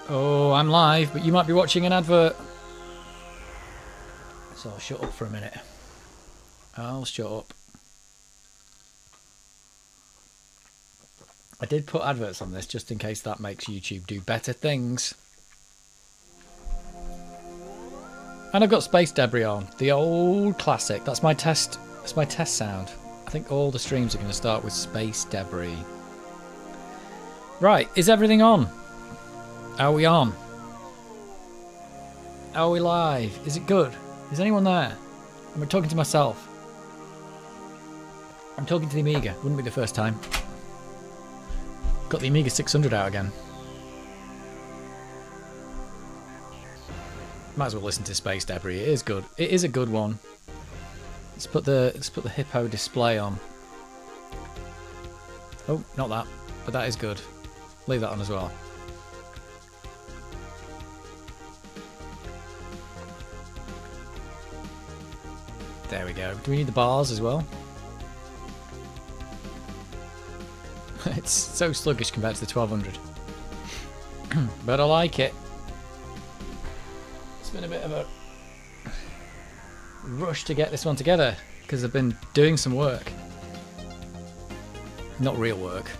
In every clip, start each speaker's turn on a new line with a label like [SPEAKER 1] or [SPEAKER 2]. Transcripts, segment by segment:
[SPEAKER 1] Oh, I'm live, but you might be watching an advert. So I'll shut up for a minute. I'll shut up. I did put adverts on this just in case that makes YouTube do better things. And I've got Space Debris on, the old classic. That's my test. That's my test sound. I think all the streams are going to start with Space Debris. Right, is everything on? Are we on? Are we live? Is it good? Is anyone there? Am I talking to myself? I'm talking to the Amiga. Wouldn't be the first time. Got the Amiga 600 out again. Might as well listen to Space Debris. It is good. It is a good one. Let's put the hippo display on. Oh, not that, but that is good. Leave that on as well. There we go. Do we need the bars as well? It's so sluggish compared to the 1200. But I like it. It's been a bit of a rush to get this one together because I've been doing some work. Not real work.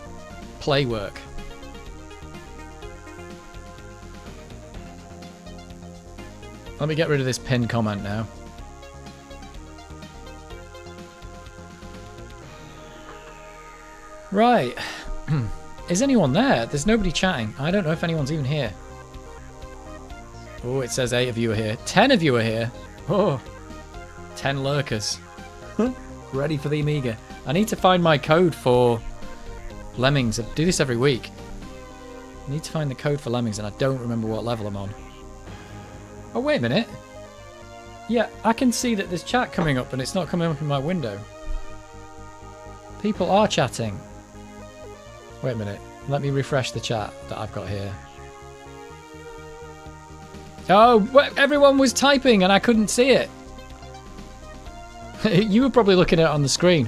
[SPEAKER 1] Play work. Let me get rid of this pinned comment now. Right. Is anyone there? There's nobody chatting. I don't know if anyone's even here. Oh, it says 8 of you are here. 10 of you are here. Oh, 10 lurkers. Ready for the Amiga. I need to find my code for Lemmings. I do this every week. I need to find the code for Lemmings and I don't remember what level I'm on. Oh, wait a minute. Yeah, I can see that there's chat coming up and it's not coming up in my window. People are chatting. Wait a minute. Let me refresh the chat that I've got here. Oh, everyone was typing and I couldn't see it. You were probably looking at it on the screen.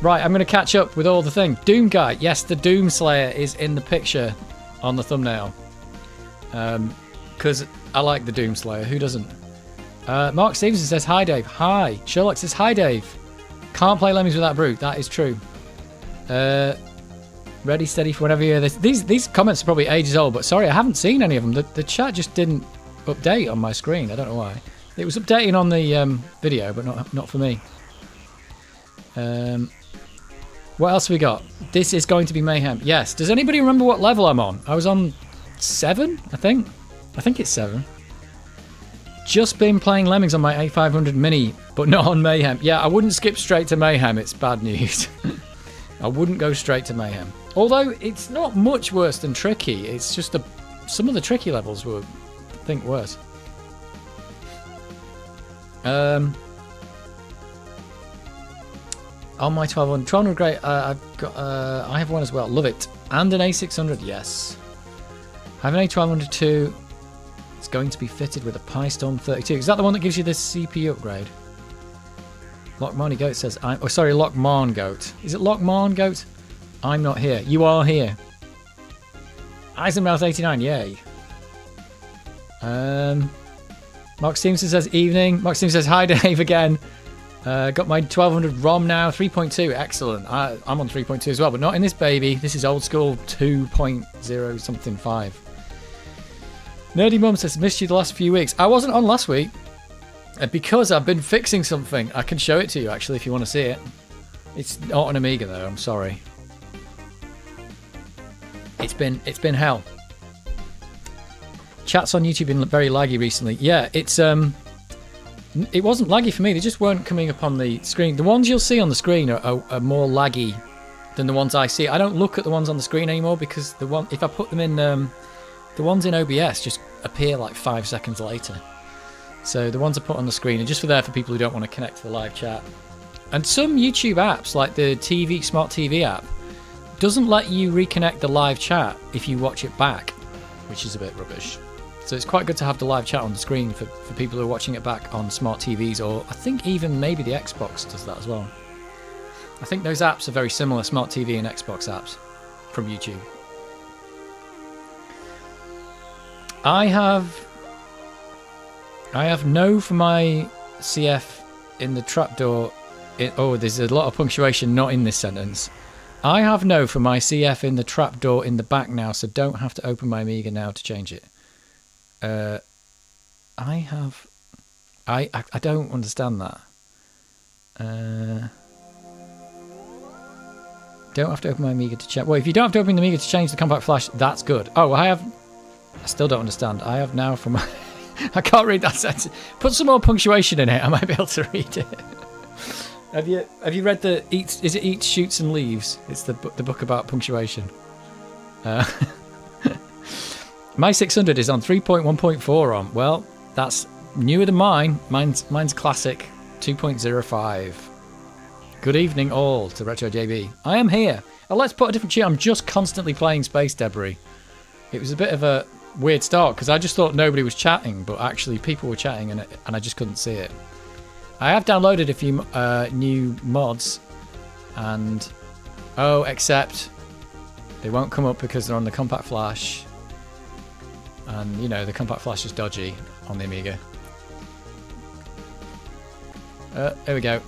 [SPEAKER 1] Right, I'm going to catch up with all the thing. Doom Guy. Yes, the Doom Slayer is in the picture on the thumbnail. Because I like the Doom Slayer. Who doesn't? Mark Stevenson says, hi, Dave. Hi. Sherlock says, hi, Dave. Can't play Lemmings without Brute. That is true. Ready, steady for whenever you hear this. These comments are probably ages old, but sorry, I haven't seen any of them. The chat just didn't update on my screen. I don't know why. It was updating on the video, but not for me. What else have we got? This is going to be Mayhem. Yes. Does anybody remember what level I'm on? I was on 7, I think. I think it's 7. Just been playing Lemmings on my A500 Mini, but not on Mayhem. Yeah, I wouldn't skip straight to Mayhem. It's bad news. I wouldn't go straight to Mayhem. Although it's not much worse than Tricky. It's just some of the Tricky levels were, I think, worse. On my 1200 great. I've got. I have one as well. Love it. And an A600. Yes. I have an A1200 too. It's going to be fitted with a PyStorm 32. Is that the one that gives you this CPU upgrade? Lockmarny Goat says, oh, sorry, Lockmarn Goat. Is it Lockmarn Goat? I'm not here. You are here. Eisenmouth89, yay. Mark Stevenson says, evening. Mark Stevenson says, hi, Dave, again. Got my 1200 ROM now, 3.2. Excellent. I'm on 3.2 as well, but not in this baby. This is old school 2.0 something 5. Nerdy Mum says, missed you the last few weeks. I wasn't on last week. Because I've been fixing something. I can show it to you, actually, if you want to see it. It's not an Amiga, though. I'm sorry. It's been hell. Chats on YouTube been very laggy recently. Yeah, it wasn't laggy for me. They just weren't coming up on the screen. The ones you'll see on the screen are more laggy than the ones I see. I don't look at the ones on the screen anymore because if I put them in, the ones in OBS just appear like 5 seconds later. So the ones I put on the screen are just there for people who don't want to connect to the live chat. And some YouTube apps, like the Smart TV app, doesn't let you reconnect the live chat if you watch it back, which is a bit rubbish. So it's quite good to have the live chat on the screen for people who are watching it back on smart TVs, or I think even maybe the Xbox does that as well. I think those apps are very similar, Smart TV and Xbox apps from YouTube. I have no for my CF in the trapdoor. Oh, there's a lot of punctuation not in this sentence. I have no for my CF in the trapdoor in the back now, so don't have to open my Amiga now to change it. I don't understand that. Don't have to open my Amiga to change. Well, if you don't have to open the Amiga to change the compact flash, that's good. Oh, I still don't understand. I have now for my... I can't read that sentence. Put some more punctuation in it. I might be able to read it. Have you read the Eats? Is it Eats, Shoots and Leaves? It's the book about punctuation. My 600 is on 3.1.4 on. Well, that's newer than mine. Mine's classic 2.05. Good evening all to Retro JB. I am here. Oh, let's put a different tune. I'm just constantly playing Space Debris. It was a bit of a weird start because I just thought nobody was chatting, but actually people were chatting and I just couldn't see it. I have downloaded a few new mods and except they won't come up because they're on the compact flash, and you know the compact flash is dodgy on the Amiga. There we go.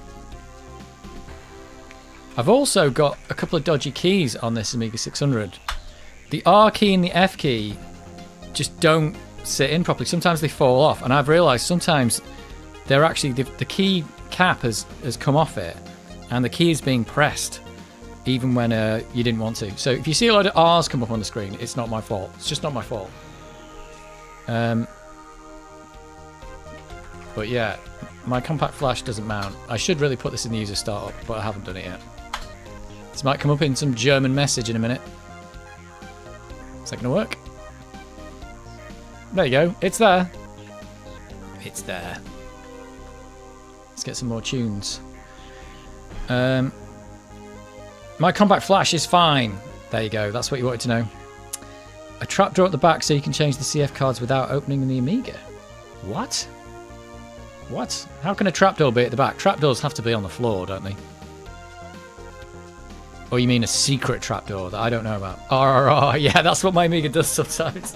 [SPEAKER 1] I've also got a couple of dodgy keys on this Amiga 600. The R key and the F key just don't sit in properly. Sometimes they fall off, and I've realised sometimes they're actually the key cap has come off it, and the key is being pressed even when you didn't want to. So if you see a load of R's come up on the screen, it's not my fault. It's just not my fault. But yeah, my compact flash doesn't mount. I should really put this in the user startup, but I haven't done it yet. This might come up in some German message in a minute. Is that going to work? There you go. It's there. It's there. Let's get some more tunes. My compact flash is fine. There you go. That's what you wanted to know. A trapdoor at the back so you can change the CF cards without opening the Amiga. What? What? How can a trapdoor be at the back? Trapdoors have to be on the floor, don't they? Or you mean a secret trapdoor that I don't know about? RRR. Yeah, that's what my Amiga does sometimes.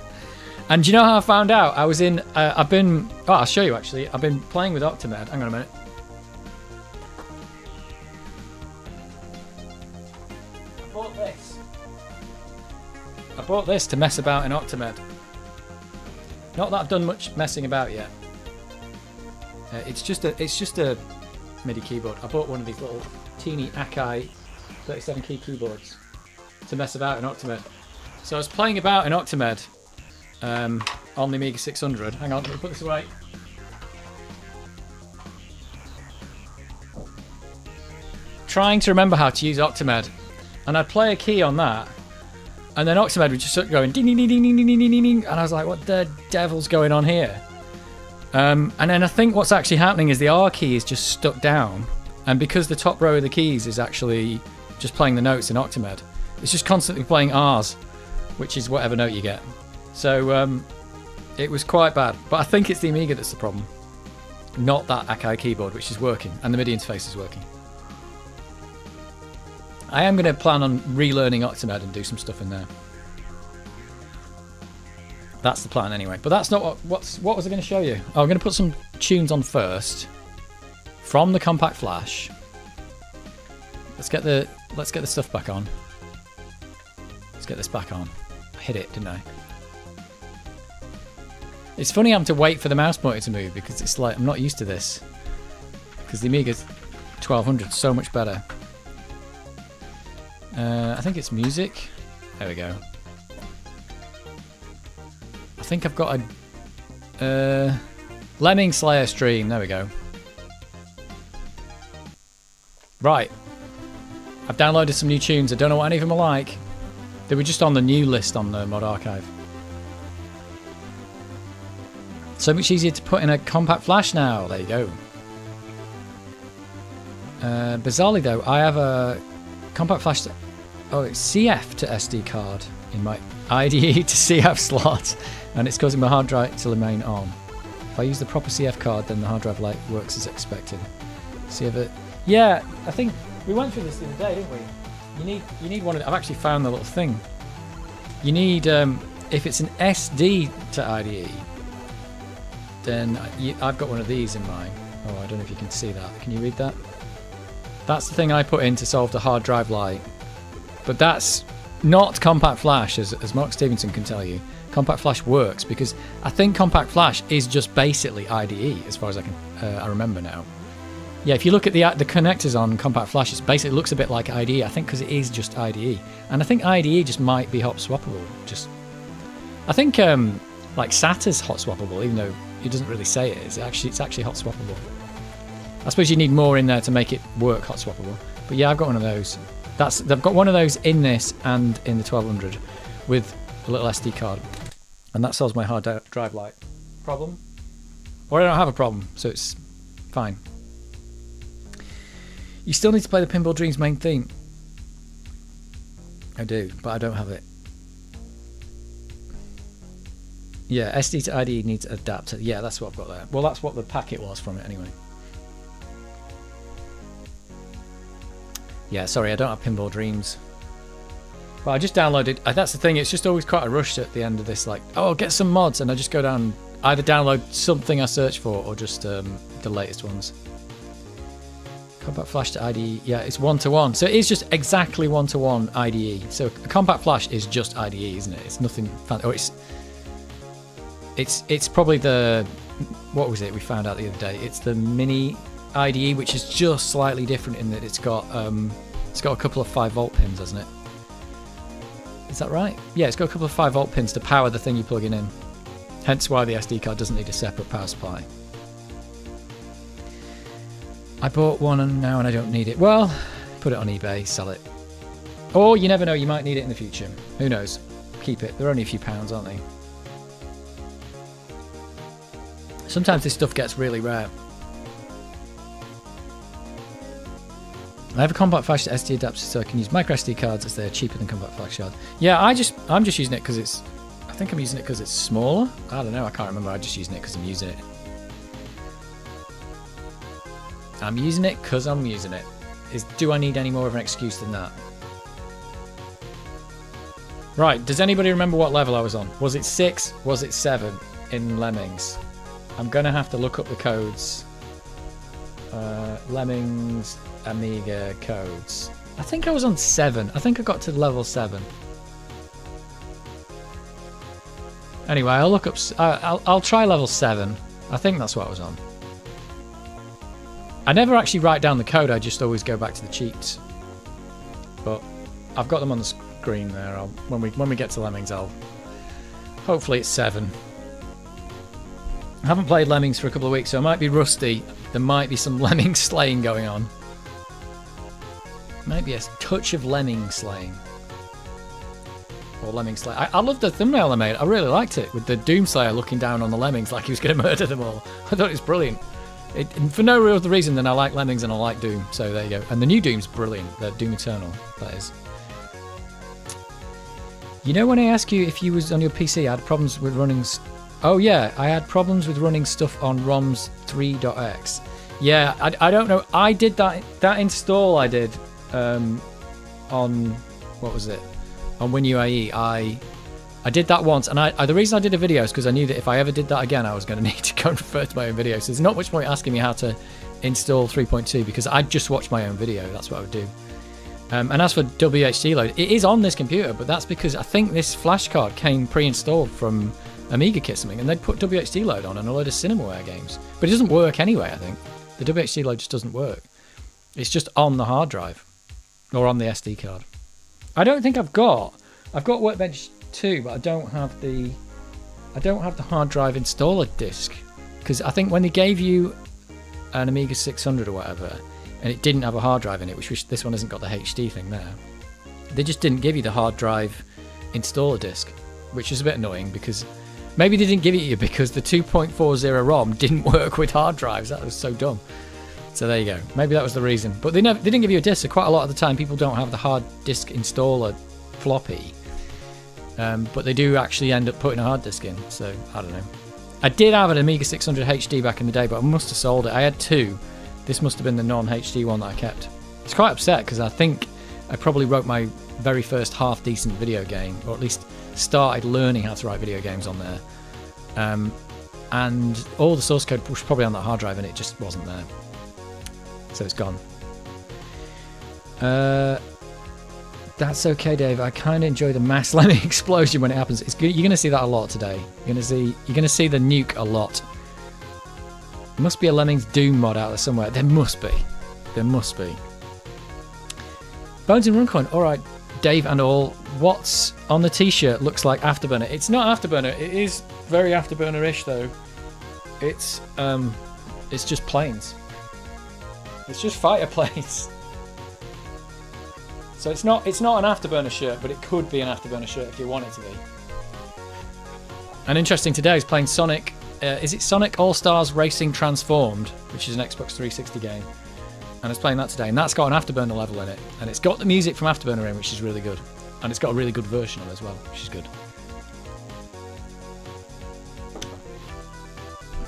[SPEAKER 1] And do you know how I found out? I was in... I'll show you actually. I've been playing with Octamed. Hang on a minute. I bought this to mess about in Octamed. Not that I've done much messing about yet. It's just a MIDI keyboard. I bought one of these little teeny Akai 37 key keyboards to mess about in Octamed. So I was playing about in Octamed on the Amiga 600. Hang on, let me put this away. Trying to remember how to use Octamed, and I'd play a key on that, and then Octamed would just start going ding ding ding ding ding ding ding ding, and I was like, what the devil's going on here? And then I think what's actually happening is the R key is just stuck down, and because the top row of the keys is actually just playing the notes in Octamed, it's just constantly playing R's, which is whatever note you get. So it was quite bad, but I think it's the Amiga that's the problem, not that Akai keyboard, which is working, and the MIDI interface is working. I am going to plan on relearning Octamed and do some stuff in there. That's the plan anyway. But that's not what was I going to show you? Oh, I'm going to put some tunes on first from the compact flash. Let's get the stuff back on. Let's get this back on. I hit it, didn't I? It's funny having to wait for the mouse pointer to move because it's like I'm not used to this. Because the Amiga's 1200 is so much better. I think it's music. There we go. I think I've got a Lemming Slayer stream. There we go. Right. I've downloaded some new tunes. I don't know what any of them are like. They were just on the new list on the Mod Archive. So much easier to put in a compact flash now. There you go. Bizarrely though, I have a compact flash. It's CF to SD card in my IDE to CF slot, and it's causing my hard drive to remain on. If I use the proper CF card, then the hard drive light works as expected. Yeah, I think we went through this the other day, didn't we? You need one of. I've actually found the little thing. You need if it's an SD to IDE, then I've got one of these in mine. Oh, I don't know if you can see that. Can you read that? That's the thing I put in to solve the hard drive light. But that's not Compact Flash, as Mark Stevenson can tell you. Compact Flash works because I think Compact Flash is just basically IDE, as far as I remember now. Yeah, if you look at the connectors on Compact Flash, it basically looks a bit like IDE, I think, because it is just IDE. And I think IDE just might be hot swappable. I think like SATA's hot swappable, even though it doesn't really say it is. It's actually hot swappable. I suppose you need more in there to make it work hot swappable. But yeah, I've got one of those. They've got one of those in this and in the 1200 with a little SD card. And that solves my hard drive light problem. Or I don't have a problem, so it's fine. You still need to play the Pinball Dreams main theme. I do, but I don't have it. Yeah, SD to IDE needs adapter. Yeah, that's what I've got there. Well, that's what the packet was from it anyway. Yeah, sorry, I don't have Pinball Dreams. But I just downloaded. That's the thing, it's just always quite a rush at the end of this, like, oh, I'll get some mods, and I just go down, either download something I search for, or just the latest ones. Compact Flash to IDE, yeah, it's 1-to-1. So it is just exactly 1-to-1 IDE. So a Compact Flash is just IDE, isn't it? It's nothing fancy. Oh, it's probably the, what was it we found out the other day? It's the mini IDE, which is just slightly different in that it's got a couple of 5-volt pins, hasn't it? Is that right? Yeah, it's got a couple of 5-volt pins to power the thing you're plugging in. Hence why the SD card doesn't need a separate power supply. I bought one and I don't need it. Well, put it on eBay, sell it. Or you never know, you might need it in the future. Who knows? Keep it. They're only a few pounds, aren't they? Sometimes this stuff gets really rare. I have a Compact Flash to SD adapter, so I can use micro SD cards as they're cheaper than Compact Flash cards. Yeah, I'm just using it because it's. I think I'm using it because it's smaller. I don't know. I can't remember. I'm just using it because I'm using it. I'm using it because I'm using it. Do I need any more of an excuse than that? Right. Does anybody remember what level I was on? Was it 6? Was it 7 in Lemmings? I'm gonna have to look up the codes. Lemmings. Amiga codes. I think I was on 7. I think I got to level 7. Anyway, I'll look up. I'll try level 7. I think that's what I was on. I never actually write down the code. I just always go back to the cheats. But I've got them on the screen there. When we get to Lemmings, hopefully it's 7. I haven't played Lemmings for a couple of weeks, so I might be rusty. There might be some Lemming slaying going on. Maybe a touch of Lemming slaying. Or Lemming slaying. I love the thumbnail I made. I really liked it, with the Doomslayer looking down on the Lemmings like he was going to murder them all. I thought it was brilliant. For no real other reason than I like Lemmings and I like Doom. So there you go. And the new Doom's brilliant. The Doom Eternal, that is. You know when I asked you if you was on your PC, I had problems with running... Oh yeah, I had problems with running stuff on ROMs 3.x. Yeah, I don't know. I did that install I did on... What was it? On WinUAE. I did that once, and the reason I did a video is because I knew that if I ever did that again, I was going to need to go and refer to my own video. So there's not much point asking me how to install 3.2 because I'd just watch my own video. That's what I would do. And as for WHD load, it is on this computer, but that's because I think this flash card came pre-installed from Amiga kit something, and they'd put WHD load on and a load of Cinemaware games. But it doesn't work anyway, I think. The WHD load just doesn't work. It's just on the hard drive or on the SD card. I don't think I've got Workbench 2, but I don't have the hard drive installer disc, because I think when they gave you an Amiga 600 or whatever and it didn't have a hard drive in it, which this one hasn't got the HD thing there, they just didn't give you the hard drive installer disc, which is a bit annoying because maybe they didn't give it to you because the 2.40 ROM didn't work with hard drives. That was so dumb. So there you go. Maybe that was the reason. But they didn't give you a disc, so quite a lot of the time people don't have the hard disk installer floppy. But they do actually end up putting a hard disk in, so I don't know. I did have an Amiga 600 HD back in the day, but I must have sold it. I had 2. This must have been the non-HD one that I kept. It's quite upset because I think I probably wrote my very first half-decent video game, or at least started learning how to write video games on there. And all the source code was probably on that hard drive, and it just wasn't there. So it's gone. That's okay, Dave. I kind of enjoy the mass Lemming explosion when it happens. You're going to see that a lot today. You're going to see the nuke a lot. There must be a Lemmings Doom mod out there somewhere. There must be. There must be. Bones and Runcorn. All right, Dave and all. What's on the t-shirt looks like Afterburner. It's not Afterburner. It is very Afterburner-ish though. It's just planes. It's just fighter planes. So it's not an Afterburner shirt, but it could be an Afterburner shirt if you want it to be. And interesting today is playing Sonic. Is it Sonic All-Stars Racing Transformed, which is an Xbox 360 game. And I was playing that today, and that's got an Afterburner level in it. And it's got the music from Afterburner in, which is really good. And it's got a really good version of it as well, which is good.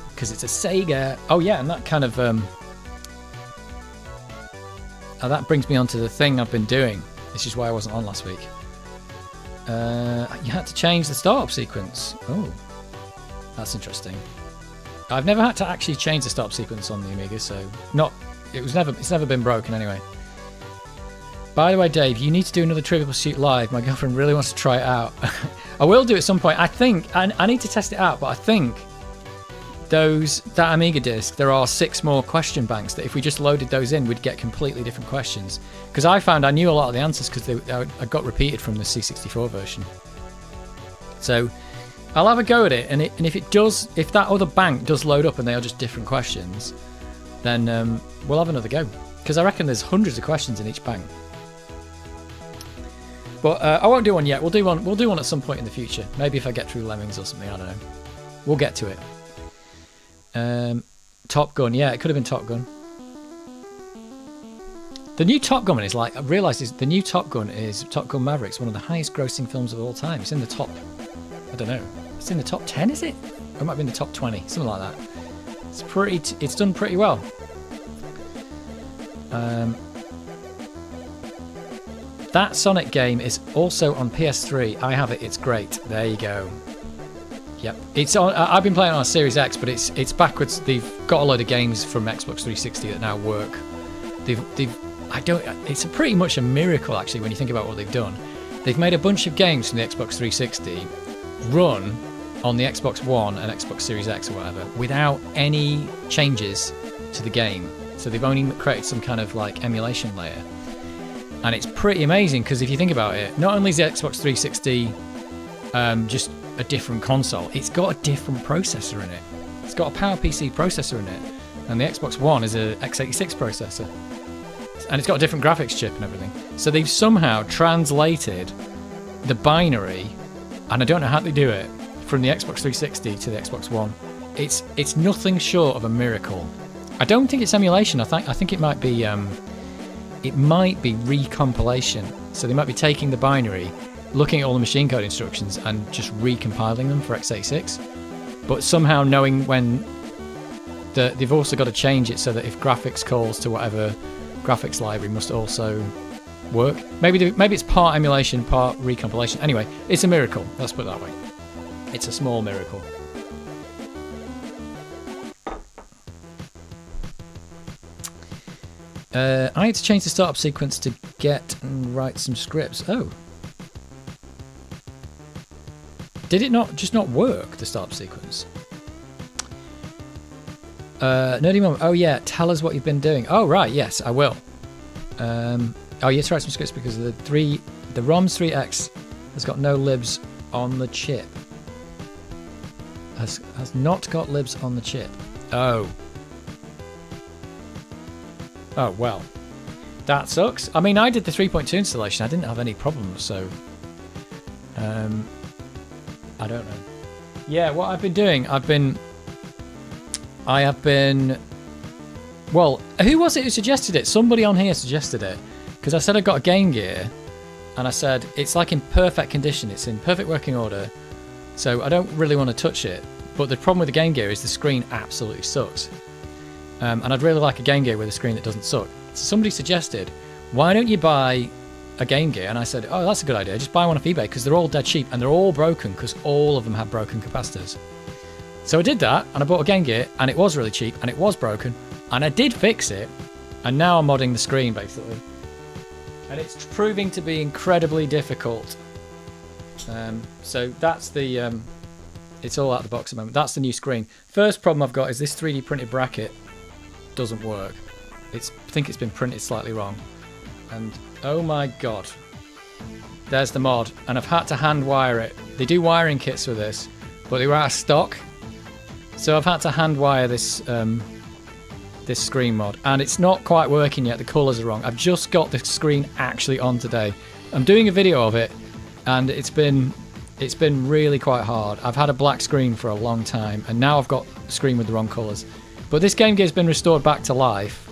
[SPEAKER 1] Because it's a Sega. Oh yeah, and that kind of... that brings me on to the thing I've been doing. This is why I wasn't on last week. You had to change the startup sequence. Oh, that's interesting. I've never had to actually change the startup sequence on the Amiga, so it's never been broken anyway. By the way, Dave, you need to do another Trivial Pursuit live. My girlfriend really wants to try it out. I will do it at some point. I think I need to test it out, but I think that Amiga disc, there are 6 more question banks that if we just loaded those in, we'd get completely different questions. Because I found I knew a lot of the answers because I got repeated from the C64 version. So I'll have a go at it, and if that other bank does load up and they are just different questions, then we'll have another go. Because I reckon there's hundreds of questions in each bank. But I won't do one yet. We'll do one at some point in the future. Maybe if I get through Lemmings or something. I don't know. We'll get to it. Top Gun. Yeah, it could have been Top Gun. The new Top Gun is like, I realised the new Top Gun is Top Gun Maverick. It's one of the highest grossing films of all time. It's in the top, I don't know. It's in the top 10, is it? Or it might be in the top 20, something like that. It's done pretty well. That Sonic game is also on PS3. I have it. It's great. There you go. Yep. It's on. I've been playing it on Series X, but it's backwards. They've got a load of games from Xbox 360 that now work. It's pretty much a miracle actually when you think about what they've done. They've made a bunch of games from the Xbox 360 run on the Xbox One and Xbox Series X or whatever without any changes to the game. So they've only created some kind of like emulation layer. And it's pretty amazing because if you think about it, not only is the Xbox 360 just a different console, it's got a different processor in it. It's got a PowerPC processor in it. And the Xbox One is a x86 processor. And it's got a different graphics chip and everything. So they've somehow translated the binary, and I don't know how they do it, from the Xbox 360 to the Xbox One. It's nothing short of a miracle. I don't think it's emulation. I think it might be recompilation. So they might be taking the binary, looking at all the machine code instructions, and just recompiling them for x86. But somehow knowing when they've also got to change it so that if graphics calls to whatever graphics library must also work. Maybe it's part emulation, part recompilation. Anyway, it's a miracle. Let's put it that way. It's a small miracle. I had to change the startup sequence to get and write some scripts. Oh. Did it not work, the startup sequence? Nerdy Mum, oh yeah, tell us what you've been doing. Oh right, yes, I will. Oh, you have to write some scripts because the ROM's 3X has got no libs on the chip. Has not got libs on the chip. Oh. Oh, well. That sucks. I mean, I did the 3.2 installation. I didn't have any problems, so... I don't know. Yeah, what I've been doing, I have been... Well, who was it who suggested it? Somebody on here suggested it. Because I said I got a Game Gear, and I said, it's like in perfect condition. It's in perfect working order. So I don't really want to touch it. But the problem with the Game Gear is the screen absolutely sucks. And I'd really like a Game Gear with a screen that doesn't suck. So somebody suggested, why don't you buy a Game Gear, and I said, oh, that's a good idea. Just buy one off eBay because they're all dead cheap and they're all broken because all of them have broken capacitors. So I did that, and I bought a Game Gear, and it was really cheap, and it was broken, and I did fix it, and now I'm modding the screen basically, and it's proving to be incredibly difficult. So that's the it's all out of the box at the moment. That's the new screen. First problem I've got is this 3D printed bracket doesn't work. I think it's been printed slightly wrong. And oh my god, there's the mod, and I've had to hand wire it. They do wiring kits for this, but they were out of stock, so I've had to hand wire this this screen mod, and it's not quite working yet. The colours are wrong. I've just got the screen actually on today. I'm doing a video of it, and it's been really quite hard. I've had a black screen for a long time, and now I've got a screen with the wrong colours. But this Game Gear's been restored back to life,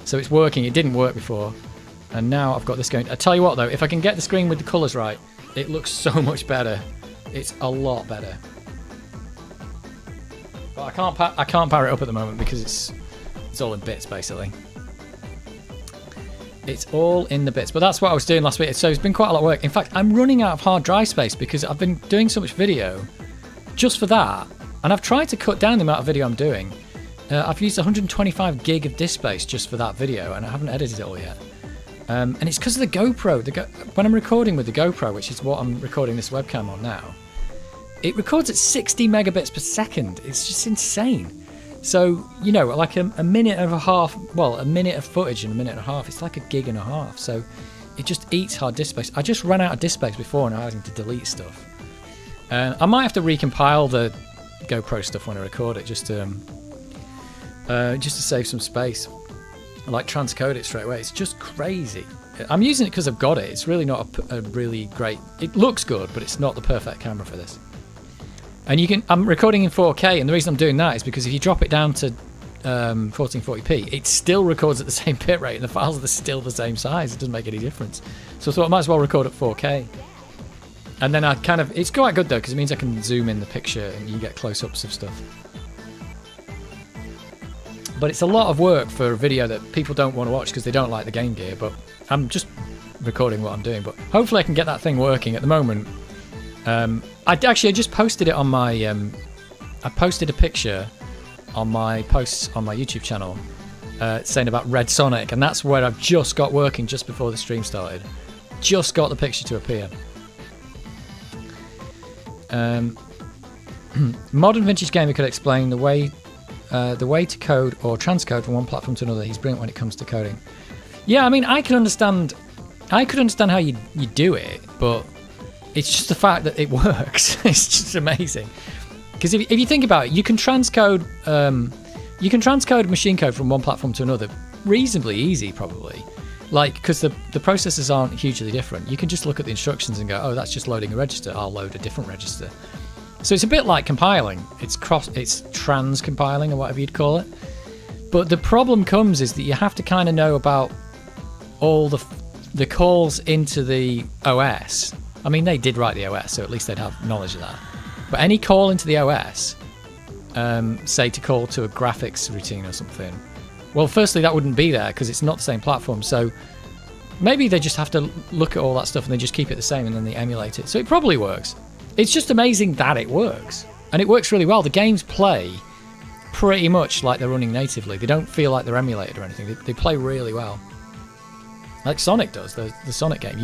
[SPEAKER 1] so it's working. It didn't work before, and now I've got this going. I tell you what though, if I can get the screen with the colours right, it looks so much better. It's a lot better. But I can't power it up at the moment because it's all in bits basically. It's all in the bits, but that's what I was doing last week. So it's been quite a lot of work. In fact, I'm running out of hard drive space because I've been doing so much video just for that, and I've tried to cut down the amount of video I'm doing. I've used 125 gig of disk space just for that video, and I haven't edited it all yet. And it's because of the GoPro. When I'm recording with the GoPro, which is what I'm recording this webcam on now, it records at 60 megabits per second. It's just insane. So, you know, like a minute and a half, well, a minute of footage in a minute and a half, it's like a gig and a half. So it just eats hard disk space. I just ran out of disk space before and I was having to delete stuff. I might have to recompile the GoPro stuff when I record it just to save some space. I like transcode it straight away. It's just crazy. I'm using it because I've got it. It's really not a really great... It looks good, but it's not the perfect camera for this. And I'm recording in 4K, and the reason I'm doing that is because if you drop it down to 1440p, it still records at the same bit rate, and the files are still the same size. It doesn't make any difference. So I thought I might as well record at 4K. And then it's quite good though, because it means I can zoom in the picture and you get close-ups of stuff. But it's a lot of work for a video that people don't want to watch because they don't like the Game Gear, but I'm just recording what I'm doing. But hopefully I can get that thing working. At the moment, I just posted it on my... I posted a picture on my posts on my YouTube channel saying about Red Sonic, and that's where I've just got working just before the stream started. Just got the picture to appear. Modern Vintage Gamer could explain the way to code or transcode from one platform to another. He's brilliant when it comes to coding. Yeah, I mean, I could understand how you do it, but it's just the fact that it works. It's just amazing. Because if you think about it, you can transcode machine code from one platform to another reasonably easy, probably. Like, because the processors aren't hugely different. You can just look at the instructions and go, oh, that's just loading a register. I'll load a different register. So it's a bit like compiling. It's trans-compiling or whatever you'd call it. But the problem comes is that you have to kind of know about all the calls into the OS. I mean, they did write the OS, so at least they'd have knowledge of that. But any call into the OS, say to call to a graphics routine or something, well, firstly, that wouldn't be there because it's not the same platform. So maybe they just have to look at all that stuff and they just keep it the same and then they emulate it. So it probably works. It's just amazing that it works. And it works really well. The games play pretty much like they're running natively. They don't feel like they're emulated or anything. They play really well. Like Sonic does, the Sonic game.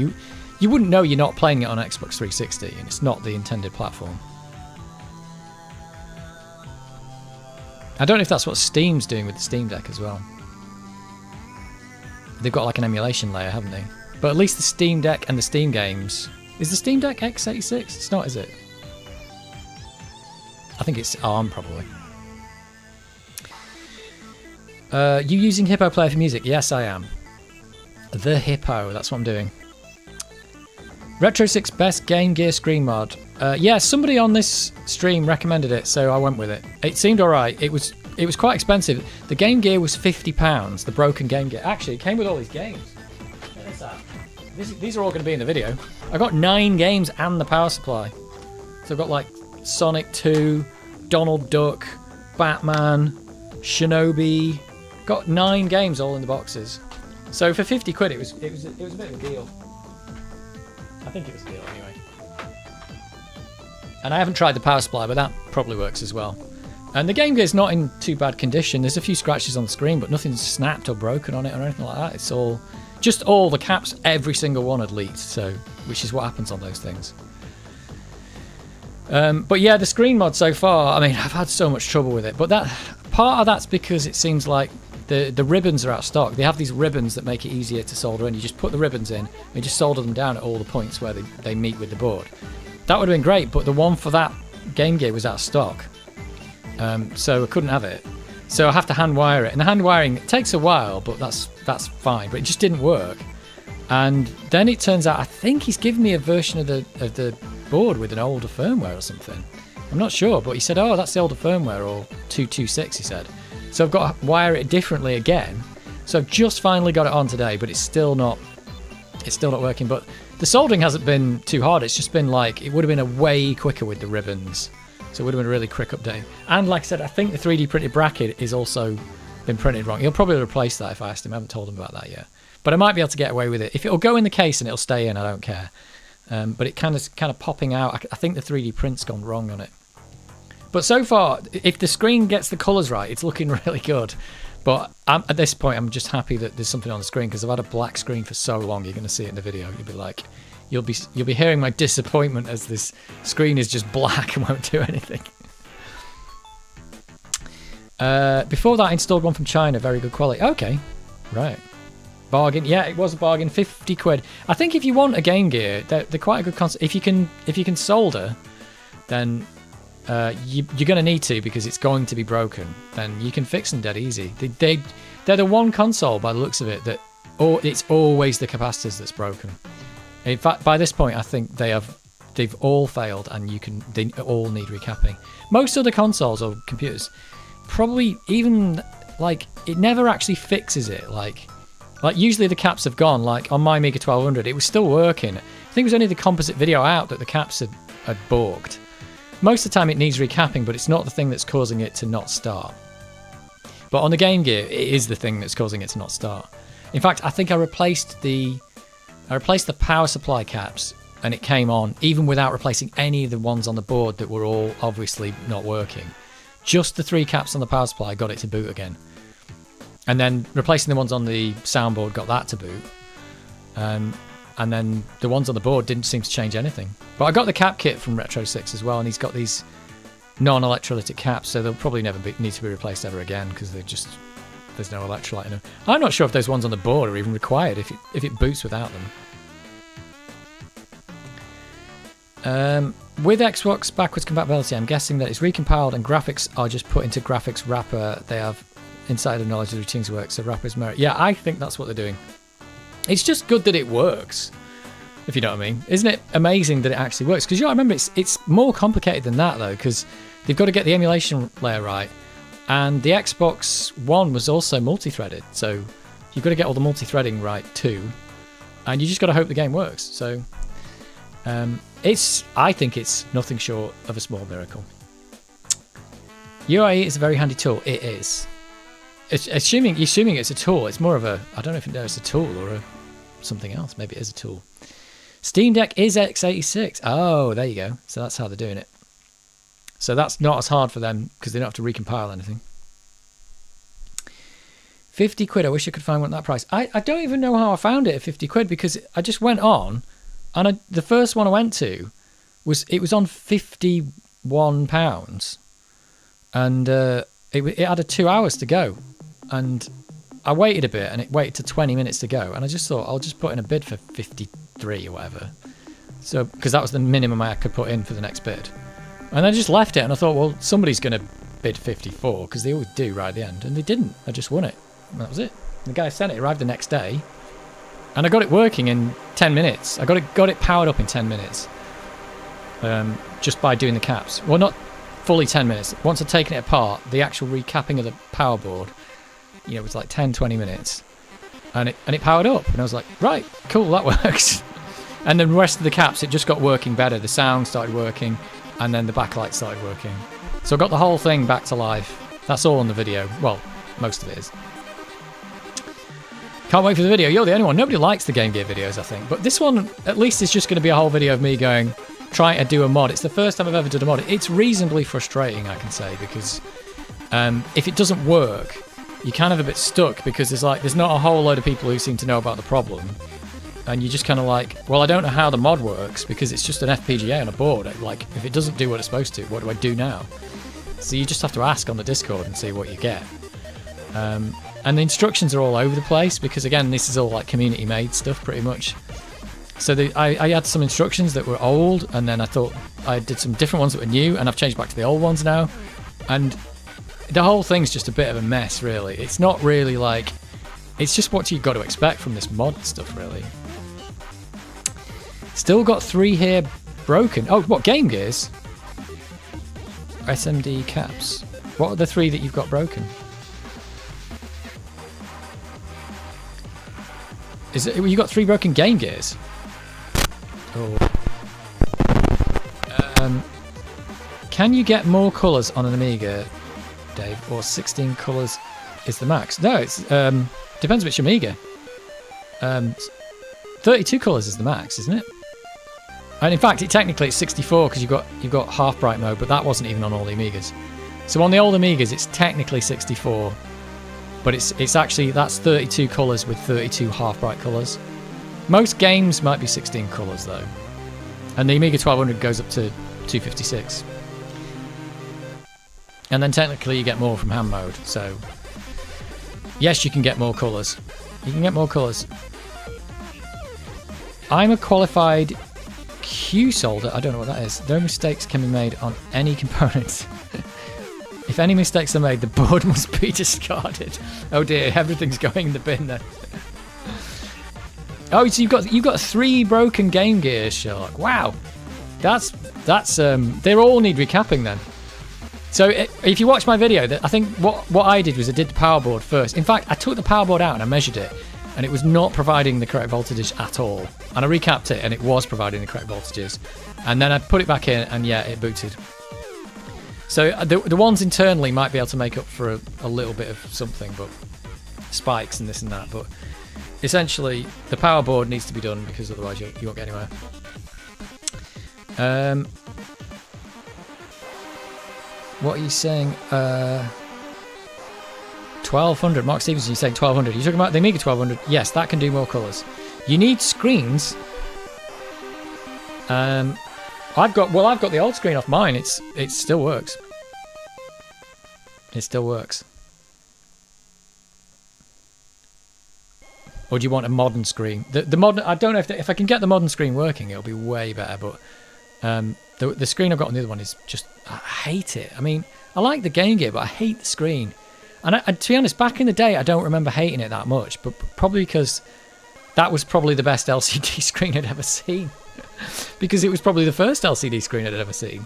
[SPEAKER 1] You wouldn't know you're not playing it on Xbox 360 and it's not the intended platform. I don't know if that's what Steam's doing with the Steam Deck as well. They've got like an emulation layer, haven't they? But at least the Steam Deck and the Steam games... Is the Steam Deck x86? It's not, is it? I think it's ARM, probably. You using Hippo Player for music? Yes, I am. The Hippo, that's what I'm doing. Retro 6 best Game Gear screen mod. Yeah, somebody on this stream recommended it, so I went with it. It seemed alright. It was quite expensive. The Game Gear was £50, the broken Game Gear. Actually, it came with all these games. What is that? These are all going to be in the video. I got 9 games and the power supply. So I've got like Sonic 2, Donald Duck, Batman, Shinobi. Got 9 games all in the boxes. So for 50 quid, it was a bit of a deal. think it was a deal anyway. And I haven't tried the power supply, but that probably works as well. And the Game Gear's not in too bad condition. There's a few scratches on the screen, but nothing's snapped or broken on it or anything like that. It's all, just all the caps, every single one had leaked, so, which is what happens on those things. But yeah, the screen mod so far, I mean, I've had so much trouble with it, but that part of that's because it seems like the ribbons are out of stock. They have these ribbons that make it easier to solder in. You just put the ribbons in and you just solder them down at all the points where they meet with the board. That would have been great, but the one for that Game Gear was out of stock. So I couldn't have it. So I have to hand wire it. And the hand wiring, it takes a while, but that's fine. But it just didn't work. And then it turns out, I think he's given me a version of the board with an older firmware or something. I'm not sure, but he said, oh, that's the older firmware, or 226, he said. So I've got to wire it differently again. So I've just finally got it on today, but it's still not working. But the soldering hasn't been too hard. It's just been like, it would have been a way quicker with the ribbons. So it would have been a really quick update. And like I said, I think the 3D printed bracket is also been printed wrong. He'll probably replace that if I asked him. I haven't told him about that yet. But I might be able to get away with it. If it'll go in the case and it'll stay in, I don't care. But it kind of popping out. I think the 3D print's gone wrong on it. But so far, if the screen gets the colours right, it's looking really good. But at this point, I'm just happy that there's something on the screen, because I've had a black screen for so long. You're going to see it in the video. You'll be like, you'll be hearing my disappointment as this screen is just black and won't do anything. Before that, I installed one from China, very good quality. Okay, right. Bargain. Yeah, it was a bargain. 50 quid. I think if you want a Game Gear, they're quite a good concept. If you can solder, then you're going to need to, because it's going to be broken. Then you can fix them dead easy. They're the one console, by the looks of it, that it's always the capacitors that's broken. In fact, by this point, I think they've all failed, and they all need recapping. Most other consoles or computers, probably even like it never actually fixes it. Like usually the caps have gone. Like on my Amiga 1200, it was still working. I think it was only the composite video out that the caps had borked. Most of the time it needs recapping, but it's not the thing that's causing it to not start. But on the Game Gear, it is the thing that's causing it to not start. In fact, I think I replaced the power supply caps, and it came on even without replacing any of the ones on the board that were all obviously not working. Just the 3 caps on the power supply got it to boot again. And then replacing the ones on the soundboard got that to boot. And then the ones on the board didn't seem to change anything. But I got the cap kit from Retro 6 as well, and he's got these non-electrolytic caps, so they'll probably never need to be replaced ever again, because there's no electrolyte in them. I'm not sure if those ones on the board are even required if it boots without them. With Xbox backwards compatibility, I'm guessing that it's recompiled and graphics are just put into graphics wrapper. They have insider knowledge of the routines work, so wrappers merit. Yeah, I think that's what they're doing. It's just good that it works, if you know what I mean. Isn't it amazing that it actually works? Because you got to remember, it's more complicated than that, though, because they've got to get the emulation layer right. And the Xbox One was also multi-threaded, so you've got to get all the multi-threading right too. And you just got to hope the game works. So I think it's nothing short of a small miracle. UIE is a very handy tool. It is. Assuming it's a tool, it's more of a, I don't know if it's a tool or something else. Maybe it is a tool. Steam Deck is x86. Oh, there you go. So that's how they're doing it. So that's not as hard for them, because they don't have to recompile anything. 50 quid. I wish I could find one at that price. I don't even know how I found it at 50 quid, because I just went on, and the first one I went to was on £51, and it had 2 hours to go. And I waited a bit, and it waited to 20 minutes to go, and I just thought I'll just put in a bid for 53 or whatever, so because that was the minimum I could put in for the next bid. And I just left it, and I thought, well, somebody's going to bid 54, because they always do right at the end, and they didn't. I just won it, and that was it. And the guy sent it, arrived the next day, and I got it working in 10 minutes. I got it powered up in 10 minutes, just by doing the caps. Well, not fully 10 minutes. Once I'd taken it apart, the actual recapping of the power board, it was like 10-20 minutes, and it powered up, and I was like, right, cool, that works. And then the rest of the caps, it just got working better. The sound started working, and then the backlight started working. So I got the whole thing back to life. That's all on the video. Well, most of it is. Can't wait for the video. You're the only one. Nobody likes the Game Gear videos, I think. But this one, at least, is just going to be a whole video of me trying to do a mod. It's the first time I've ever done a mod. It's reasonably frustrating, I can say, because if it doesn't work, you're kind of a bit stuck, because there's not a whole load of people who seem to know about the problem. And you're just kind of like, well, I don't know how the mod works, because it's just an FPGA on a board. Like, if it doesn't do what it's supposed to, what do I do now? So you just have to ask on the Discord and see what you get. And the instructions are all over the place, because again, this is all like community made stuff pretty much. So I had some instructions that were old, and then I thought I did some different ones that were new, and I've changed back to the old ones now. And the whole thing's just a bit of a mess, really. It's not really like, it's just what you've got to expect from this mod stuff, really. Still got 3 here broken. Oh, what, Game Gears? SMD caps. What are the 3 that you've got broken? Is it, you got 3 broken Game Gears? Oh. Can you get more colours on an Amiga, Dave? Or 16 colours is the max? No, it's depends which Amiga. 32 colours is the max, isn't it? And in fact, technically it's 64 because you've got half bright mode, but that wasn't even on all the Amigas. So on the old Amigas, it's technically 64. But it's actually, that's 32 colours with 32 half-bright colours. Most games might be 16 colours, though. And the Amiga 1200 goes up to 256. And then technically you get more from hand mode, so... Yes, you can get more colours. You can get more colours. I'm a qualified Q solder. I don't know what that is. No mistakes can be made on any components. If any mistakes are made, the board must be discarded. Oh dear, everything's going in the bin then. Oh, so you've got 3 broken Game Gears, Sherlock. Wow, that's they all need recapping then. So if you watch my video, I think what I did was I did the power board first. In fact, I took the power board out and I measured it, and it was not providing the correct voltages at all. And I recapped it, and it was providing the correct voltages. And then I put it back in, and yeah, it booted. So the ones internally might be able to make up for a little bit of something, but spikes and this and that. But essentially, the power board needs to be done, because otherwise you won't get anywhere. What are you saying? 1200. Mark Stevenson, you're saying 1200. You're talking about the Amiga 1200. Yes, that can do more colours. You need screens. I've got the old screen off mine. It still works. It still works. Or do you want a modern screen? The modern, I don't know if I can get the modern screen working, it'll be way better. But the screen I've got on the other one is just, I hate it. I mean, I like the Game Gear, but I hate the screen. And to be honest, back in the day, I don't remember hating it that much, but probably because that was probably the best LCD screen I'd ever seen. Because it was probably the first LCD screen I'd ever seen.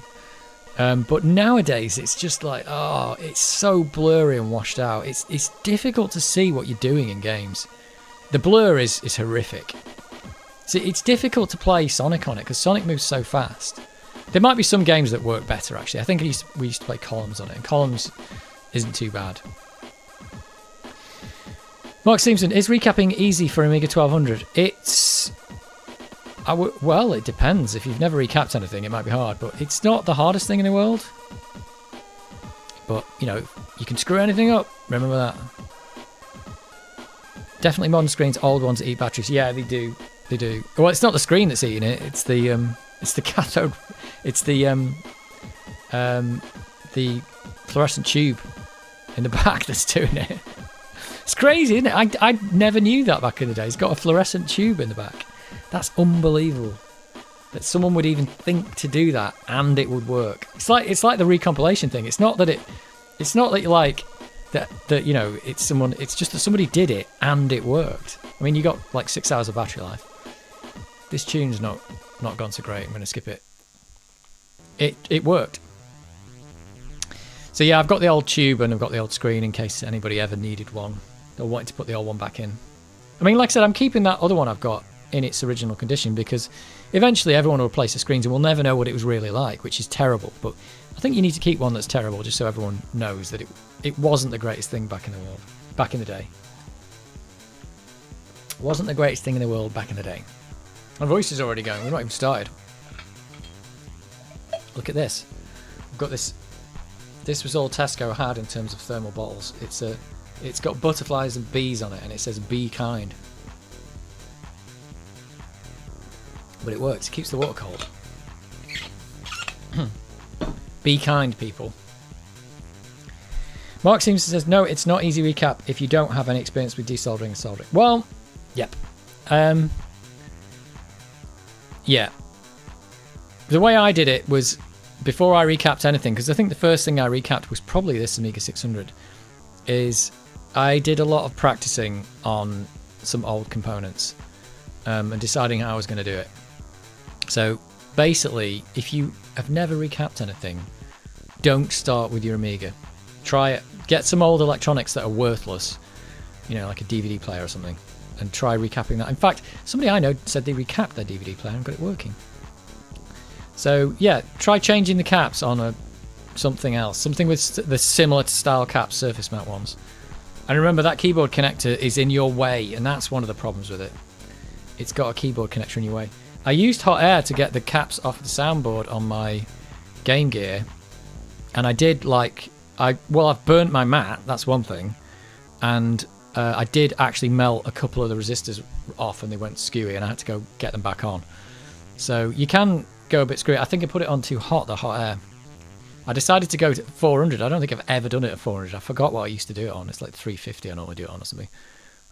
[SPEAKER 1] But nowadays, it's just like, oh, it's so blurry and washed out. It's difficult to see what you're doing in games. The blur is horrific. See, it's difficult to play Sonic on it, because Sonic moves so fast. There might be some games that work better, actually. I think we used to play Columns on it, and Columns isn't too bad. Mark Simpson, is recapping easy for Amiga 1200? Well, it depends. If you've never recapped anything, it might be hard, but it's not the hardest thing in the world. But, you know, you can screw anything up. Remember that. Definitely modern screens, old ones eat batteries. Yeah, they do. They do. Well, it's not the screen that's eating it. It's the cathode. It's the fluorescent tube in the back that's doing it. It's crazy, isn't it? I never knew that back in the day. It's got a fluorescent tube in the back. That's unbelievable. That someone would even think to do that and it would work. It's like the recompilation thing. It's not that you like that you know, it's just that somebody did it and it worked. I mean, you got like 6 hours of battery life. This tune's not gone so great. I'm going to skip it. It worked. So yeah, I've got the old tube and I've got the old screen in case anybody ever needed one or wanted to put the old one back in. I mean, like I said, I'm keeping that other one I've got in its original condition because eventually everyone will replace the screens and we'll never know what it was really like, which is terrible. But I think you need to keep one that's terrible just so everyone knows that it wasn't the greatest thing back in the world, back in the day. Wasn't the greatest thing in the world back in the day. My voice is already going. We're not even started. Look at this. I've got this. This was all Tesco had in terms of thermal bottles. It's got butterflies and bees on it, and it says "Be kind." But it works. It keeps the water cold. Be kind, people. Mark Simpson says, no, it's not easy recap if you don't have any experience with desoldering and soldering. Well, yep. Yeah. The way I did it was, before I recapped anything, because I think the first thing I recapped was probably this Amiga 600, is I did a lot of practicing on some old components and deciding how I was going to do it. So basically, if you have never recapped anything, don't start with your Amiga. Try it. Get some old electronics that are worthless, you know, like a DVD player or something, and try recapping that. In fact, somebody I know said they recapped their DVD player and got it working. So yeah, try changing the caps on something else, something with the similar to style caps, surface mount ones. And remember, that keyboard connector is in your way, and that's one of the problems with it. It's got a keyboard connector in your way. I used hot air to get the caps off the soundboard on my Game Gear, and I did I've burnt my mat, that's one thing, and I did actually melt a couple of the resistors off and they went skewy, and I had to go get them back on. So you can go a bit screwy. I think I put it on too hot, the hot air. I decided to go to 400. I don't think I've ever done it at 400. I forgot what I used to do it on. It's like 350 I normally do it on or something.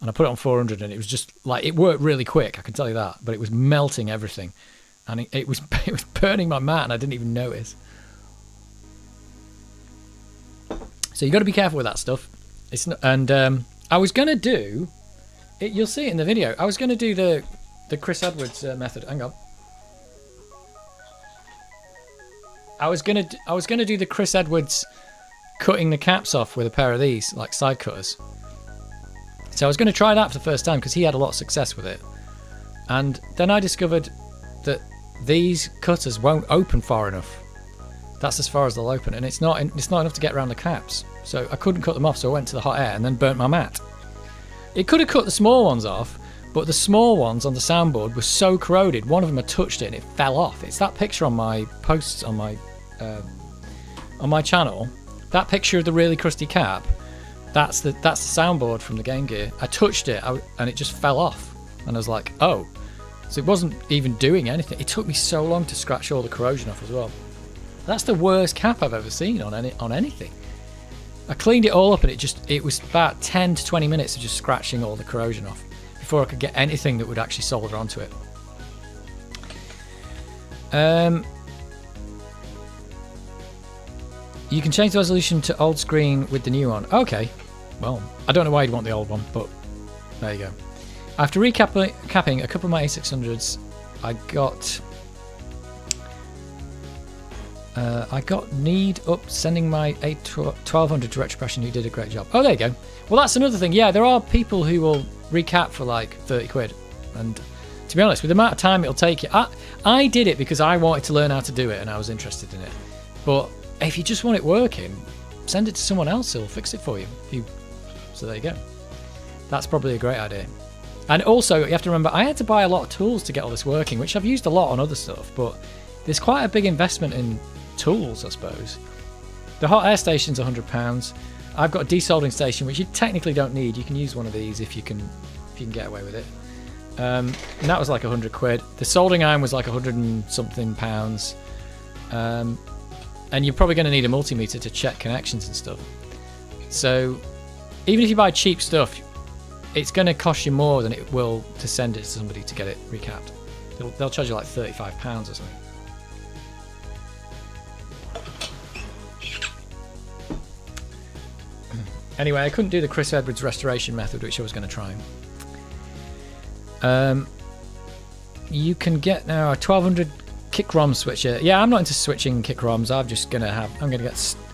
[SPEAKER 1] And I put it on 400 and it was just like, it worked really quick, I can tell you that, but it was melting everything. And it was burning my mat and I didn't even notice. So you got to be careful with that stuff. It's not, and I was gonna do it. You'll see it in the video. I was gonna do the Chris Edwards method. Hang on. I was gonna do the Chris Edwards cutting the caps off with a pair of these, like side cutters. So I was gonna try that for the first time because he had a lot of success with it. And then I discovered that these cutters won't open far enough. That's as far as they'll open, and it's not enough to get around the caps. So I couldn't cut them off, so I went to the hot air and then burnt my mat. It could have cut the small ones off, but the small ones on the soundboard were so corroded. One of them had touched it and it fell off. It's that picture on my posts on my channel. That picture of the really crusty cap. That's the soundboard from the Game Gear. I touched it and it just fell off, and I was like, oh. So it wasn't even doing anything. It took me so long to scratch all the corrosion off as well. That's the worst cap I've ever seen on anything. I cleaned it all up and it was about 10 to 20 minutes of just scratching all the corrosion off before I could get anything that would actually solder onto it. You can change the resolution to old screen with the new one. Okay, well, I don't know why you'd want the old one, but there you go. After recapping a couple of my A600s, I got Need up sending my A1200 to Retropression, who did a great job. Oh, there you go. Well, that's another thing. Yeah, there are people who will recap for like 30 quid. And to be honest, with the amount of time it'll take you, I did it because I wanted to learn how to do it and I was interested in it. But if you just want it working, send it to someone else who'll fix it for you. So there you go. That's probably a great idea. And also, you have to remember, I had to buy a lot of tools to get all this working, which I've used a lot on other stuff, but there's quite a big investment in tools, I suppose. The hot air station's £100. I've got a desoldering station, which you technically don't need. You can use one of these if you can get away with it. And that was like 100 quid. The soldering iron was like 100 and something pounds. And you're probably going to need a multimeter to check connections and stuff. So even if you buy cheap stuff, it's going to cost you more than it will to send it to somebody to get it recapped. They'll charge you like £35 or something. Anyway, I couldn't do the Chris Edwards restoration method, which I was going to try. You can get now a 1200 kick ROM switcher. Yeah, I'm not into switching kick ROMs.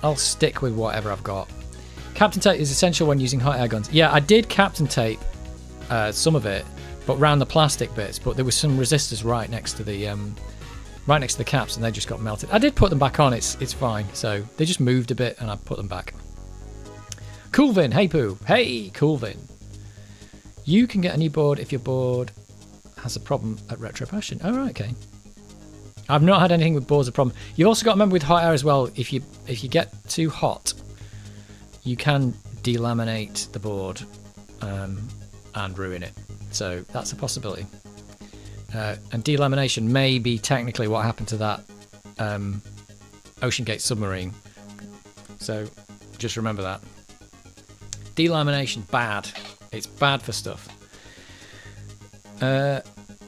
[SPEAKER 1] I'll stick with whatever I've got. Captain tape is essential when using hot air guns. Yeah, I did Captain tape some of it, but round the plastic bits. But there was some resistors right next to the caps, and they just got melted. I did put them back on. It's fine. So they just moved a bit, and I put them back. Coolvin, hey Pooh, hey Coolvin. You can get a new board if your board has a problem at Retro Passion. Oh, right, okay. I've not had anything with boards a problem. You've also got to remember with hot air as well, if you get too hot, you can delaminate the board and ruin it. So that's a possibility. And delamination may be technically what happened to that Ocean Gate submarine. So just remember that. Delamination, bad. It's bad for stuff.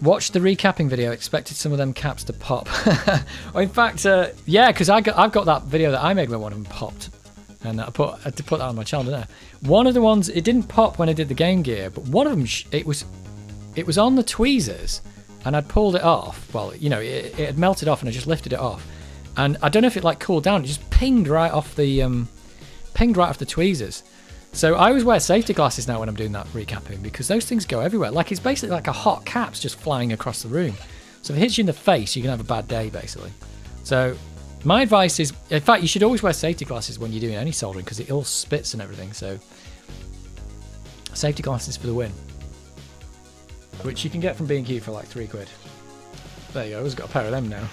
[SPEAKER 1] Watch the recapping video. Expected some of them caps to pop. Well, in fact, yeah, because I've got that video that I made where one of them popped, and I had to put that on my channel. Didn't I? One of the ones, it didn't pop when I did the Game Gear, but one of them it was on the tweezers, and I'd pulled it off. Well, you know, it had melted off, and I just lifted it off, and I don't know if it like cooled down. It just pinged right off the tweezers. So I always wear safety glasses now when I'm doing that recapping, because those things go everywhere. Like, it's basically like a hot cap's just flying across the room. So if it hits you in the face, you can have a bad day, basically. So my advice is, in fact, you should always wear safety glasses when you're doing any soldering, because it all spits and everything. So safety glasses for the win, which you can get from B&Q for like £3. There you go. I've always got a pair of them now.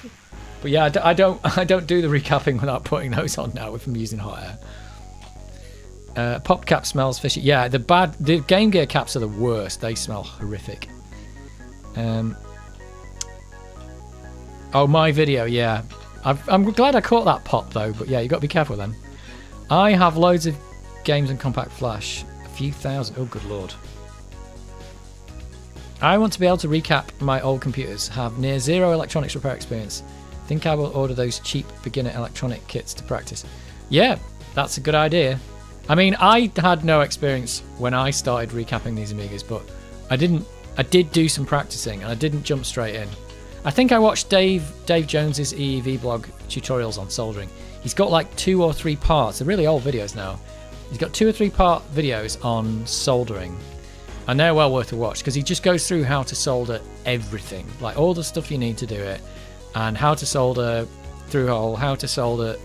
[SPEAKER 1] But yeah, I don't do the recapping without putting those on now if I'm using hot air. Pop cap smells fishy. Yeah, the Game Gear caps are the worst. They smell horrific. Oh, my video, yeah. I'm glad I caught that pop though, but yeah, you got to be careful then. I have loads of games and compact flash. A few thousand. Oh, good lord. I want to be able to recap my old computers. Have near zero electronics repair experience. Think I will order those cheap beginner electronic kits to practice. Yeah, that's a good idea. I mean, I had no experience when I started recapping these Amigas, but I did do some practicing, and I didn't jump straight in. I think I watched Dave Jones's EEV blog tutorials on soldering. He's got like 2 or 3 parts. They're really old videos now. He's got 2 or 3 part videos on soldering, and they're well worth a watch, because he just goes through how to solder everything, like all the stuff you need to do it, and how to solder through hole, how to solder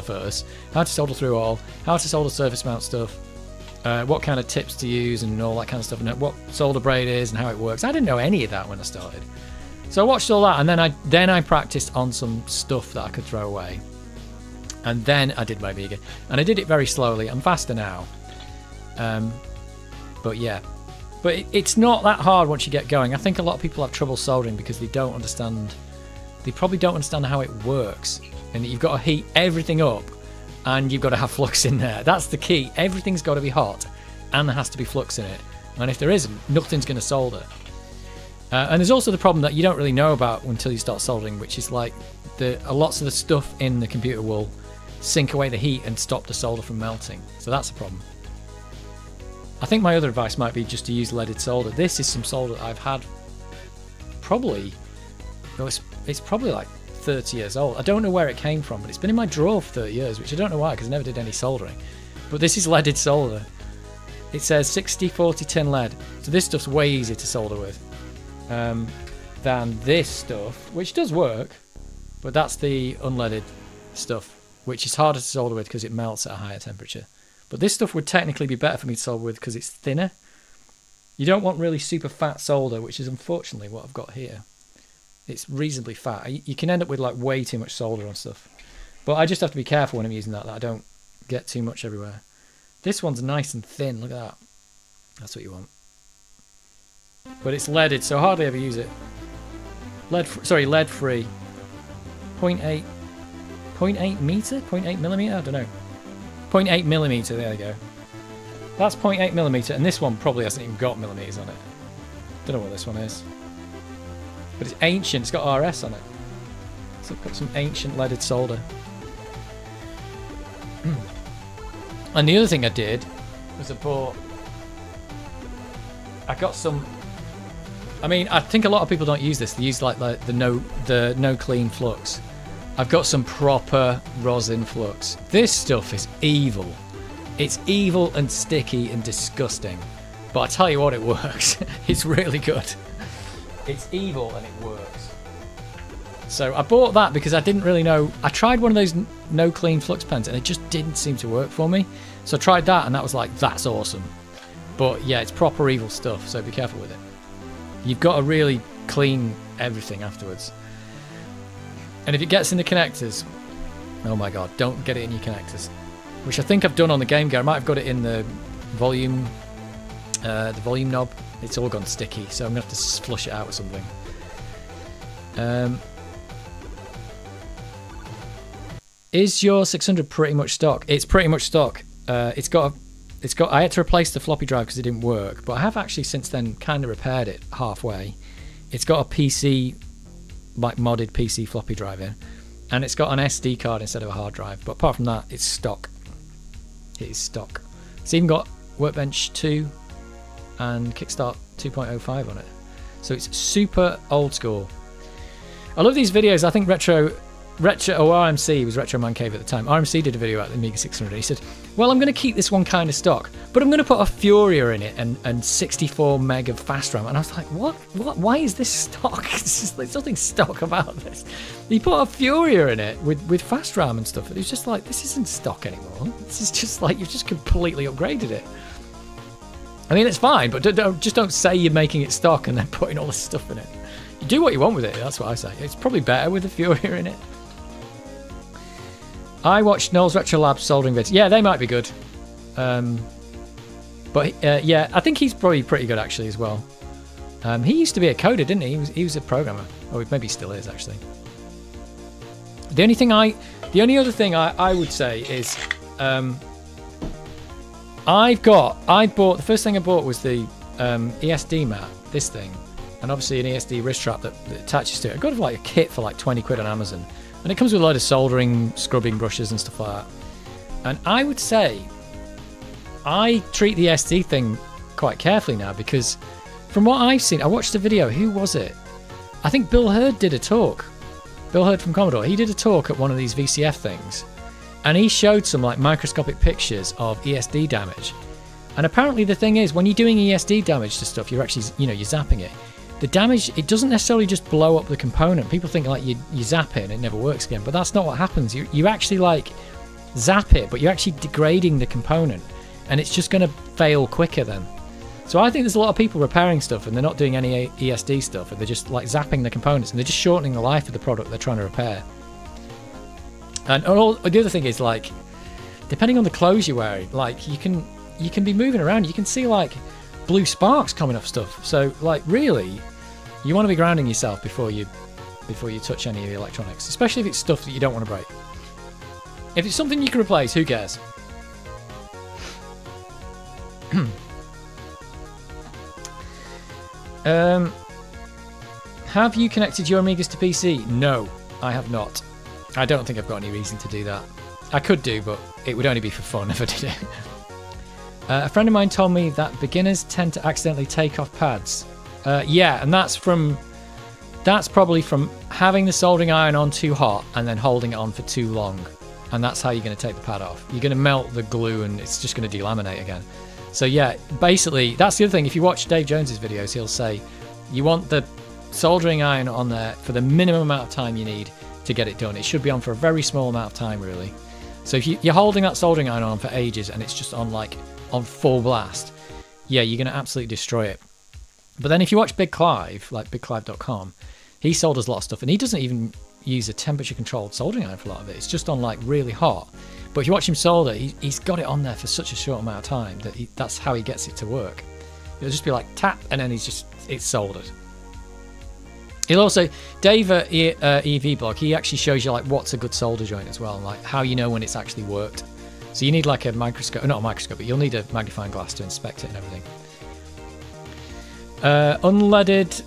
[SPEAKER 1] first, how to solder through hole, how to solder surface mount stuff, what kind of tips to use and all that kind of stuff, and what solder braid is and how it works. I didn't know any of that when I started, so I watched all that, and then I practiced on some stuff that I could throw away, and then I did my Amiga, and I did it very slowly. I'm faster now, but yeah, but it's not that hard once you get going. I think a lot of people have trouble soldering because they probably don't understand how it works, and that you've got to heat everything up and you've got to have flux in there. That's the key. Everything's got to be hot and there has to be flux in it, and if there isn't, nothing's going to solder. And there's also the problem that you don't really know about until you start soldering, which is like lots of the stuff in the computer will sink away the heat and stop the solder from melting, so that's a problem. I think my other advice might be just to use leaded solder. This is some solder that I've had probably, it's probably like 30 years old. I don't know where it came from, but it's been in my drawer for 30 years, which I don't know why, because I never did any soldering. But this is leaded solder. It says 60-40 tin lead, so this stuff's way easier to solder with than this stuff, which does work, but that's the unleaded stuff, which is harder to solder with because it melts at a higher temperature. But this stuff would technically be better for me to solder with because it's thinner. You don't want really super fat solder, which is unfortunately what I've got here. It's reasonably fat. You can end up with like way too much solder on stuff. But I just have to be careful when I'm using that I don't get too much everywhere. This one's nice and thin, look at that. That's what you want. But it's leaded, so I hardly ever use it. Lead free. 0.8 meter? 0.8 millimeter? I don't know. 0.8 millimeter, there you go. That's 0.8 millimeter, and this one probably hasn't even got millimeters on it. Don't know what this one is. But it's ancient, it's got RS on it. So I've got some ancient leaded solder. And the other thing I did was I got some, I mean, I think a lot of people don't use this. They use like the no clean flux. I've got some proper rosin flux. This stuff is evil. It's evil and sticky and disgusting. But I tell you what, it works. It's really good. It's evil and it works. So I bought that because I didn't really know. I tried one of those no clean flux pens and it just didn't seem to work for me. So I tried that and that was like, that's awesome. But yeah, it's proper evil stuff, so be careful with it. You've got to really clean everything afterwards. And if it gets in the connectors, oh my god, don't get it in your connectors. Which I think I've done on the Game Gear. I might have got it in the volume knob. It's all gone sticky, so I'm going to have to flush it out with something. Is your 600 pretty much stock? It's pretty much stock. It's got. I had to replace the floppy drive because it didn't work, but I have actually since then kind of repaired it halfway. It's got a PC, like modded PC floppy drive in, and it's got an SD card instead of a hard drive. But apart from that, it's stock. It is stock. It's even got Workbench 2 and Kickstart 2.05 on it, so it's super old school. I love these videos. I think RMC was Retro Man Cave at the time. RMC did a video about the Amiga 600. He said, well, I'm going to keep this one kind of stock, but I'm going to put a Furia in it and 64 meg of fast RAM. And I was like, what? Why is this stock? There's nothing stock about this. He put a Furia in it with fast RAM and stuff. And it was just like, this isn't stock anymore. This is just like, you've just completely upgraded it. I mean, it's fine, but just don't say you're making it stock and then putting all this stuff in it. You do what you want with it, that's what I say. It's probably better with a Furia in it. I watched Noel's Retro Labs soldering vids. Yeah, they might be good. But yeah, I think he's probably pretty good actually as well. He used to be a coder, didn't he? He was a programmer. Oh, maybe he still is actually. The only other thing I would say is the first thing I bought was the ESD mat, this thing, and obviously an ESD wrist strap that attaches to it. I got like a kit for like 20 quid on Amazon. And it comes with a load of soldering, scrubbing brushes and stuff like that. And I would say I treat the SD thing quite carefully now because from what I've seen, I watched a video. Who was it? I think Bill Hurd did a talk. Bill Hurd from Commodore. He did a talk at one of these VCF things. And he showed some like microscopic pictures of ESD damage. And apparently the thing is, when you're doing ESD damage to stuff, you're actually, you're zapping it. The damage, it doesn't necessarily just blow up the component. People think like you zap it and it never works again, but that's not what happens. You actually like zap it, but you're actually degrading the component, and it's just going to fail quicker then. So I think there's a lot of people repairing stuff and they're not doing any ESD stuff, and they're just like zapping the components and they're just shortening the life of the product they're trying to repair. And the other thing is like, depending on the clothes you're wearing, like you can be moving around, you can see like blue sparks coming off stuff. So like really, you want to be grounding yourself before you touch any of the electronics, especially if it's stuff that you don't want to break. If it's something you can replace, who cares? Have you connected your Amigas to PC? No, I have not. I don't think I've got any reason to do that. I could do, but it would only be for fun if I did it. A friend of mine told me that beginners tend to accidentally take off pads. Yeah, and that's probably from having the soldering iron on too hot and then holding it on for too long. And that's how you're going to take the pad off. You're going to melt the glue and it's just going to delaminate again. So yeah, basically, that's the other thing. If you watch Dave Jones's videos, he'll say you want the soldering iron on there for the minimum amount of time you need to get it done. It should be on for a very small amount of time, really. So if you're holding that soldering iron on for ages and it's just on full blast, yeah, you're going to absolutely destroy it. But then if you watch Big Clive, like bigclive.com, he solders a lot of stuff, and he doesn't even use a temperature-controlled soldering iron for a lot of it. It's just on like really hot. But if you watch him solder, he's got it on there for such a short amount of time that that's how he gets it to work. It'll just be like tap, and then it's soldered. He'll also, Dave at EV Blog, he actually shows you like what's a good solder joint as well, and like how you know when it's actually worked. So you need like a microscope, not a microscope, but you'll need a magnifying glass to inspect it and everything. Unleaded,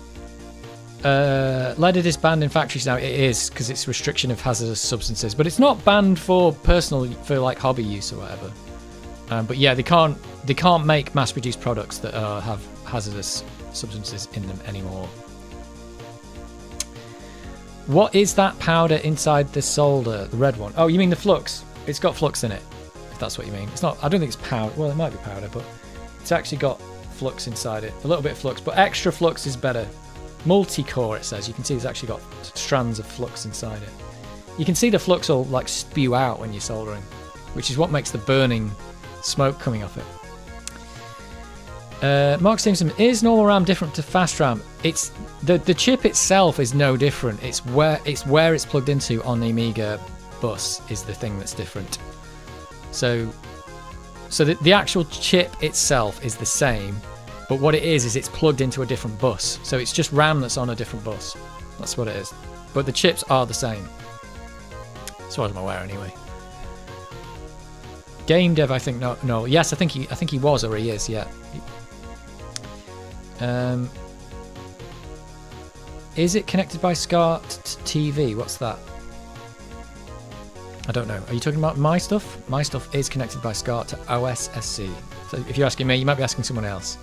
[SPEAKER 1] leaded is banned in factories now. It is, because it's restriction of hazardous substances, but it's not banned for like hobby use or whatever. But yeah, they can't make mass-produced products that have hazardous substances in them anymore. What is that powder inside the solder? The red one? Oh, you mean the flux? It's got flux in it, if that's what you mean. It's not. I don't think it's powder. Well, it might be powder, but it's actually got flux inside it. A little bit of flux, but extra flux is better. Multi-core, it says. You can see it's actually got strands of flux inside it. You can see the flux will like spew out when you're soldering, which is what makes the burning smoke coming off it. Mark Stevenson, is normal RAM different to fast RAM? It's the chip itself is no different. It's where it's plugged into on the Amiga bus is the thing that's different. So the actual chip itself is the same, but what it is it's plugged into a different bus. So it's just RAM that's on a different bus. That's what it is. But the chips are the same. As far as I'm aware, anyway. Game dev, I think no. Yes, I think he was, or he is. Yeah. Is it connected by SCART to TV? What's that? I don't know. Are you talking about my stuff? My stuff is connected by SCART to OSSC. So if you're asking me, you might be asking someone else.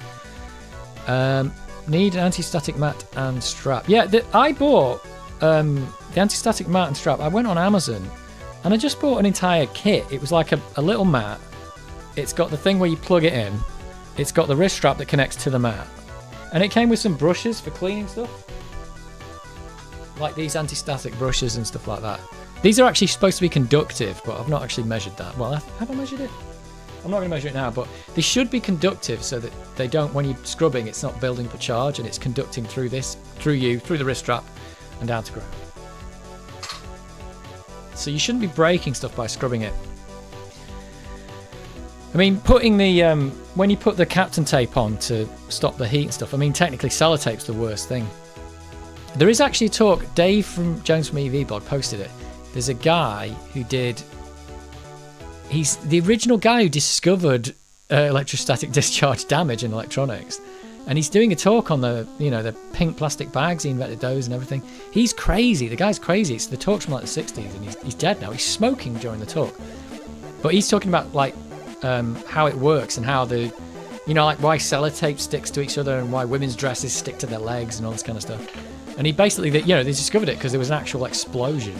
[SPEAKER 1] Need an anti-static mat and strap. Yeah, I bought the anti-static mat and strap. I went on Amazon and I just bought an entire kit. It was like a little mat. It's got the thing where you plug it in. It's got the wrist strap that connects to the mat. And it came with some brushes for cleaning stuff. Like these anti-static brushes and stuff like that. These are actually supposed to be conductive, but I've not actually measured that. Well, have I measured it? I'm not going to measure it now, but they should be conductive so that they don't, when you're scrubbing, it's not building up a charge and it's conducting through the wrist strap and down to ground. So you shouldn't be breaking stuff by scrubbing it. I mean, putting the when you put the Captain tape on to stop the heat and stuff, I mean, technically sellotape's the worst thing. There is actually a talk. Dave from Jones from EV Blog posted it. There's a guy who did. He's the original guy who discovered electrostatic discharge damage in electronics, and he's doing a talk on the the pink plastic bags. He invented those and everything. He's crazy. The guy's crazy. It's the talk's from like the 60s, and he's dead now. He's smoking during the talk, but he's talking about like. How it works and how the, like why sellotape sticks to each other and why women's dresses stick to their legs and all this kind of stuff. And he basically, they discovered it because there was an actual explosion.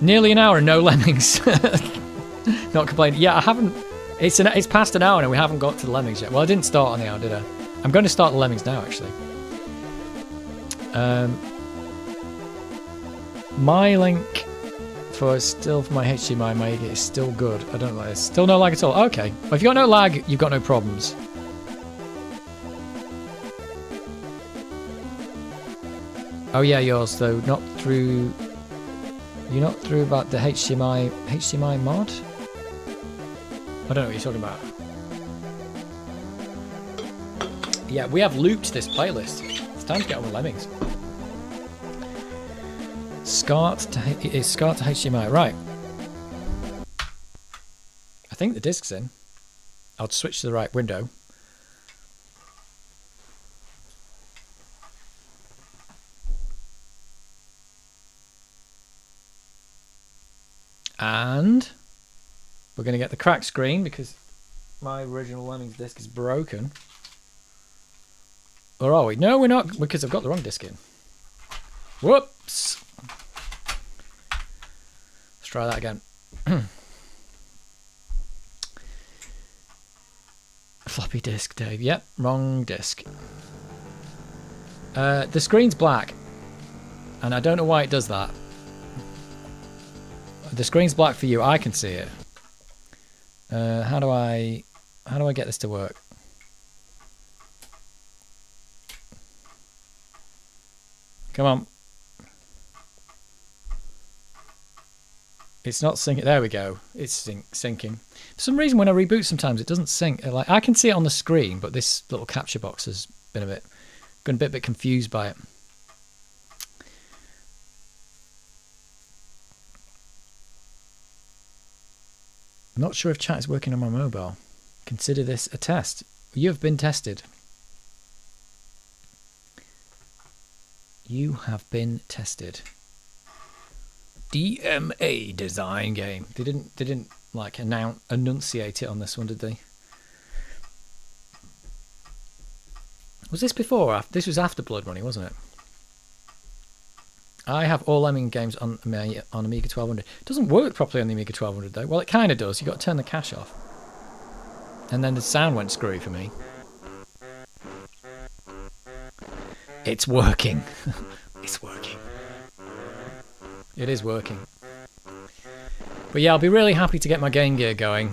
[SPEAKER 1] Nearly an hour and no Lemmings. Not complaining. Yeah, I haven't. It's past an hour and we haven't got to the Lemmings yet. Well, I didn't start on the hour, did I? I'm going to start the Lemmings now, actually. My link for my HDMI Amiga is still good. I don't know. It's still no lag at all. Okay. Well, if you've got no lag, you've got no problems. Oh yeah, yours though. Not through. You're not through about the HDMI mod. I don't know what you're talking about. Yeah, we have looped this playlist. It's time to get on with Lemmings. SCART to HDMI, right. I think the disc's in. I'll switch to the right window. And we're going to get the cracked screen because my original Lemmings disc is broken. Or are we? No, we're not, because I've got the wrong disc in. Whoops. Try that again. Floppy disk, Dave. Yep, wrong disk. The screen's black, and I don't know why it does that. The screen's black for you. I can see it. How do I get this to work? Come on. It's not syncing. There we go. It's syncing. For some reason, when I reboot, sometimes it doesn't sync. Like I can see it on the screen, but this little capture box has been a bit confused by it. I'm not sure if chat is working on my mobile. Consider this a test. You have been tested. You have been tested. DMA design game. They didn't like enunciate it on this one, did they? Was this before or after? This was after Blood Money, wasn't it? I have all Lemming games on Amiga 1200. It doesn't work properly on the Amiga 1200 though. Well, it kind of does. You've got to turn the cache off. And then the sound went screwy for me. It's working. It's working. It is working. But yeah, I'll be really happy to get my Game Gear going.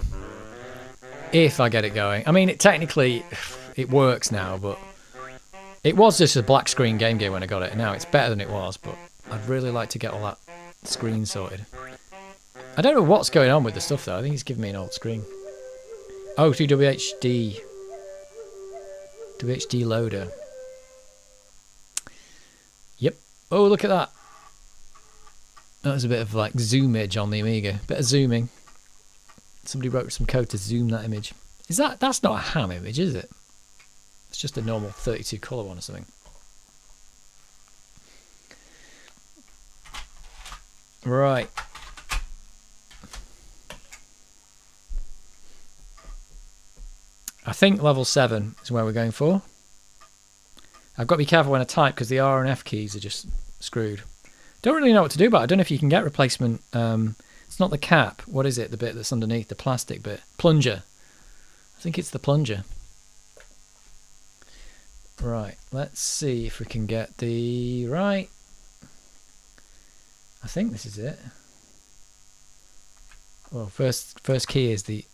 [SPEAKER 1] If I get it going. I mean, technically, it works now, but it was just a black screen Game Gear when I got it. Now it's better than it was, but I'd really like to get all that screen sorted. I don't know what's going on with the stuff, though. I think it's giving me an old screen. Oh, through WHD. WHD loader. Yep. Oh, look at that. That was a bit of like zoomage on the Amiga. Bit of zooming. Somebody wrote some code to zoom that image. That's not a ham image, is it? It's just a normal 32 colour one or something. Right. I think level 7 is where we're going for. I've got to be careful when I type because the R and F keys are just screwed. Don't really know what to do about it. I don't know if you can get replacement. It's not the cap. What is it? The bit that's underneath, the plastic bit. Plunger. I think it's the plunger. Right. Let's see if we can get the right. I think this is it. Well, first key is the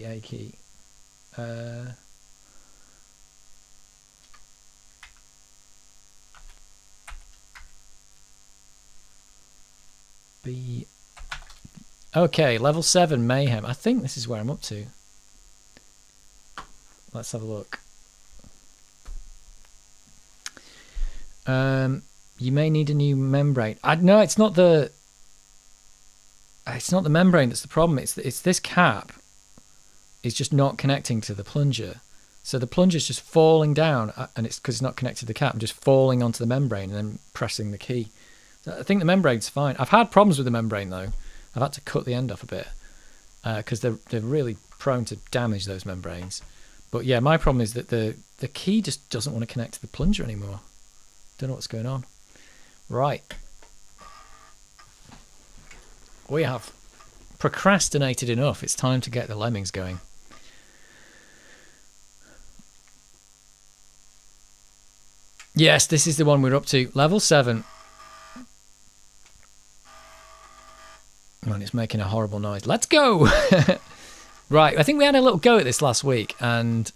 [SPEAKER 1] A key. B. Okay, level 7 Mayhem. I think this is where I'm up to. Let's have a look. You may need a new membrane. No, it's not the membrane that's the problem. It's this cap is just not connecting to the plunger. So the plunger's just falling down, and it's because it's not connected to the cap, and just falling onto the membrane and then pressing the key. So I think the membrane's fine. I've had problems with the membrane though. I've had to cut the end off a bit because they're really prone to damage, those membranes. But yeah, my problem is that the key just doesn't want to connect to the plunger anymore. Don't know what's going on. Right. We have procrastinated enough. It's time to get the Lemmings going. Yes, this is the one we're up to. Level 7. And it's making a horrible noise. Let's go! Right, I think we had a little go at this last week, and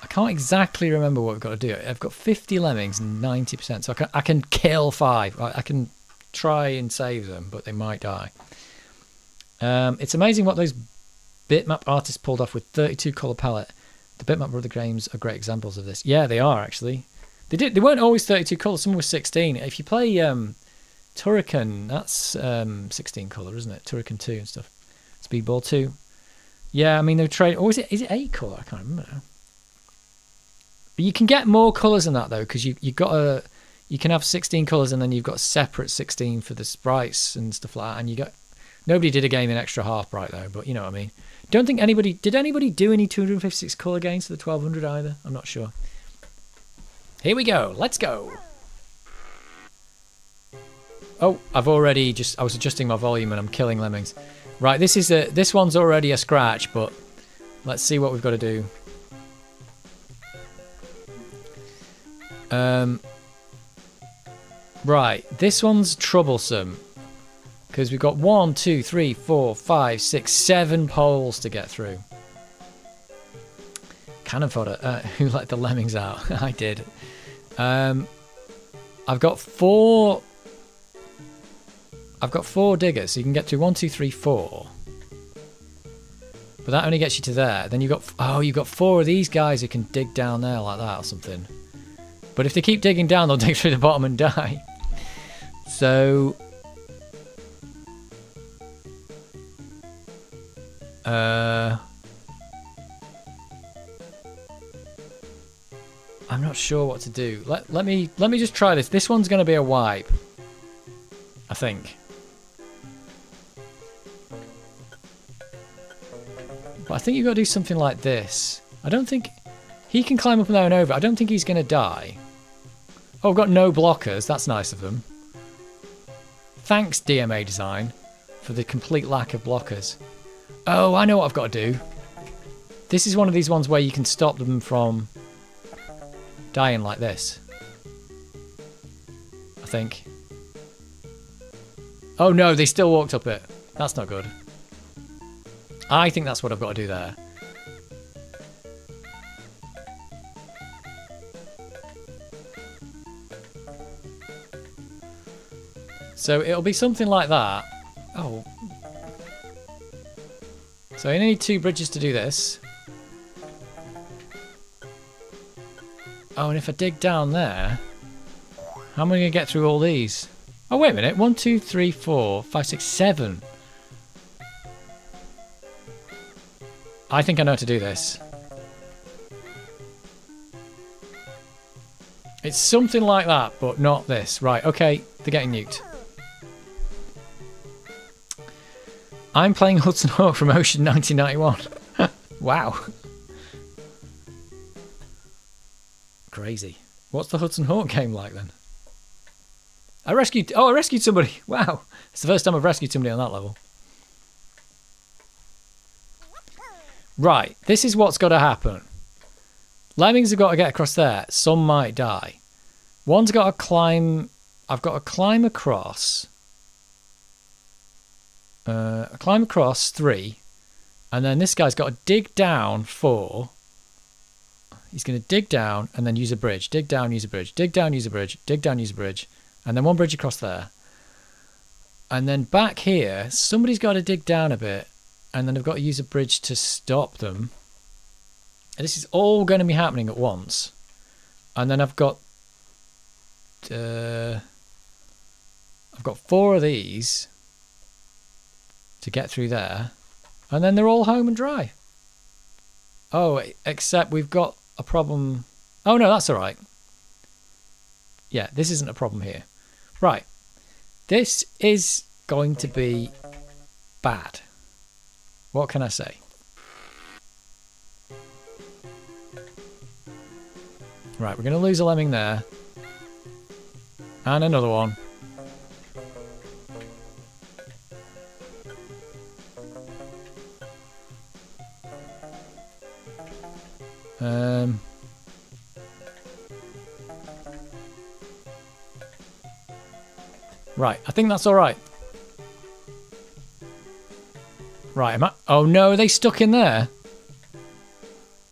[SPEAKER 1] I can't exactly remember what we've got to do. I've got 50 Lemmings and 90%, so I can kill 5. I can try and save them, but they might die. It's amazing what those bitmap artists pulled off with 32 colour palette. The bitmap brother games are great examples of this. Yeah, they are actually. They weren't always 32 colours. Some were 16. If you play Turrican, that's 16 colour, isn't it? Turrican 2 and stuff. Speedball 2. Yeah, I mean they're trading. Or is it 8 colour? I can't remember now. But you can get more colours than that though, because you can have 16 colours and then you've got a separate 16 for the sprites and stuff like that. And nobody did a game in extra half bright though, but you know what I mean. Don't think did anybody do any 256 colour games for the 1200 either? I'm not sure. Here we go. Let's go. Oh, I was adjusting my volume and I'm killing Lemmings. Right, this one's already a scratch, but let's see what we've got to do. Right, this one's troublesome because we've got 1, 2, 3, 4, 5, 6, 7 poles to get through. Cannon fodder. Who let the Lemmings out? I did. I've got 4 diggers, so you can get to 1, 2, 3, 4. But that only gets you to there. Then you've got 4 of these guys who can dig down there like that or something. But if they keep digging down, they'll dig through the bottom and die. So I'm not sure what to do. Let me just try this. This one's going to be a wipe, I think. But I think you've got to do something like this. I don't think he can climb up there and over. I don't think he's going to die. Oh, I've got no blockers. That's nice of them. Thanks, DMA Design, for the complete lack of blockers. Oh, I know what I've got to do. This is one of these ones where you can stop them from dying like this. I think. Oh no, they still walked up it. That's not good. I think that's what I've got to do there. So it'll be something like that. Oh. So I need 2 bridges to do this. Oh, and if I dig down there, how am I going to get through all these? Oh, wait a minute. 1, 2, 3, 4, 5, 6, 7. I think I know how to do this. It's something like that, but not this. Right, okay. They're getting nuked. I'm playing Hudson Hawk from Ocean 1991. Wow. Crazy. What's the Hudson Hawk game like then? I rescued somebody. Wow. It's the first time I've rescued somebody on that level. Right. This is what's got to happen. Lemmings have got to get across there. Some might die. One's got to climb. I've got to climb across. Climb across 3. And then this guy's got to dig down 4. He's going to dig down and then use a bridge. Dig down, use a bridge. Dig down, use a bridge. Dig down, use a bridge. And then 1 bridge across there. And then back here, somebody's got to dig down a bit. And then I've got to use a bridge to stop them. And this is all going to be happening at once. And then I've got 4 of these to get through there. And then they're all home and dry. Oh, except we've got a problem. Oh, no, that's all right. Yeah, this isn't a problem here. Right. This is going to be bad. What can I say? Right, we're going to lose a lemming there. And another one. Right, I think that's all right. Right, am I? Oh no, are they stuck in there?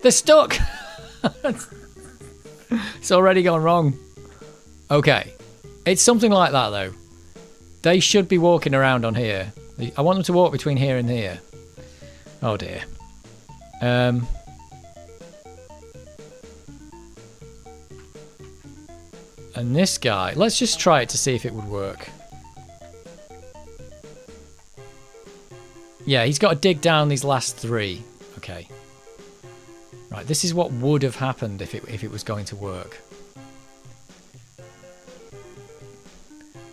[SPEAKER 1] They're stuck! It's already gone wrong. Okay, it's something like that though. They should be walking around on here. I want them to walk between here and here. Oh dear. And this guy, let's just try it to see if it would work. Yeah, he's got to dig down these last 3. Okay. Right, this is what would have happened if it was going to work.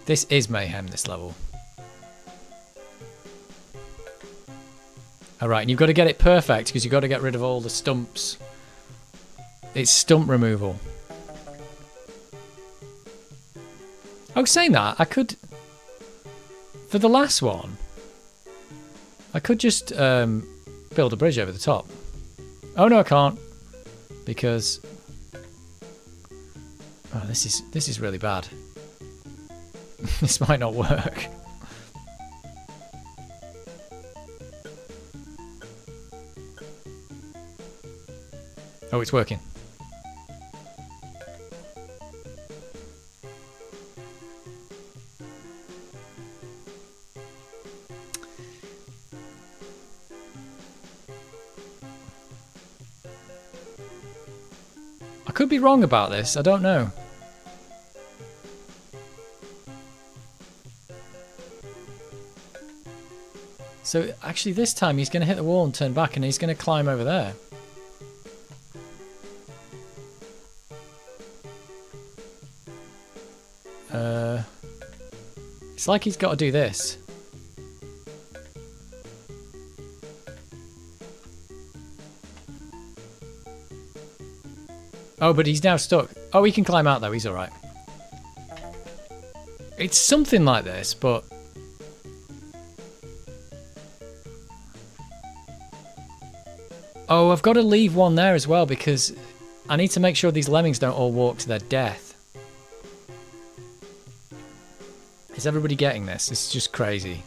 [SPEAKER 1] This is Mayhem, this level. Alright, and you've got to get it perfect because you've got to get rid of all the stumps. It's stump removal. I was saying that, I could... For the last one, I could just build a bridge over the top. Oh no, I can't. Because... Oh, this is really bad. This might not work. Oh, it's working. I could be wrong about this, I don't know. So actually this time he's going to hit the wall and turn back and he's going to climb over there. It's like he's got to do this. Oh, but he's now stuck. Oh, he can climb out though, he's alright. It's something like this, but... Oh, I've got to leave one there as well because I need to make sure these lemmings don't all walk to their death. Is everybody getting this? This is just crazy.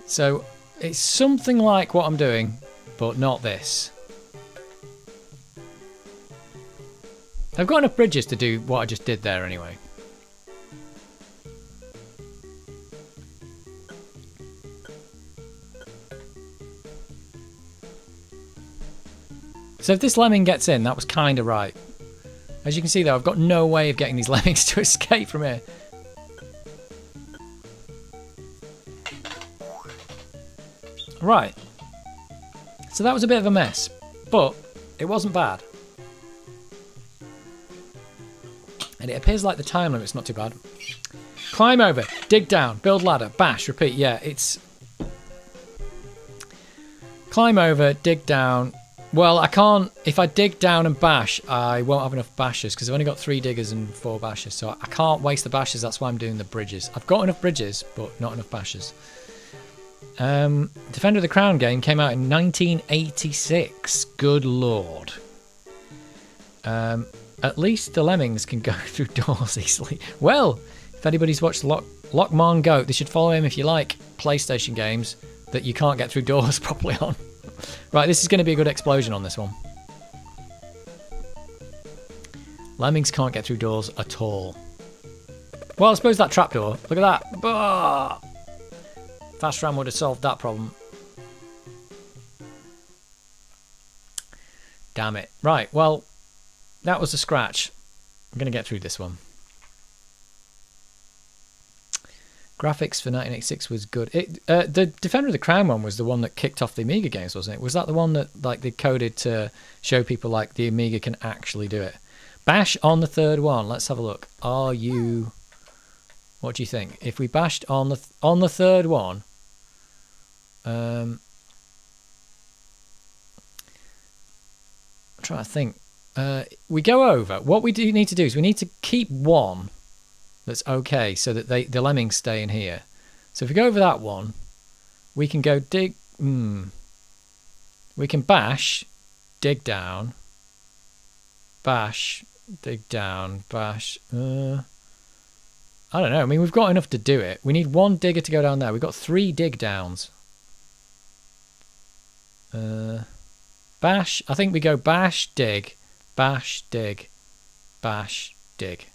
[SPEAKER 1] So it's something like what I'm doing, but not this. I've got enough bridges to do what I just did there anyway. So if this lemming gets in, that was kind of right. As you can see though, I've got no way of getting these lemmings to escape from here. Right. So that was a bit of a mess, but it wasn't bad. And it appears like the time limit's not too bad. Climb over, dig down, build ladder, bash, repeat. Yeah, it's... Climb over, dig down. Well, I can't... If I dig down and bash, I won't have enough bashes because I've only got 3 diggers and 4 bashes. So I can't waste the bashes. That's why I'm doing the bridges. I've got enough bridges, but not enough bashes. Defender of the Crown game came out in 1986. Good lord. At least the lemmings can go through doors easily. Well, if anybody's watched Lockmon Goat, they should follow him if you like PlayStation games that you can't get through doors properly on. Right, this is going to be a good explosion on this one. Lemmings can't get through doors at all. Well, I suppose that trapdoor. Look at that. Bah! Fast Ram would have solved that problem. Damn it. Right, well, that was a scratch. I'm going to get through this one. Graphics for 1986 was good. The Defender of the Crown one was the one that kicked off the Amiga games, wasn't it? Was that the one that like they coded to show people like the Amiga can actually do it? Bash on the third one. Let's have a look. Are you... What do you think? If we bashed on the third one, I'm trying to think. We go over. What we do need to do is we need to keep one that's okay, so that the lemmings stay in here. So if we go over that one, we can go dig. We can bash, dig down, bash, dig down, bash. I don't know. I mean, we've got enough to do it. We need 1 digger to go down there. We've got 3 dig downs. Bash. I think we go bash, dig, bash, dig, bash, dig.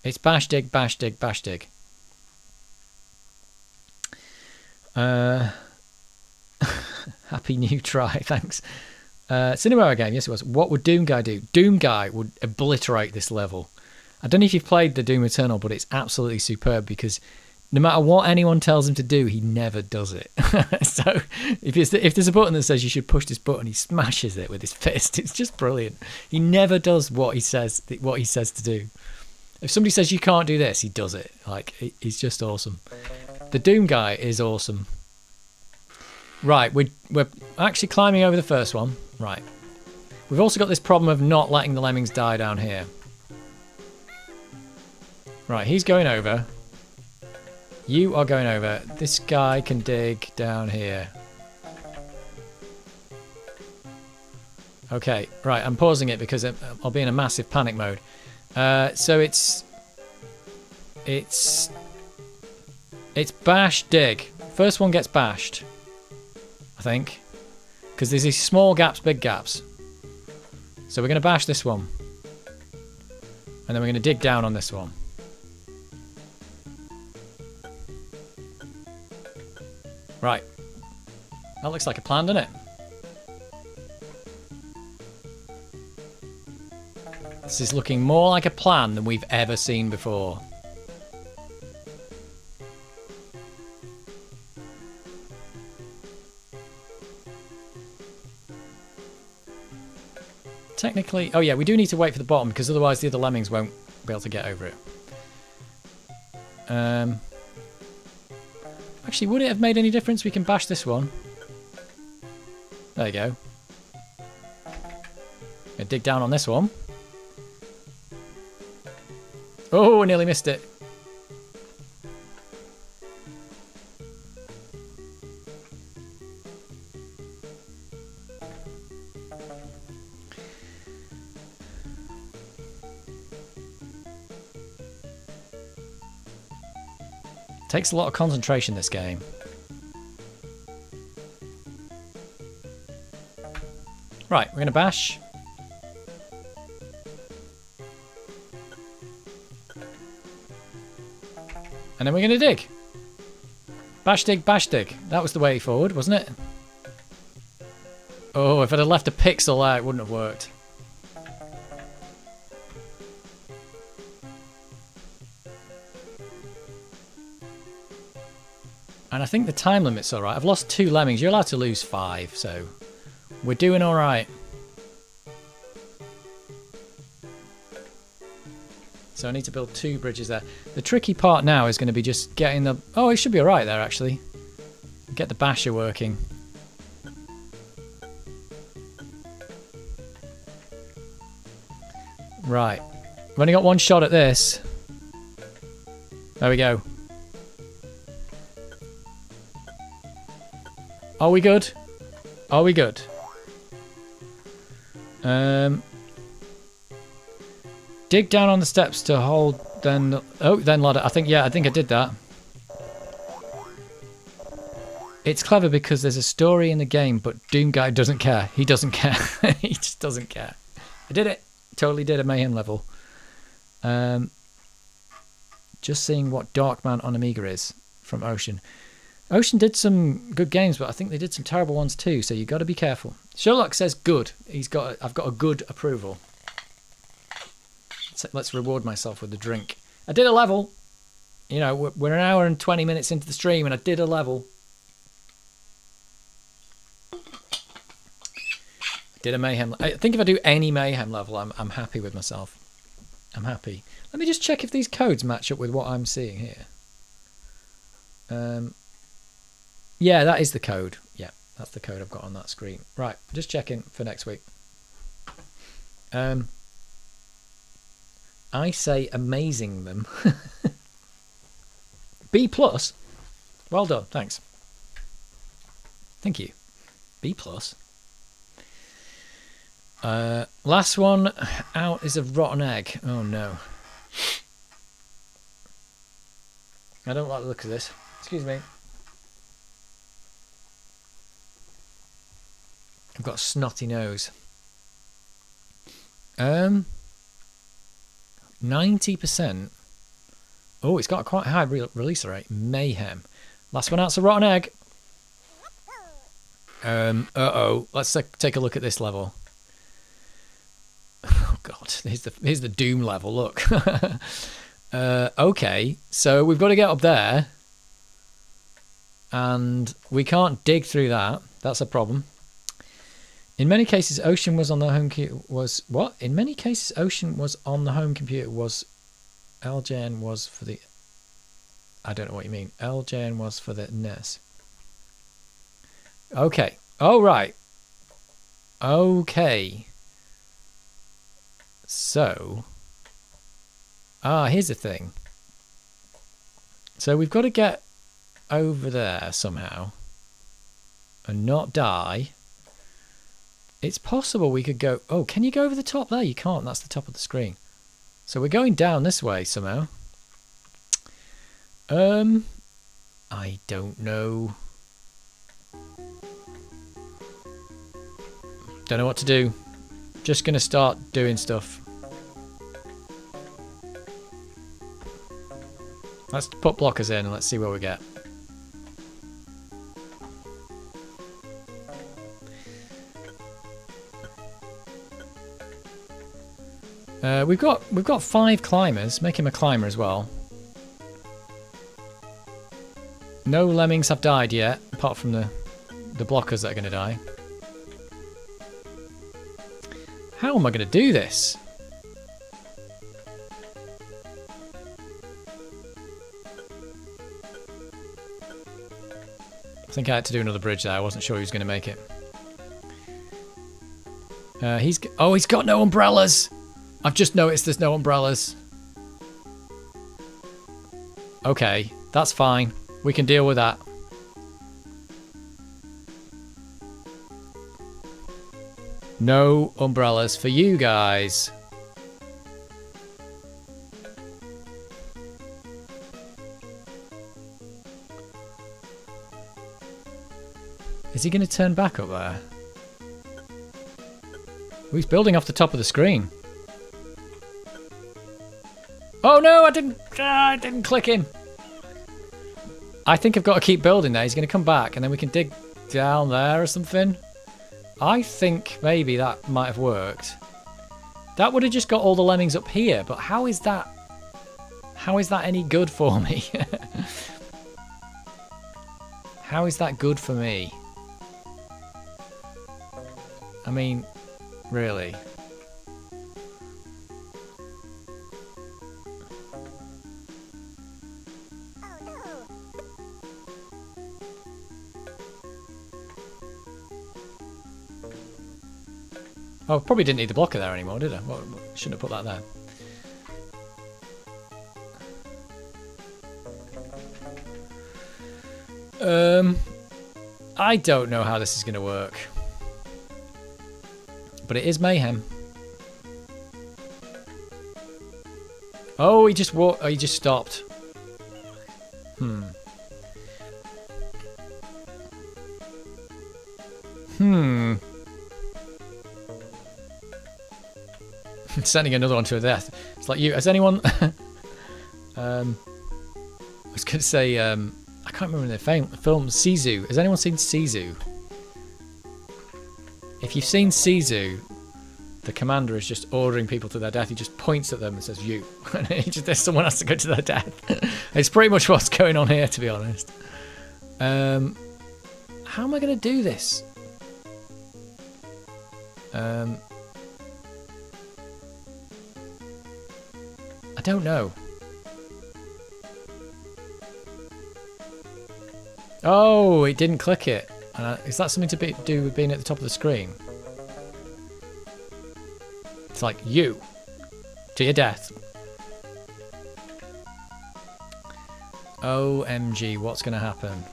[SPEAKER 1] It's bash, dig, bash, dig, bash, dig. Happy new try. Thanks. Cinema game. Yes, it was. What would Doom Guy do? Doom Guy would obliterate this level. I don't know if you've played the Doom Eternal, but it's absolutely superb because no matter what anyone tells him to do, he never does it. So if there's a button that says you should push this button, he smashes it with his fist. It's just brilliant. He never does what he says to do. If somebody says you can't do this, he does it. Like, he's just awesome. The Doom Guy is awesome. Right, we're actually climbing over the first one. Right. We've also got this problem of not letting the lemmings die down here. Right, he's going over. You are going over. This guy can dig down here. Okay, right, I'm pausing it because I'll be in a massive panic mode. So it's bash, dig. First one gets bashed, I think. Because there's these small gaps, big gaps. So we're going to bash this one. And then we're going to dig down on this one. Right. That looks like a plan, doesn't it? This is looking more like a plan than we've ever seen before. Technically... Oh yeah, we do need to wait for the bottom because otherwise the other lemmings won't be able to get over it. Actually, would it have made any difference? We can bash this one. There you go. Gonna dig down on this one. Oh, I nearly missed it. Takes a lot of concentration, this game. Right, we're going to bash. And then we're going to dig. Bash, dig, bash, dig. That was the way forward, wasn't it? Oh, if I'd have left a pixel there, it wouldn't have worked. And I think the time limit's alright. I've lost 2 lemmings. You're allowed to lose 5, so we're doing alright. So I need to build 2 bridges there. The tricky part now is going to be just getting the... Oh, it should be alright there, actually. Get the basher working. Right. I've only got 1 shot at this. There we go. Are we good? Are we good? Dig down on the steps to hold, then... Oh, then ladder. I think I did that. It's clever because there's a story in the game, but Doom Guy doesn't care. He doesn't care. He just doesn't care. I did it. Totally did a Mayhem level. Just seeing what Darkman on Amiga is from Ocean. Ocean did some good games, but I think they did some terrible ones too, so you got to be careful. Sherlock says good. I've got a good approval. Let's reward myself with a drink. I did a level. You know, we're an hour and 20 minutes into the stream, and I did a level. Did a Mayhem. I think if I do any Mayhem level, I'm happy with myself. I'm happy. Let me just check if these codes match up with what I'm seeing here. Yeah, that is the code. Yeah, that's the code I've got on that screen. Right, just checking for next week. I say amazing them. B+. Well done, thanks. Thank you. B+. Last one out is a rotten egg. Oh no. I don't like the look of this. Excuse me. I've got a snotty nose. 90%. Oh, it's got a quite high release rate. Mayhem. Last one out's a rotten egg. Uh-oh. Let's take a look at this level. Oh god, here's the Doom level. Look. Okay, so we've got to get up there, and we can't dig through that. That's a problem. In many cases, Ocean was on the home computer. Was what? In many cases, Ocean was on the home computer. Was LJN was for the? I don't know what you mean. LJN was for the NES. Okay. Oh right. Okay. So, here's the thing. So we've got to get over there somehow and not die. It's possible we could go... Oh, can you go over the top there? You can't. That's the top of the screen. So we're going down this way somehow. I don't know. Don't know what to do. Just going to start doing stuff. Let's put blockers in and let's see where we get. We've got 5 climbers. Make him a climber as well. No lemmings have died yet, apart from the blockers that are going to die. How am I going to do this? I think I had to do another bridge there. I wasn't sure he was going to make it. He's got no umbrellas. I've just noticed there's no umbrellas. Okay, that's fine. We can deal with that. No umbrellas for you guys. Is he going to turn back up there? He's building off the top of the screen. Oh no, I didn't click him. I think I've got to keep building there. He's going to come back and then we can dig down there or something. I think maybe that might have worked. That would have just got all the lemmings up here, but how is that any good for me? How is that good for me? I mean, really? Oh, probably didn't need the blocker there anymore, did I? Well, shouldn't have put that there. I don't know how this is going to work. But it is Mayhem. Oh, he just walked. Oh, he just stopped. Sending another one to a death. It's like you. Has anyone? I was going to say. I can't remember the film Sisu. Has anyone seen Sisu? If you've seen Sisu, the commander is just ordering people to their death. He just points at them and says, "You." And someone has to go to their death. It's pretty much what's going on here, to be honest. How am I going to do this? I don't know. Oh, it didn't click it. Is that something to do with being at the top of the screen? It's like, you. To your death. OMG, what's going to happen?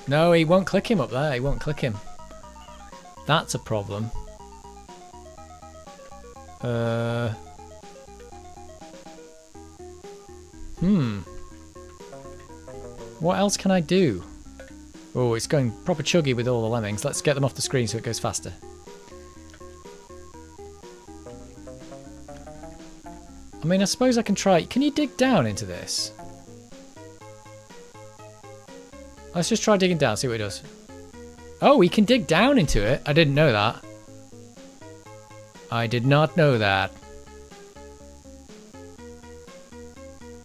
[SPEAKER 1] No, he won't click him up there. He won't click him. That's a problem. What else can I do? Oh, it's going proper chuggy with all the lemmings. Let's get them off the screen so it goes faster. I mean, I suppose I can try. Can you dig down into this? Let's just try digging down, see what it does. Oh, we can dig down into it. I didn't know that. I did not know that.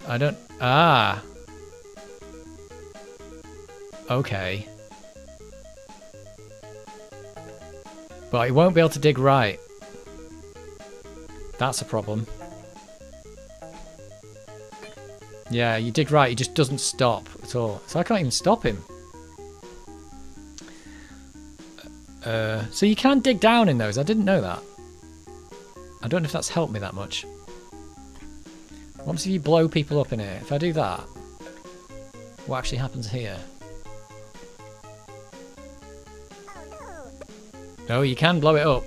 [SPEAKER 1] I don't... Ah. Okay. But it won't be able to dig right. That's a problem. Yeah, you dig right, he just doesn't stop at all. So I can't even stop him. So you can dig down in those. I didn't know that. I don't know if that's helped me that much. What if you blow people up in here? If I do that, what actually happens here? No, you can blow it up.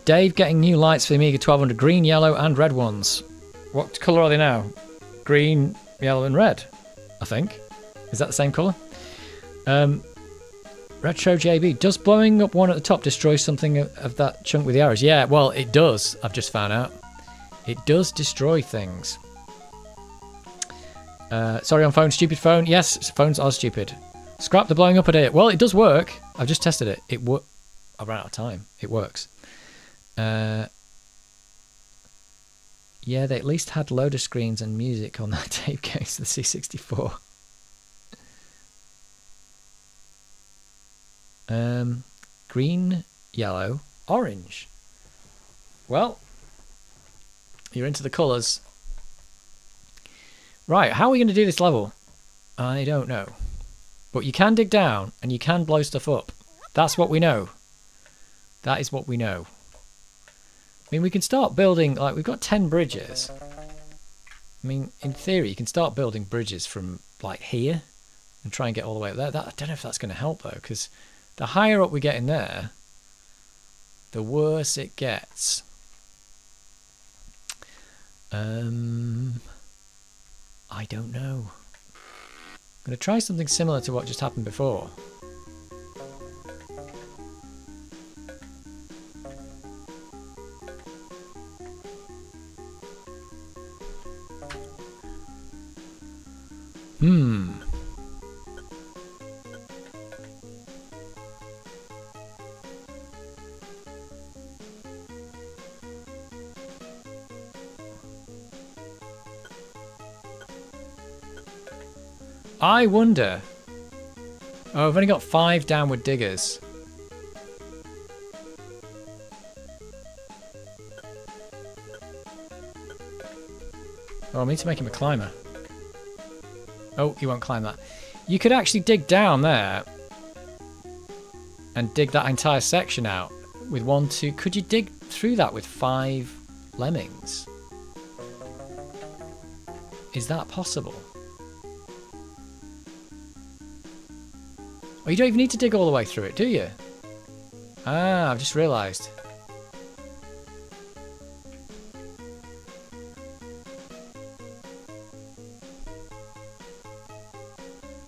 [SPEAKER 1] Dave getting new lights for the Amiga 1200, green, yellow and red ones. What colour are they now? Green, yellow and red, I think. Is that the same colour? Retro JB, does blowing up one at the top destroy something of that chunk with the arrows? Yeah, well, it does, I've just found out. It does destroy things. Sorry on phone, stupid phone. Yes, phones are stupid. Scrap the blowing up idea. Well, it does work. I've just tested it. I ran out of time. It works. Yeah, they at least had loader screens and music on that tape case, the C64. Green, yellow, orange. Well, you're into the colours. Right, how are we going to do this level? I don't know. But you can dig down and you can blow stuff up. That's what we know. That is what we know. I mean, we can start building, like, we've got 10 bridges. I mean, in theory, you can start building bridges from, like, here and try and get all the way up there. I don't know if that's going to help, though, because the higher up we get in there, the worse it gets. I don't know. I'm going to try something similar to what just happened before. I wonder... Oh, I've only got 5 downward diggers. Oh, I need to make him a climber. Oh, he won't climb that. You could actually dig down there and dig that entire section out with 1, 2... Could you dig through that with 5 lemmings? Is that possible? Oh, you don't even need to dig all the way through it, do you? Ah, I've just realised.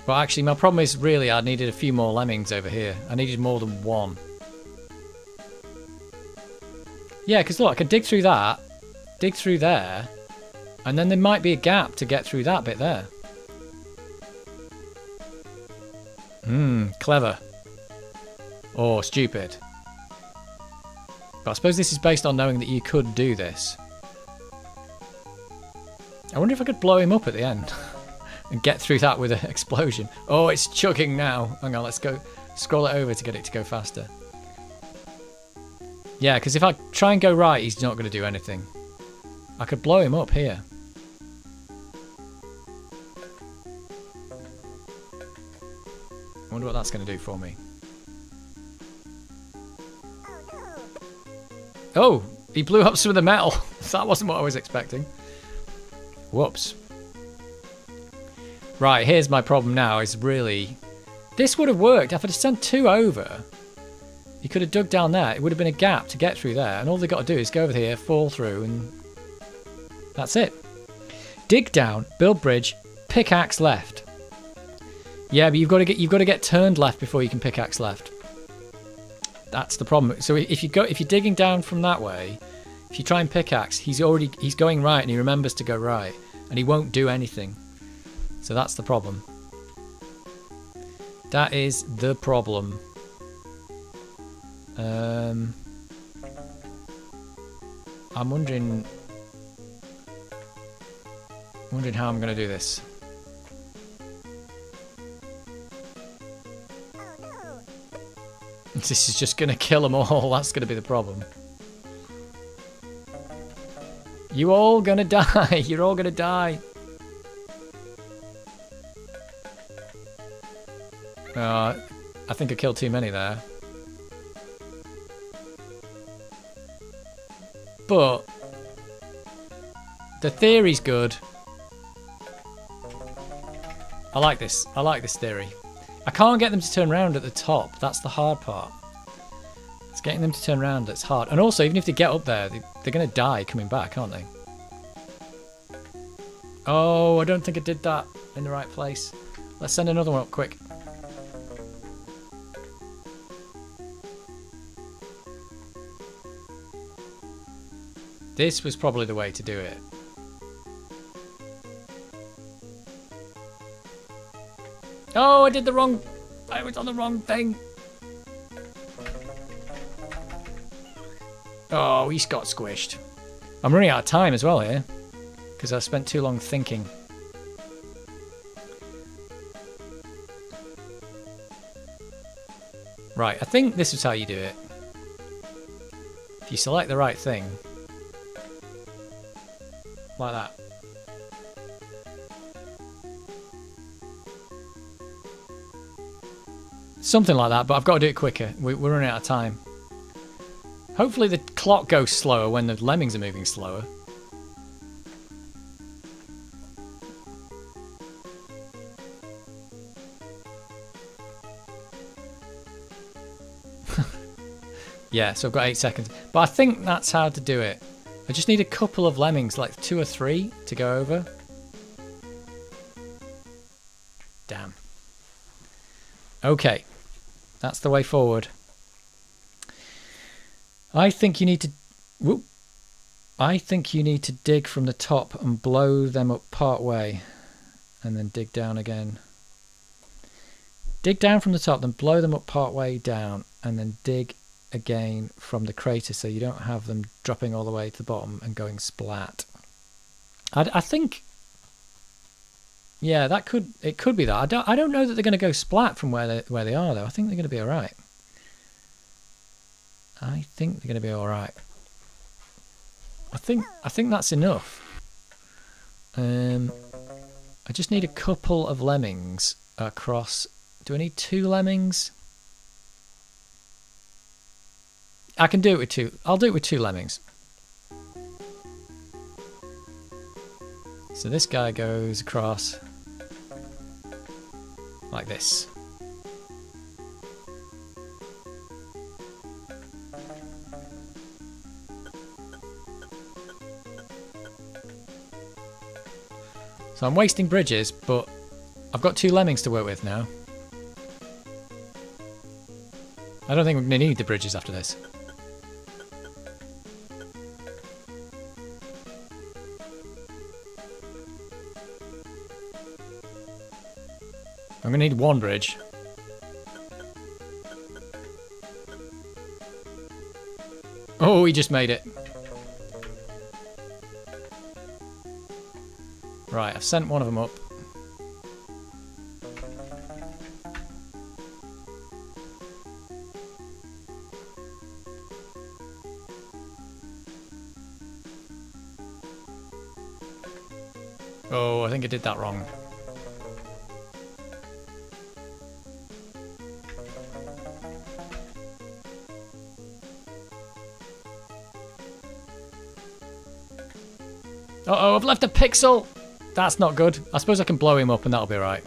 [SPEAKER 1] Well, actually, my problem is really I needed a few more lemmings over here. I needed more than 1. Yeah, because look, I could dig through that, dig through there, and then there might be a gap to get through that bit there. Clever. Or stupid. But I suppose this is based on knowing that you could do this. I wonder if I could blow him up at the end and get through that with an explosion. Oh, it's chugging now. Hang on, let's go scroll it over to get it to go faster. Yeah, because if I try and go right, he's not going to do anything. I could blow him up here. I wonder what that's going to do for me. Oh, he blew up some of the metal. That wasn't what I was expecting. Whoops. Right, here's my problem now, is really... This would have worked. If I'd have sent 2 over, he could have dug down there. It would have been a gap to get through there. And all they've got to do is go over here, fall through, and... That's it. Dig down, build bridge, pickaxe left. Yeah, but you've got to get turned left before you can pickaxe left. That's the problem. So if you're digging down from that way, if you try and pickaxe, he's going right and he remembers to go right, and he won't do anything. So that's the problem. That is the problem. I'm wondering how I'm going to do this. This is just going to kill them all. That's going to be the problem. You all going to die. You're all going to die. I think I killed too many there. But the theory's good. I like this. I like this theory. I can't get them to turn around at the top. That's the hard part. It's getting them to turn around that's hard. And also, even if they get up there, they're going to die coming back, aren't they? Oh, I don't think I did that in the right place. Let's send another one up quick. This was probably the way to do it. Oh, I did the wrong... I was on the wrong thing. Oh, he's got squished. I'm running out of time as well here, because I spent too long thinking. Right, I think this is how you do it. If you select the right thing. Like that. Something like that, but I've got to do it quicker. We're running out of time. Hopefully the clock goes slower when the lemmings are moving slower. Yeah, so I've got 8 seconds. But I think that's how to do it. I just need a couple of lemmings, like 2 or 3, to go over. Damn. Okay. That's the way forward. I think you need to... Whoop. I think you need to dig from the top and blow them up part way. And then dig down again. Dig down from the top, then blow them up part way down. And then dig again from the crater so you don't have them dropping all the way to the bottom and going splat. I think... Yeah, it could be that. I don't know that they're going to go splat from where they are though. I think they're going to be all right. I think they're going to be all right. I think that's enough. I just need a couple of lemmings across. Do I need 2 lemmings? I can do it with 2. I'll do it with 2 lemmings. So this guy goes across like this. So I'm wasting bridges, but I've got 2 lemmings to work with now. I don't think we're going to need the bridges after this. I'm going to need 1 bridge. Oh, he just made it. Right, I've sent one of them up. Oh, I think I did that wrong. Uh-oh, I've left a pixel! That's not good. I suppose I can blow him up and that'll be alright.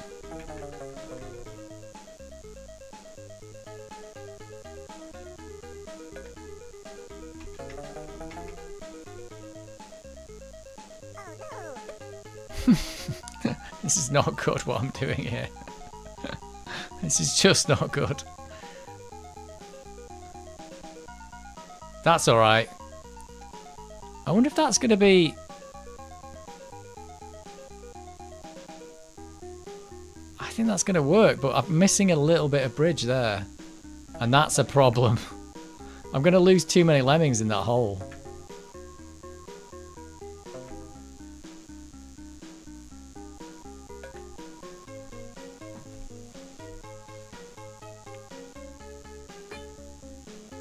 [SPEAKER 1] This is not good what I'm doing here. This is just not good. That's alright. I wonder if that's going to be... I think that's going to work, but I'm missing a little bit of bridge there. And that's a problem. I'm going to lose too many lemmings in that hole.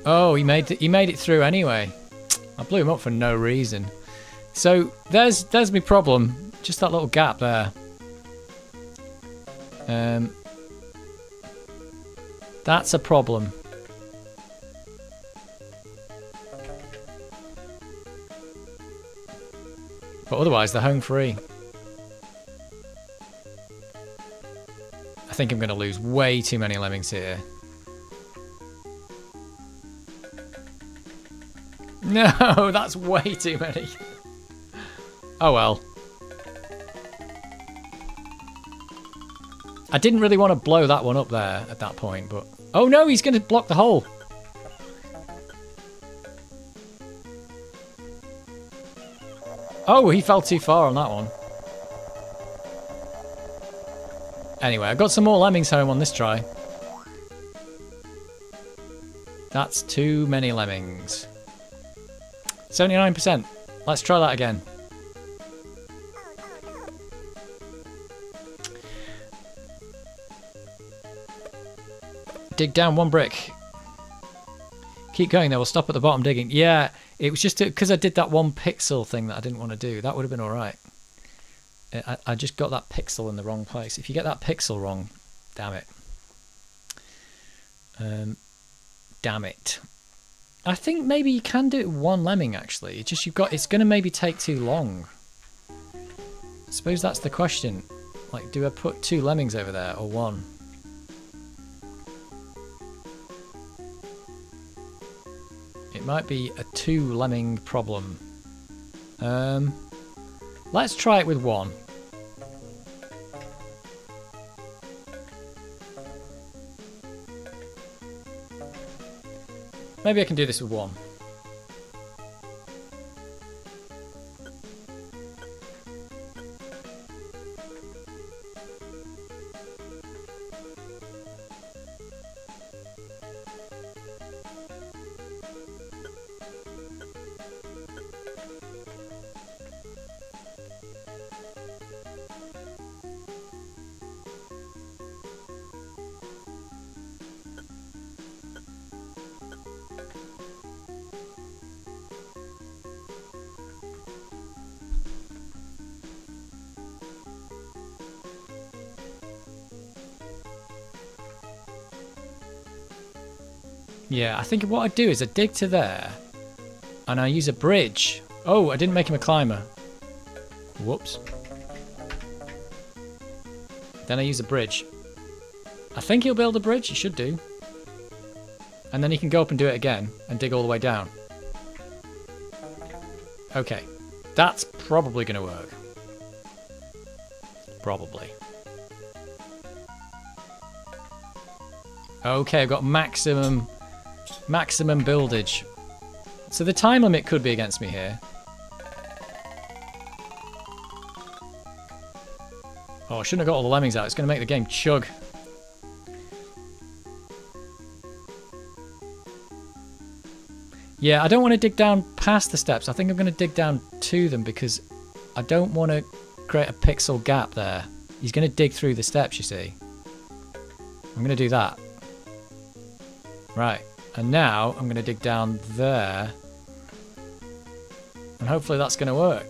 [SPEAKER 1] Oh, he made it through anyway. I blew him up for no reason. So there's my problem. Just that little gap there. That's a problem. But otherwise, they're home free. I think I'm going to lose way too many lemmings here. No, that's way too many. Oh well. I didn't really want to blow that one up there at that point, but... Oh no, he's going to block the hole. Oh, he fell too far on that one. Anyway, I got some more lemmings home on this try. That's too many lemmings. 79%. Let's try that again. Dig down 1 brick. Keep going there. We'll stop at the bottom digging. Yeah, it was just because I did that 1 pixel thing that I didn't want to do. That would have been all right. I just got that pixel in the wrong place. If you get that pixel wrong, damn it. Damn it. I think maybe you can do it with 1 lemming actually. It's just it's going to maybe take too long. I suppose that's the question. Like, do I put 2 lemmings over there or 1? It might be a 2 lemming problem. Let's try it with 1. Maybe I can do this with one. Yeah, I think what I do is I dig to there, and I use a bridge. Oh, I didn't make him a climber. Whoops. Then I use a bridge. I think he'll build a bridge, he should do. And then he can go up and do it again, and dig all the way down. Okay, that's probably going to work. Probably. Okay, I've got maximum buildage. So the time limit could be against me here. Oh, I shouldn't have got all the lemmings out. It's going to make the game chug. Yeah, I don't want to dig down past the steps. I think I'm going to dig down to them because I don't want to create a pixel gap there. He's going to dig through the steps, you see. I'm going to do that. Right. And now I'm going to dig down there. And hopefully that's going to work.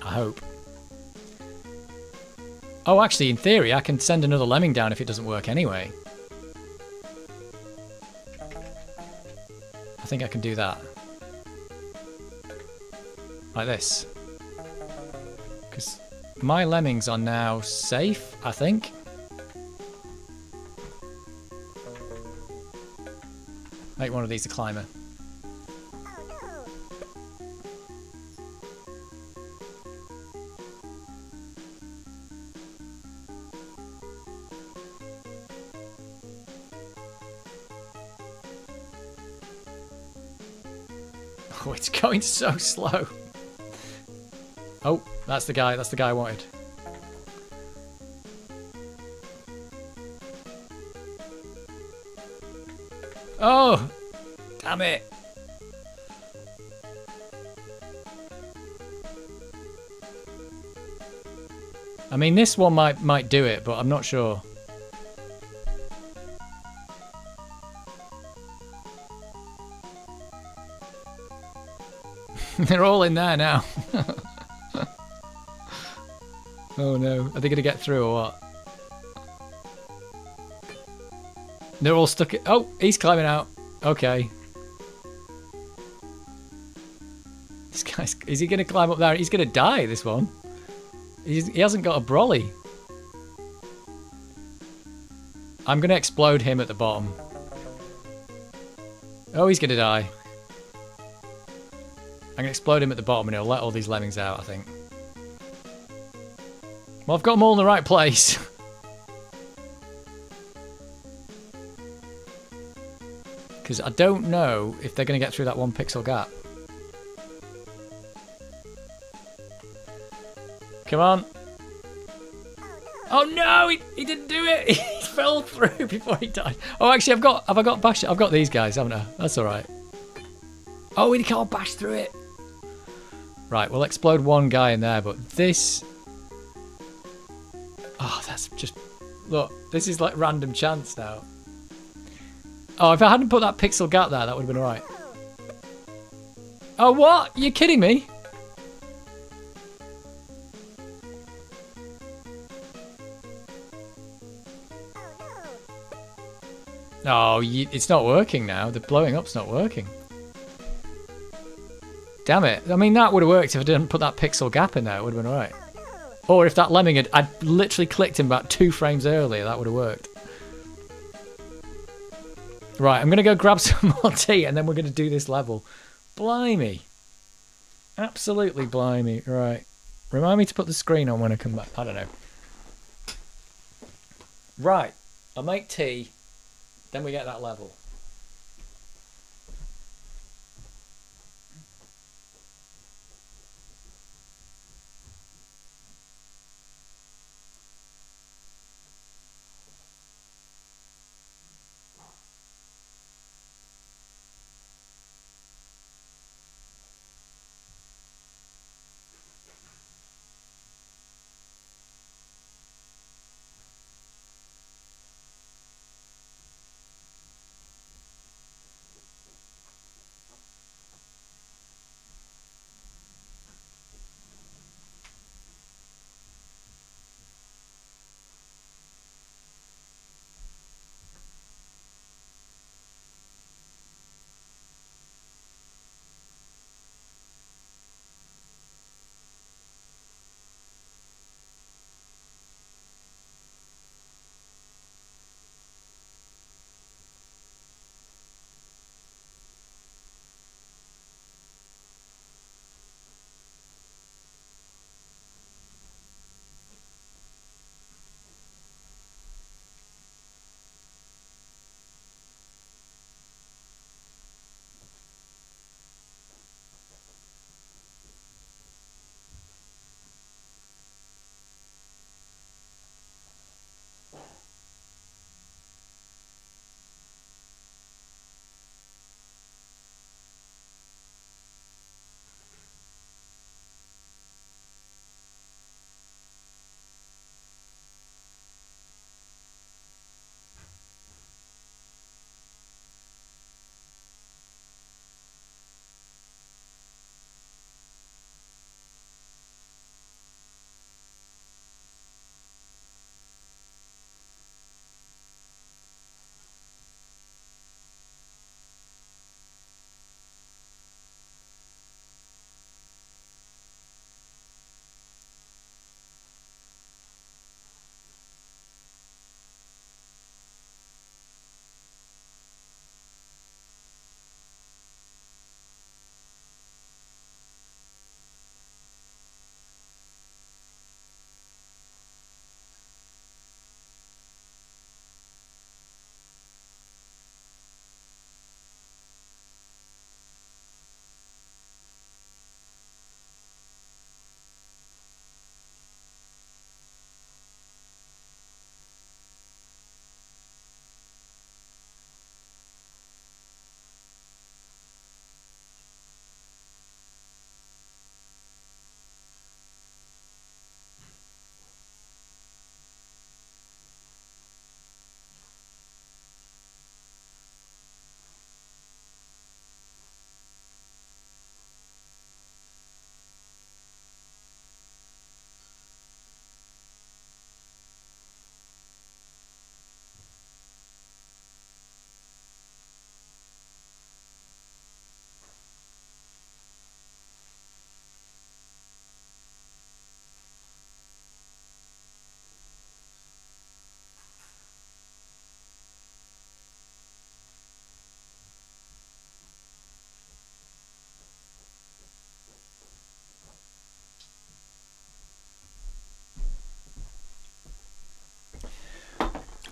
[SPEAKER 1] I hope. Oh, actually, in theory, I can send another lemming down if it doesn't work anyway. I think I can do that. Like this. Because my lemmings are now safe, I think. Make one of these a climber. Oh, it's going so slow. Oh, that's the guy I wanted. Oh, damn it. I mean, this one might do it, but I'm not sure. They're all in there now. Oh no, are they going to get through or what? They're all stuck. Oh, he's climbing out. Okay. This guy's... Is he going to climb up there? He's going to die, this one. He hasn't got a brolly. I'm going to explode him at the bottom. Oh, he's going to die. I'm going to explode him at the bottom and he'll let all these lemmings out, I think. Well, I've got them all in the right place. Because I don't know if they're going to get through that one pixel gap. Come on. Oh no, he didn't do it. He fell through before he died. Oh, actually, have I got bash? I've got these guys, haven't I? That's all right. Oh, he can't bash through it. Right, we'll explode one guy in there, but this... Oh, that's just... Look, this is like random chance now. Oh, if I hadn't put that pixel gap there, that would have been alright. Oh, what? You're kidding me? Oh, it's not working now. The blowing up's not working. Damn it. I mean, that would have worked if I didn't put that pixel gap in there. It would have been alright. Or if that lemming I'd literally clicked him about 2 frames earlier, that would have worked. Right, I'm going to go grab some more tea and then we're going to do this level. Blimey. Absolutely blimey. Right. Remind me to put the screen on when I come back. I don't know. Right. I'll make tea Then we get that level.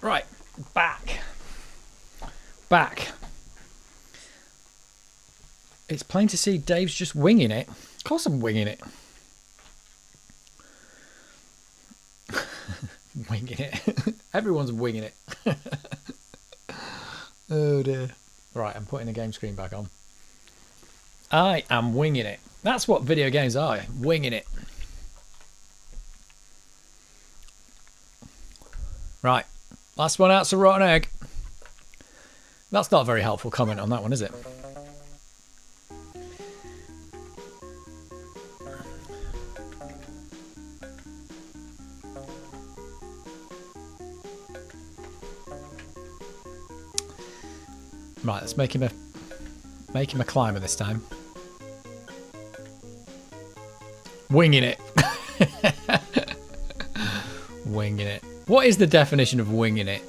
[SPEAKER 1] Right, back. It's plain to see Dave's just winging it. Of course I'm winging it. Winging it. Everyone's winging it. Oh dear. Right, I'm putting the game screen back on. I am winging it. That's what video games are. Winging it. Right. Last one out's a rotten egg. That's not a very helpful comment on that one, is it? Right, let's make him a climber this time. Winging it. Winging it. What is the definition of winging it?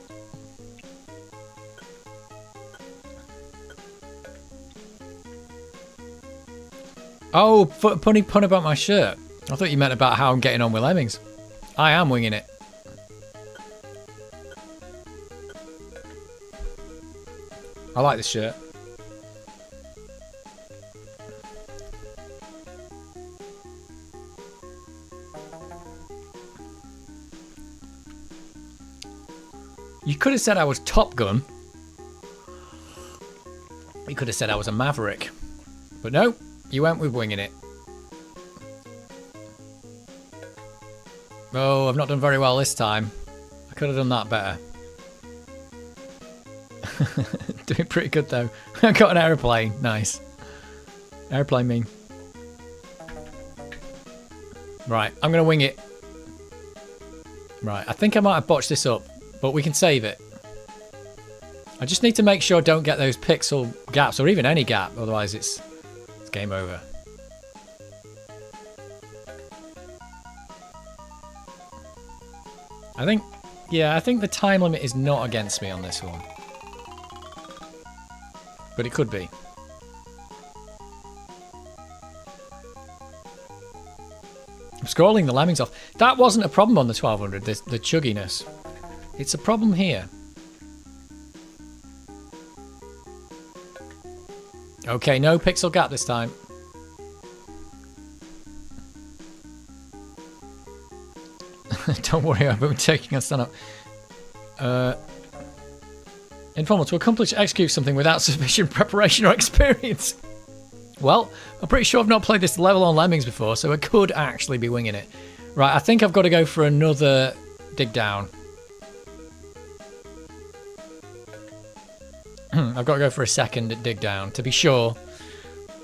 [SPEAKER 1] Oh, funny pun about my shirt. I thought you meant about how I'm getting on with Lemmings. I am winging it. I like this shirt. You could have said I was Top Gun. You could have said I was a Maverick. But no, you went with winging it. Oh, I've not done very well this time. I could have done that better. Doing pretty good though. I got an aeroplane. Nice. Aeroplane me. Right, I'm going to wing it. Right, I think I might have botched this up, but we can save it. I just need to make sure I don't get those pixel gaps, or even any gap, otherwise it's game over. I think the time limit is not against me on this one. But it could be. I'm scrolling the Lemmings off. That wasn't a problem on the 1200, the chugginess. It's a problem here. Okay, no pixel gap this time. Don't worry, I've been taking a stand up. Informal, to accomplish or execute something without sufficient preparation or experience. Well, I'm pretty sure I've not played this level on Lemmings before, so I could actually be winging it. Right, I think I've got to go for another dig down. I've got to go for a second dig down, to be sure.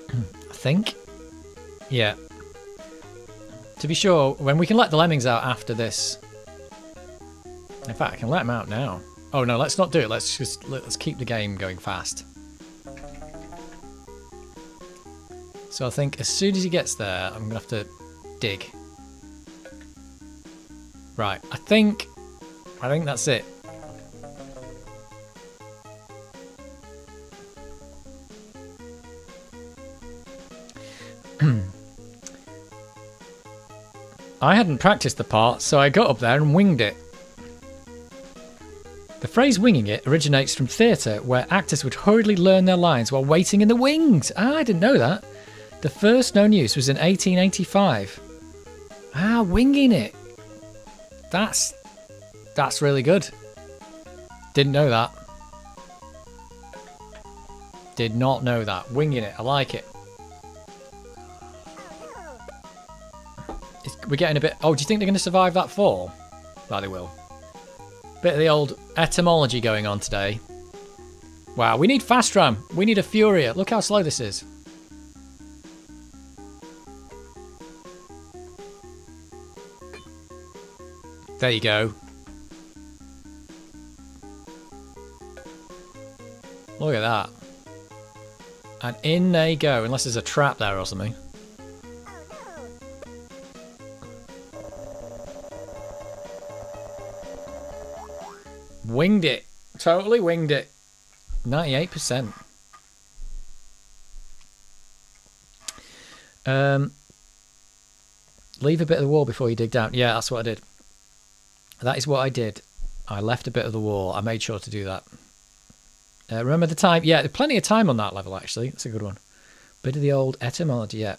[SPEAKER 1] I think. Yeah. To be sure, when we can let the Lemmings out after this. In fact, I can let them out now. Oh no, let's not do it. Let's keep the game going fast. So I think as soon as he gets there, I'm gonna have to dig. Right, I think that's it. I hadn't practiced the part, so I got up there and winged it. The phrase winging it originates from theatre, where actors would hurriedly learn their lines while waiting in the wings. Ah, I didn't know that. The first known use was in 1885. Ah, winging it. That's really good. Didn't know that. Did not know that. Winging it. I like it. We're getting a bit... Oh, do you think they're going to survive that fall? Well, they will. Bit of the old etymology going on today. Wow, we need fast ram. We need a Furia. Look how slow this is. There you go. Look at that. And in they go, unless there's a trap there or something. Winged it. Totally winged it. 98%. Leave a bit of the wall before you dig down. Yeah, that's what I did. That is what I did. I left a bit of the wall. I made sure to do that. Remember the time? Yeah, plenty of time on that level, actually. That's a good one. Bit of the old etymology, yeah.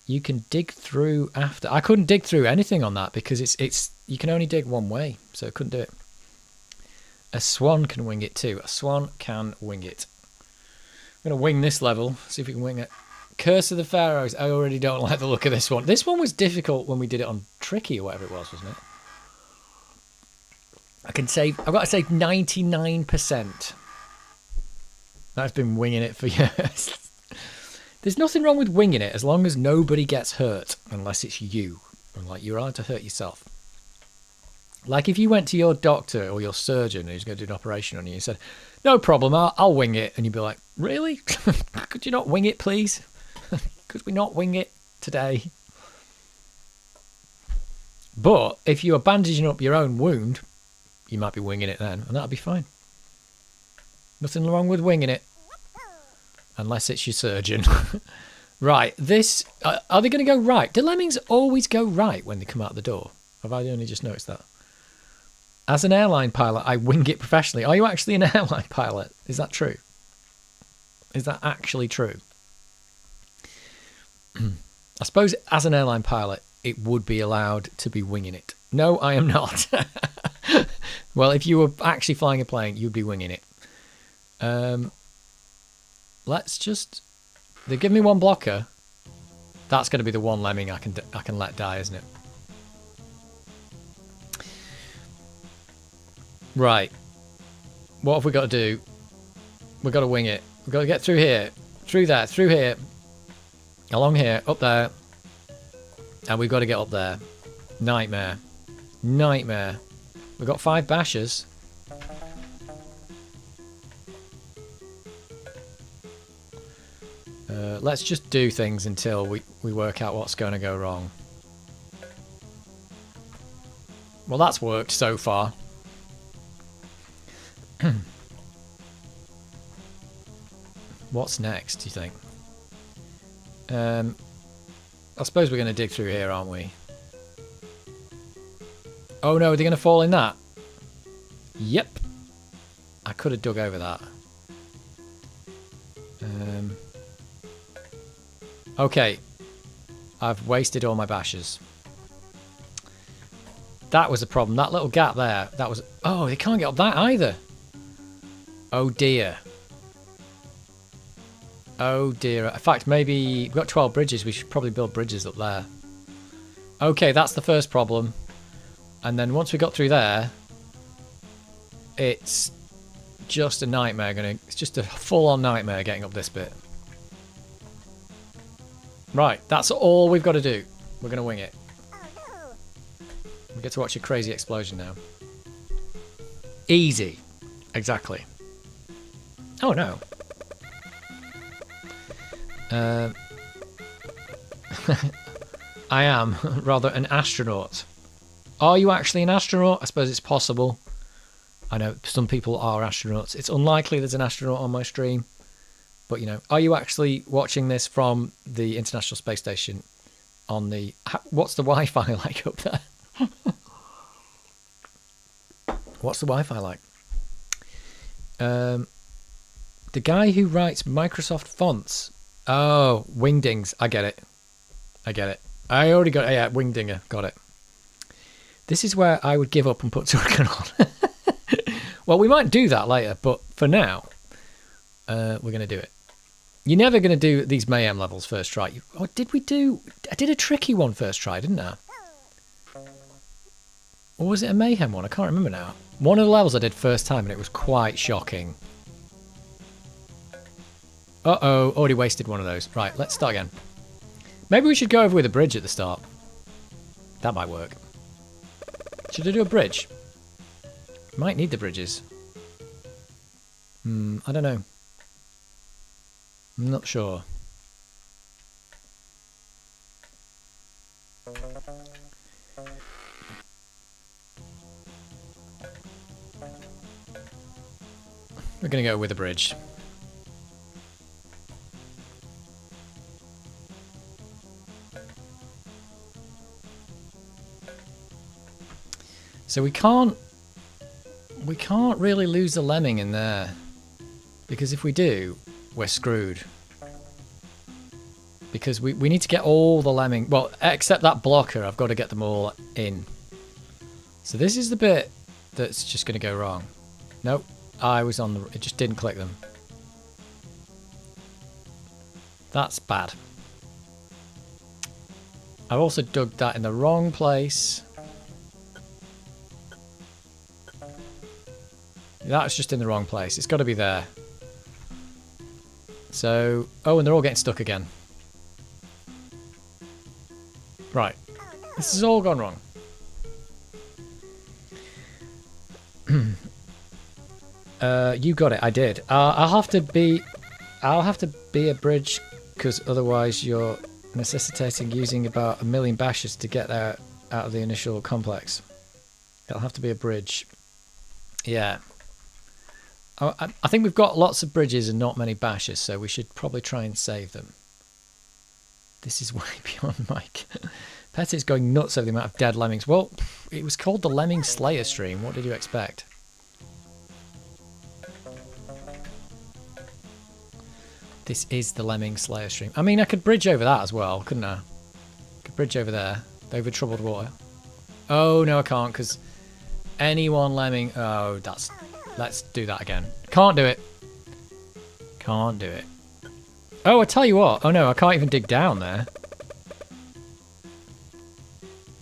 [SPEAKER 1] You can dig through after. I couldn't dig through anything on that because it's you can only dig one way, so I couldn't do it. A swan can wing it too. A swan can wing it. I'm going to wing this level, see if we can wing it. Curse of the Pharaohs. I already don't like the look of this one. This one was difficult when we did it on Tricky or whatever it was, wasn't it? I've got to save 99%. I've been winging it for years. There's nothing wrong with winging it as long as nobody gets hurt, unless it's you. And like you're allowed to hurt yourself. Like if you went to your doctor or your surgeon who's going to do an operation on you and said, no problem, I'll wing it. And you'd be like, really? Could you not wing it, please? Could we not wing it today? But if you are bandaging up your own wound, you might be winging it then, and that'll be fine. Nothing wrong with winging it. Unless it's your surgeon. Right, this... are they going to go right? Do Lemmings always go right when they come out the door? Have I only just noticed that? As an airline pilot, I wing it professionally. Are you actually an airline pilot? Is that true? Is that actually true? I suppose as an airline pilot, it would be allowed to be winging it. No, I am not. Well, if you were actually flying a plane, you'd be winging it. Let's just... They give me one blocker. That's going to be the one lemming I can let die, isn't it? Right. What have we got to do? We've got to wing it. We've got to get through here. Through there. Through here. Along here. Up there. And we've got to get up there. Nightmare. Nightmare. We've got 5 bashes. Let's just do things until we work out what's going to go wrong. Well, that's worked so far. What's next, do you think? I suppose we're going to dig through here, aren't we? Oh no, are they going to fall in that? Yep. I could have dug over that. Okay. I've wasted all my bashes. That was a problem. That little gap there, that was... Oh, they can't get up that either. Oh dear. Oh dear. In fact, maybe... We've got 12 bridges. We should probably build bridges up there. Okay, that's the first problem. And then once we got through there, it's just a nightmare. It's just a full-on nightmare getting up this bit. Right, that's all we've got to do. We're going to wing it. We get to watch a crazy explosion now. Easy. Exactly. Oh no. I am rather an astronaut. Are you actually an astronaut? I suppose it's possible. I know some people are astronauts. It's unlikely there's an astronaut on my stream. But, you know, are you actually watching this from the International Space Station on the... What's the Wi-Fi like up there? What's the Wi-Fi like? The guy who writes Microsoft fonts. Oh, Wingdings. I get it. I get it. I already got it. Yeah, Wingdinger. Got it. This is where I would give up and put Turrican on. Well, we might do that later, but for now, we're going to do it. You're never going to do these Mayhem levels first try. Oh, did we do... I did a tricky one first try, didn't I? Or was it a Mayhem one? I can't remember now. One of the levels I did first time and it was quite shocking. Uh-oh, already wasted one of those. Right, let's start again. Maybe we should go over with a bridge at the start. That might work. Should I do a bridge? Might need the bridges. I don't know. I'm not sure. We're going to go with a bridge. So we can't really lose a lemming in there, because if we do, we're screwed. Because we need to get all the lemming, well, except that blocker, I've got to get them all in. So this is the bit that's just going to go wrong. Nope, I was on the, it just didn't click them. That's bad. I've also dug that in the wrong place. That's just in the wrong place. It's got to be there. So... Oh, and they're all getting stuck again. Right. This has all gone wrong. You got it. I did. I'll have to be a bridge, because otherwise you're necessitating using about 1 million bashes to get there out of the initial complex. It'll have to be a bridge. Yeah. I think we've got lots of bridges and not many bashes, so we should probably try and save them. This is way beyond Mike. Petty's going nuts over the amount of dead lemmings. Well, it was called the Lemming Slayer stream. What did you expect? This is the Lemming Slayer stream. I mean, I could bridge over that as well, couldn't I? Could bridge over there, over troubled water. Oh no, I can't because anyone Lemming. Oh, that's. Let's do that again. Can't do it. Can't do it. Oh, I tell you what. Oh no, I can't even dig down there.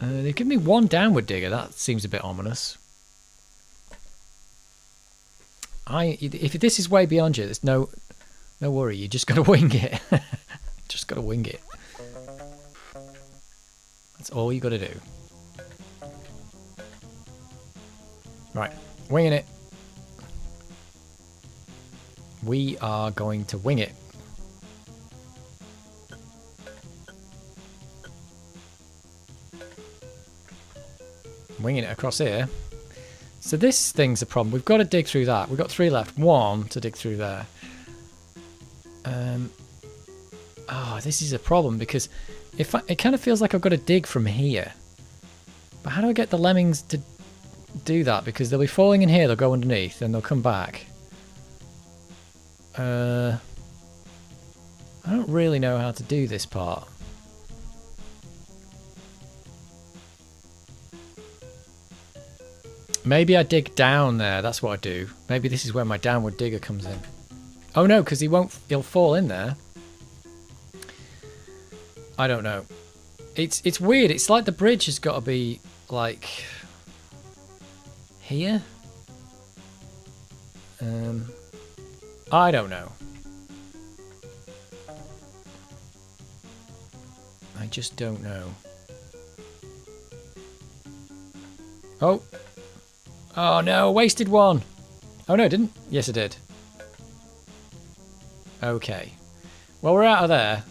[SPEAKER 1] They've given me one downward digger. That seems a bit ominous. If this is way beyond you, there's no worry. You just got to wing it. Just got to wing it. That's all you got to do. Right, winging it. We are going to wing it. Winging it across here. So this thing's a problem. We've got to dig through that. We've got 3 left. 1 to dig through there. Oh, this is a problem because it kind of feels like I've got to dig from here. But how do I get the lemmings to do that? Because they'll be falling in here, they'll go underneath, and they'll come back. I don't really know how to do this part. Maybe I dig down there, that's what I do. Maybe this is where my downward digger comes in. Oh no, because he'll fall in there. I don't know. It's weird, it's like the bridge has got to be like here? I don't know. I just don't know. Oh. Oh no, wasted one. Oh no, it didn't. Yes, it did. Okay. Well, we're out of there.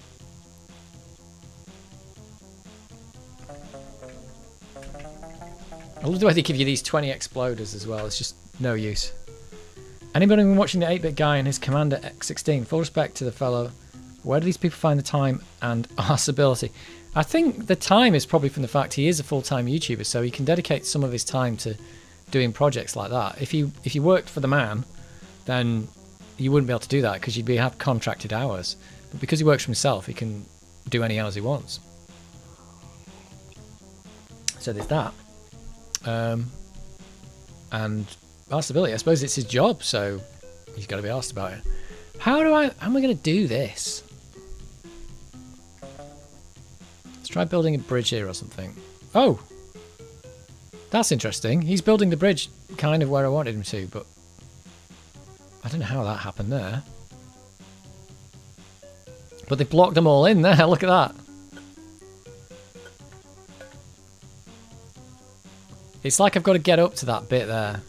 [SPEAKER 1] I love the way they give you these 20 exploders as well. It's just no use. Anybody been watching the 8-bit guy and his Commander X16? Full respect to the fellow. Where do these people find the time and arse ability? I think the time is probably from the fact he is a full-time YouTuber, so he can dedicate some of his time to doing projects like that. If you worked for the man, then you wouldn't be able to do that because you'd have contracted hours. But because he works for himself, he can do any hours he wants. So there's that. And askability, I suppose it's his job, so he's got to be asked about it. How am I going to do this? Let's try building a bridge here or something. Oh! That's interesting. He's building the bridge kind of where I wanted him to, but I don't know how that happened there. But they blocked them all in there, look at that. It's like I've got to get up to that bit there.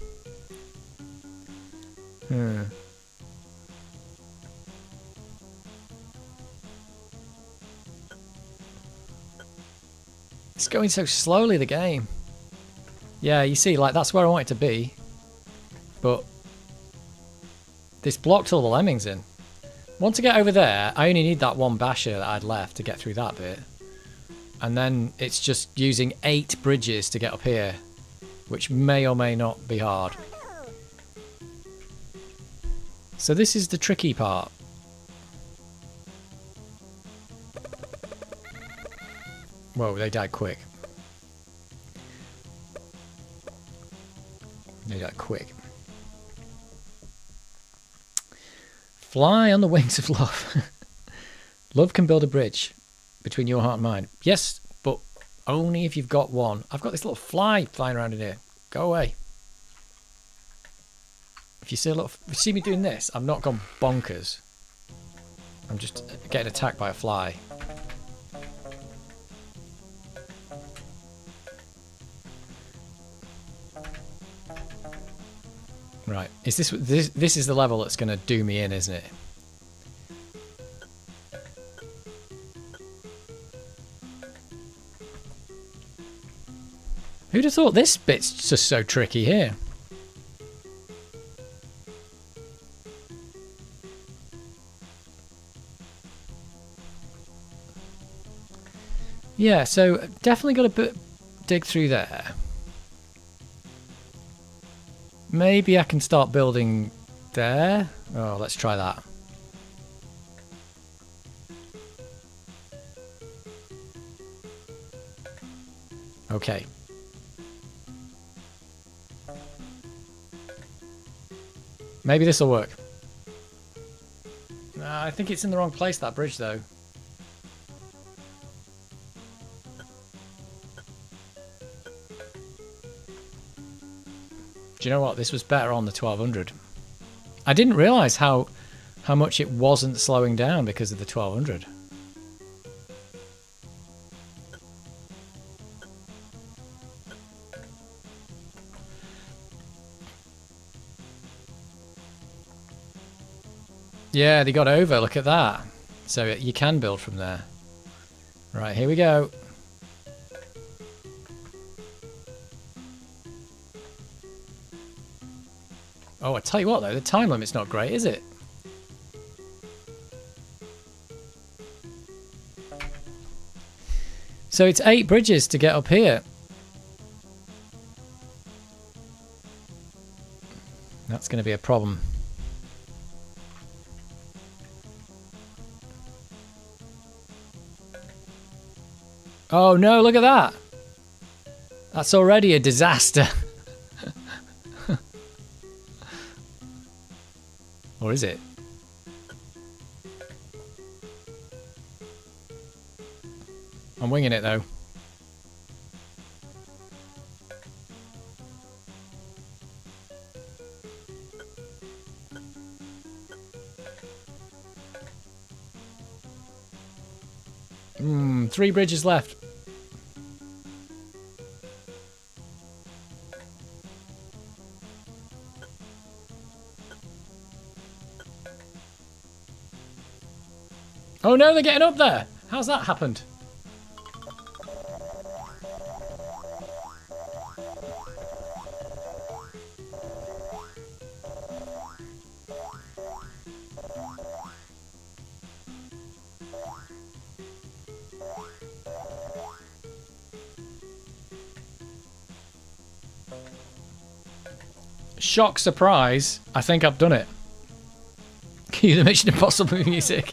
[SPEAKER 1] It's going so slowly, the game. Yeah, you see, like, that's where I want it to be. But this blocked all the lemmings in. Once I get over there, I only need that one basher that I'd left to get through that bit. And then it's just using 8 bridges to get up here, which may or may not be hard. So this is the tricky part. Whoa, they died quick. They died quick. Fly on the wings of love. Love can build a bridge between your heart and mind. Yes, but only if you've got one. I've got this little fly flying around in here. Go away. If you see me doing this, I'm not gone bonkers. I'm just getting attacked by a fly. Right, is this is the level that's going to do me in, isn't it? Who'd have thought this bit's just so tricky here? Yeah, so definitely got to dig through there. Maybe I can start building there. Oh, let's try that. Okay. Maybe this will work. I think it's in the wrong place, that bridge, though. Do you know what? This was better on the 1200. I didn't realise how much it wasn't slowing down because of the 1200. Yeah, they got over. Look at that. So you can build from there. Right, here we go. Oh, I tell you what, though, the time limit's not great, is it? So it's 8 bridges to get up here. That's going to be a problem. Oh no, look at that. That's already a disaster. Or is it? I'm winging it though. Three bridges left. Oh no, they're getting up there. How's that happened? Shock, surprise, I think I've done it. Cue the Mission Impossible music.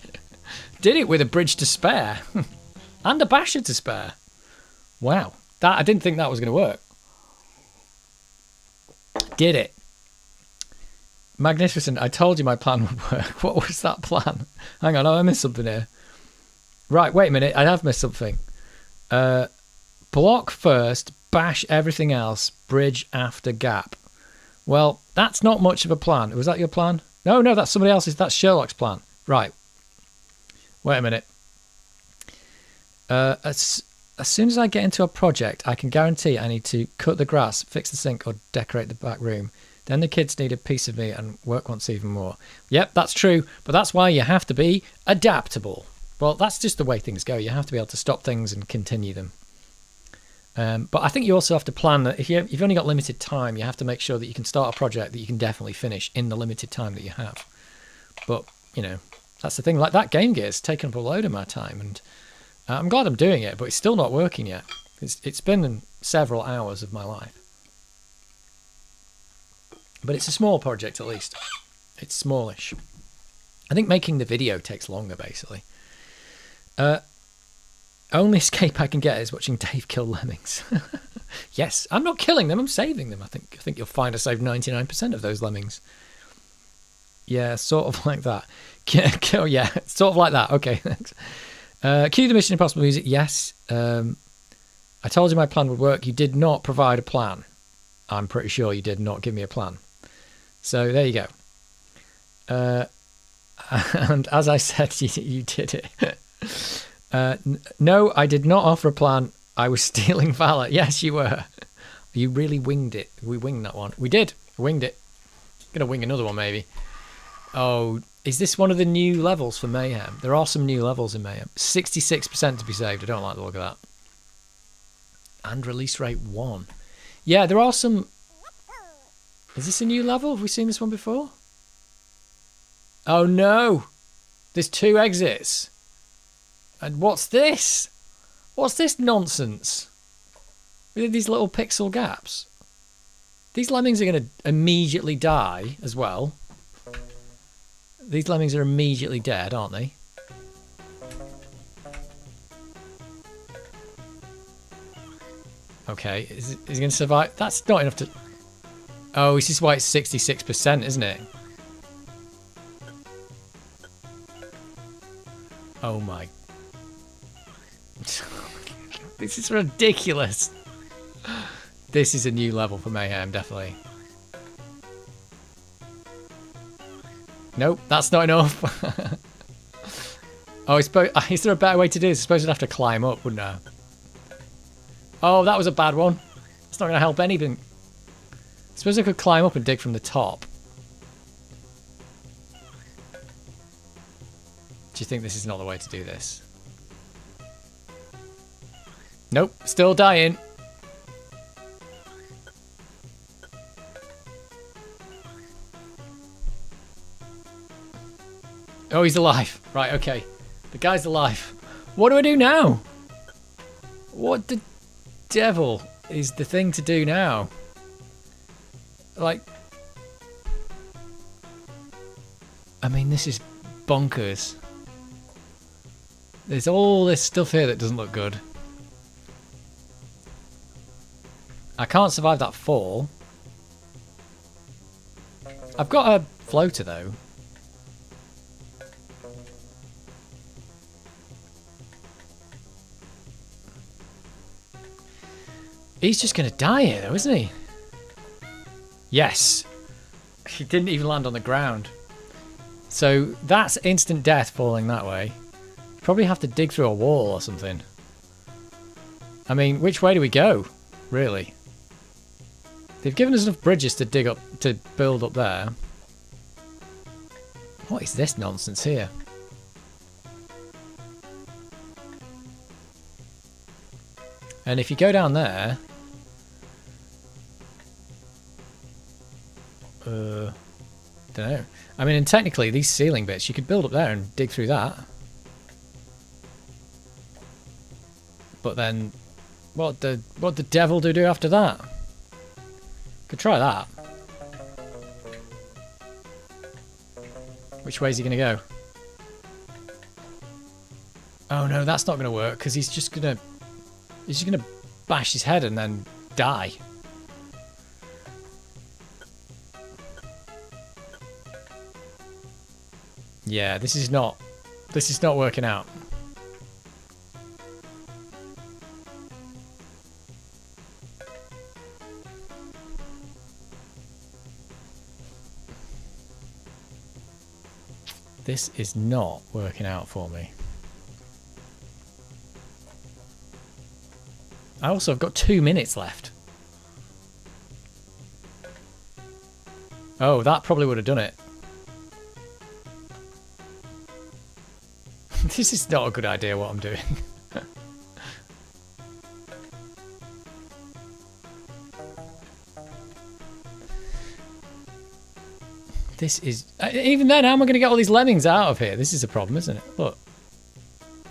[SPEAKER 1] Did it with a bridge to spare. And a basher to spare. Wow. I didn't think that was going to work. Did it. Magnificent. I told you my plan would work. What was that plan? Hang on, I missed something here. Right, wait a minute. I have missed something. Block first, bash everything else, bridge after gap. Well, that's not much of a plan. Was that your plan? No, that's somebody else's. That's Sherlock's plan. Right. Wait a minute. As soon as I get into a project, I can guarantee I need to cut the grass, fix the sink, or decorate the back room. Then the kids need a piece of me and work wants even more. Yep, that's true. But that's why you have to be adaptable. Well, that's just the way things go. You have to be able to stop things and continue them. But I think you also have to plan that if you've only got limited time, you have to make sure that you can start a project that you can definitely finish in the limited time that you have. But, you know, that's the thing. Like that Game Gear's taken up a load of my time, and I'm glad I'm doing it, but it's still not working yet. It's been several hours of my life. But it's a small project at least. It's smallish. I think making the video takes longer, basically. Only escape I can get is watching Dave kill lemmings. Yes, I'm not killing them, I'm saving them. I think you'll find I saved 99% of those lemmings. Yeah, sort of like that. Kill, yeah, sort of like that. Okay, thanks. Cue the Mission Impossible music. Yes. I told you my plan would work. You did not provide a plan. I'm pretty sure you did not give me a plan. So there you go. And as I said, you did it. No, I did not offer a plan. I was stealing valor. Yes, you were. You really winged it. We winged that one. We did. Winged it. Gonna wing another one, maybe. Oh, is this one of the new levels for Mayhem? There are some new levels in Mayhem. 66% to be saved. I don't like the look of that. And release rate 1. Yeah, there are some... Is this a new level? Have we seen this one before? Oh, no. There's 2 exits. And what's this? What's this nonsense? With these little pixel gaps. These lemmings are going to immediately die as well. These lemmings are immediately dead, aren't they? Okay, is he going to survive? That's not enough to... Oh, this is why it's 66%, isn't it? Oh my... This is ridiculous. This is a new level for Mayhem, definitely. Nope, that's not enough. Oh, is there a better way to do this? I suppose I'd have to climb up, wouldn't I? Oh, that was a bad one. It's not going to help anything. I suppose I could climb up and dig from the top. Do you think this is not the way to do this? Nope, still dying. Oh, he's alive. Right, okay. The guy's alive. What do I do now? What the devil is the thing to do now? Like... I mean, this is bonkers. There's all this stuff here that doesn't look good. I can't survive that fall. I've got a floater, though. He's just going to die here, though, isn't he? Yes. He didn't even land on the ground. So that's instant death falling that way. Probably have to dig through a wall or something. I mean, which way do we go, really? They've given us enough bridges to dig up, to build up there. What is this nonsense here? And if you go down there... don't know. I mean, and technically, these ceiling bits, you could build up there and dig through that. But then, what the devil do we do after that? Could try that. Which way is he going to go? Oh no, that's not going to work because he's just going to bash his head and then die. Yeah, this is not working out. This is not working out for me. I also have got 2 minutes left. Oh, that probably would have done it. This is not a good idea what I'm doing. This is... even then, how am I going to get all these lemmings out of here? This is a problem, isn't it? Look.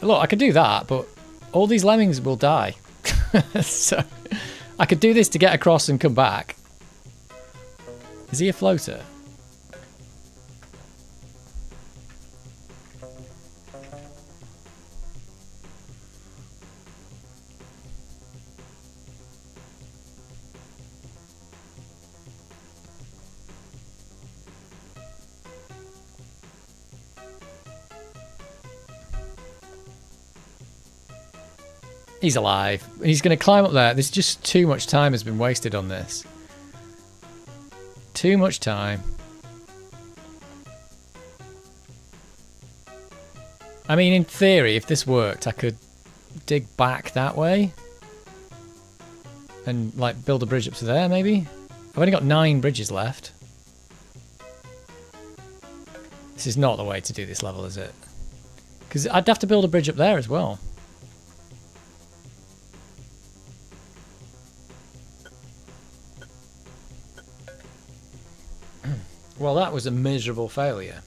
[SPEAKER 1] Look, I could do that, but all these lemmings will die. So, I could do this to get across and come back. Is he a floater? He's alive. He's going to climb up there. There's just too much time has been wasted on this. Too much time. I mean, in theory, if this worked, I could dig back that way. And, like, build a bridge up to there, maybe? I've only got 9 bridges left. This is not the way to do this level, is it? Because I'd have to build a bridge up there as well. Well, that was a miserable failure.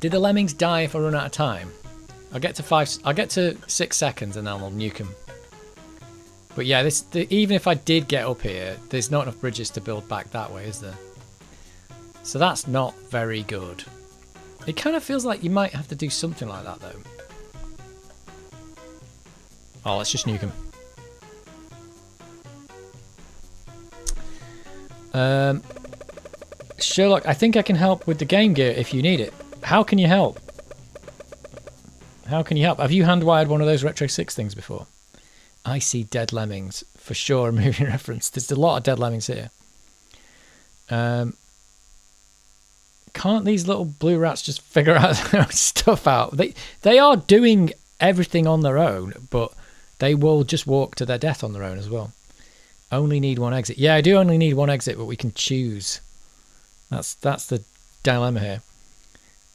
[SPEAKER 1] Did the lemmings die if I run out of time? I'll get to 6 seconds and then I'll nuke them. But yeah, even if I did get up here, there's not enough bridges to build back that way, is there? So that's not very good. It kind of feels like you might have to do something like that, though. Oh, let's just nuke him. Sherlock, I think I can help with the Game Gear if you need it. How can you help? How can you help? Have you hand-wired one of those Retro 6 things before? I see dead lemmings. For sure, a movie reference. There's a lot of dead lemmings here. Can't these little blue rats just figure out their own stuff out? They are doing everything on their own, but they will just walk to their death on their own as well. Only need one exit. Yeah, I do only need one exit, but we can choose. That's the dilemma here.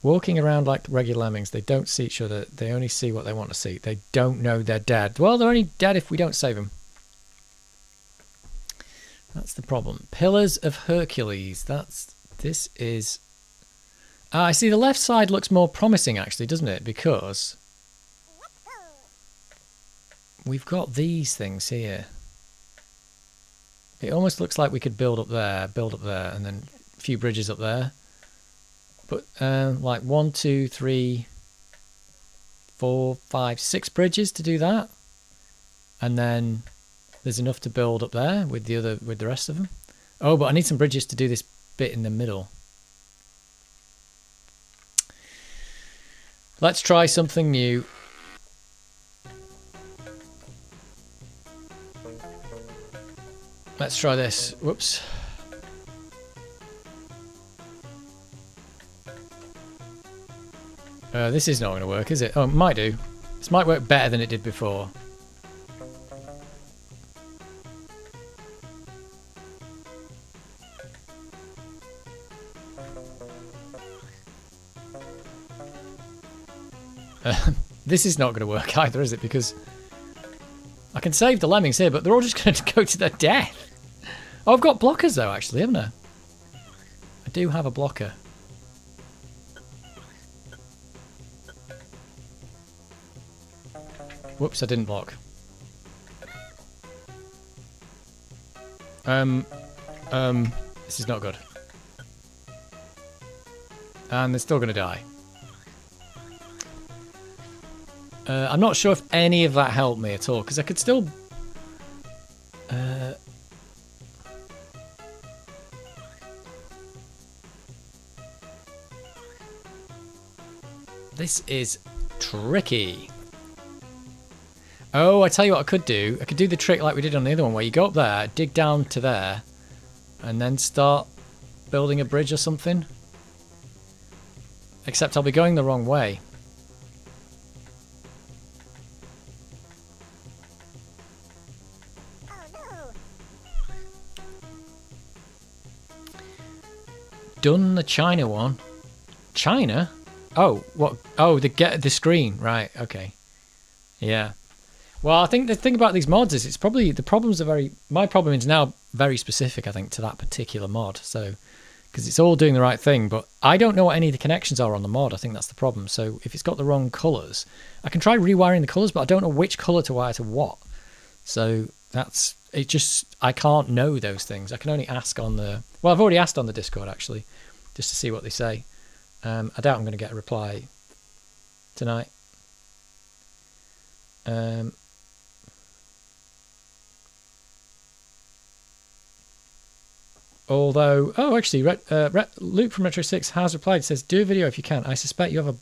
[SPEAKER 1] Walking around like regular lemmings, they don't see each other. They only see what they want to see. They don't know they're dead. Well, they're only dead if we don't save them. That's the problem. Pillars of Hercules. This is... I see the left side looks more promising actually, doesn't it? Because we've got these things here. It almost looks like we could build up there, and then a few bridges up there. But like 1, 2, 3, 4, 5, 6 bridges to do that, and then there's enough to build up there with the rest of them. Oh, but I need some bridges to do this bit in the middle. Let's try something new. Let's try this. Whoops. This is not going to work, is it? Oh, it might do. This might work better than it did before. This is not going to work either, is it? Because I can save the lemmings here, but they're all just going to go to their death. Oh, I've got blockers though, actually, haven't I? I do have a blocker. Whoops, I didn't block. This is not good. And they're still going to die. I'm not sure if any of that helped me at all, because I could still... This is tricky. Oh, I tell you what I could do. I could do the trick like we did on the other one, where you go up there, dig down to there, and then start building a bridge or something. Except I'll be going the wrong way. Done the China one. China? Oh, what? Oh, the screen. Right, okay. Yeah. Well, I think the thing about these mods is it's probably... The problems are very... My problem is now very specific, I think, to that particular mod. So, because it's all doing the right thing, but I don't know what any of the connections are on the mod. I think that's the problem. So if it's got the wrong colours, I can try rewiring the colours, but I don't know which colour to wire to what. So that's... It just... I can't know those things. I can only ask on the... Well, I've already asked on the Discord, actually, just to see what they say. I doubt I'm going to get a reply tonight. Although, oh, actually, Luke from Retro 6 has replied. Says, "Do a video if you can. I suspect you have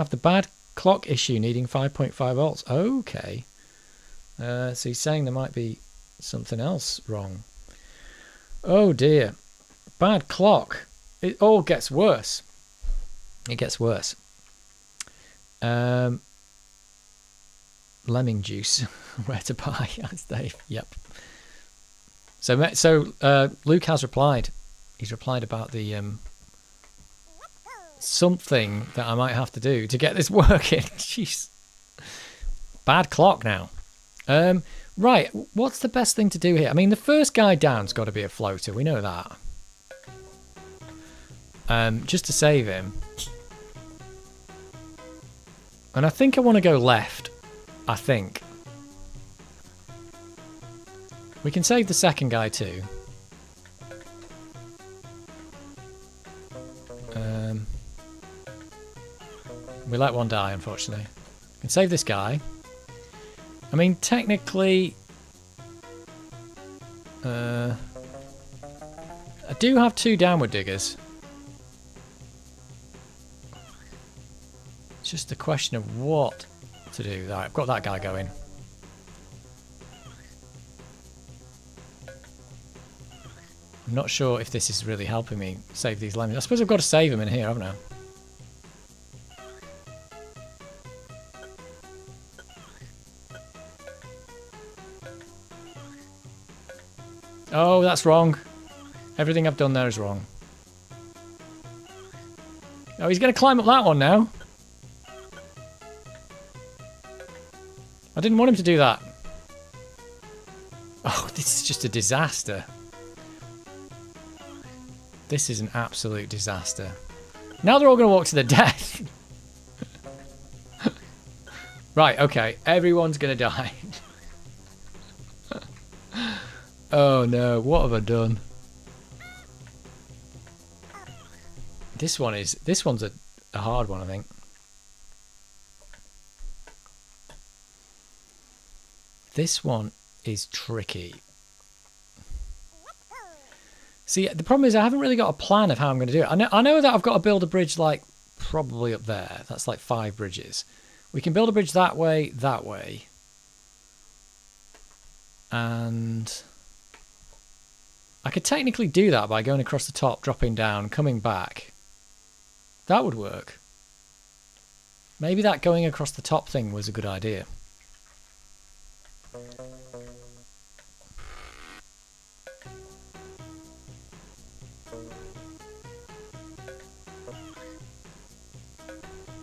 [SPEAKER 1] the bad clock issue needing 5.5 volts." Okay. So he's saying there might be something else wrong. Oh dear, bad clock. It all gets worse. It gets worse. Lemming juice. Where to buy? That's Dave. Yep. So Luke has replied. He's replied about the something that I might have to do to get this working. Jeez. Bad clock now. Right. What's the best thing to do here? I mean, the first guy down's got to be a floater. We know that. Just to save him. And I think I want to go left. I think. We can save the second guy too. We let one die, unfortunately. We can save this guy. I mean, technically... I do have 2 downward diggers. It's just a question of what to do. Right, I've got that guy going. I'm not sure if this is really helping me save these lemmings. I suppose I've got to save them in here, haven't I? Oh, that's wrong. Everything I've done there is wrong. Oh, he's going to climb up that one now. I didn't want him to do that. Oh, this is just a disaster. This is an absolute disaster. Now they're all going to walk to their death. Right, okay. Everyone's going to die. Oh no, what have I done? This one's a hard one, I think. This one is tricky. See, the problem is I haven't really got a plan of how I'm going to do it. I know that I've got to build a bridge like probably up there. That's like 5 bridges. We can build a bridge that way. And I could technically do that by going across the top, dropping down, coming back. That would work. Maybe that going across the top thing was a good idea.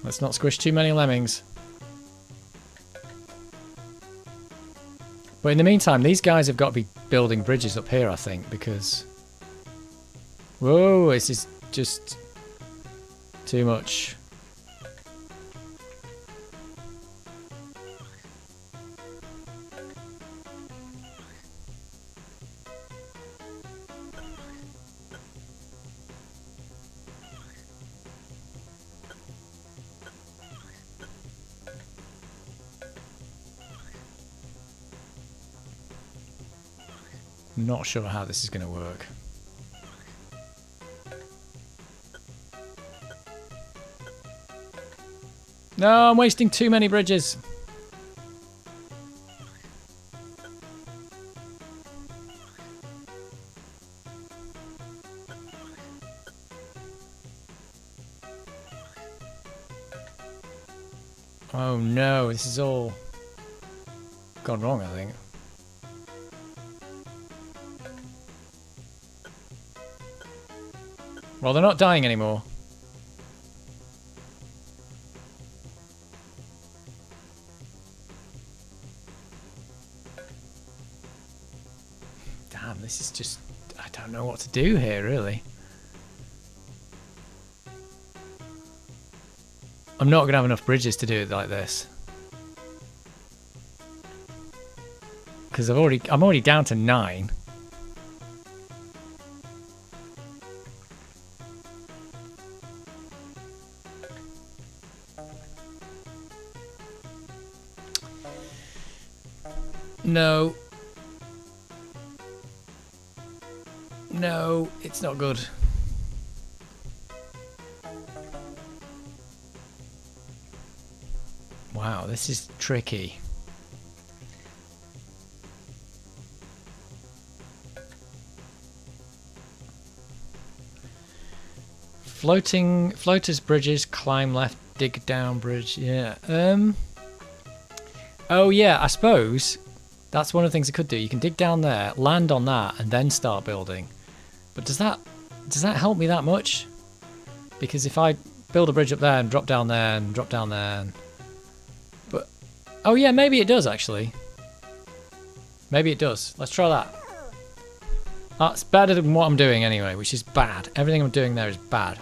[SPEAKER 1] Let's not squish too many lemmings. But in the meantime, these guys have got to be building bridges up here, I think, because... Whoa, this is just too much. Not sure how this is going to work. No, I'm wasting too many bridges. Oh no, this is all gone wrong, I think. Well, they're not dying anymore. Damn, this is just... I don't know what to do here, really. I'm not going to have enough bridges to do it like this. Because I'm already down to 9. No. No, it's not good. Wow, this is tricky. Floaters bridges, climb left, dig down bridge. Yeah. Oh yeah, I suppose that's one of the things I could do. You can dig down there, land on that, and then start building. But does that help me that much? Because if I build a bridge up there and drop down there and drop down there, but oh yeah, maybe it does actually. Maybe it does. Let's try that. That's better than what I'm doing anyway, which is bad. Everything I'm doing there is bad.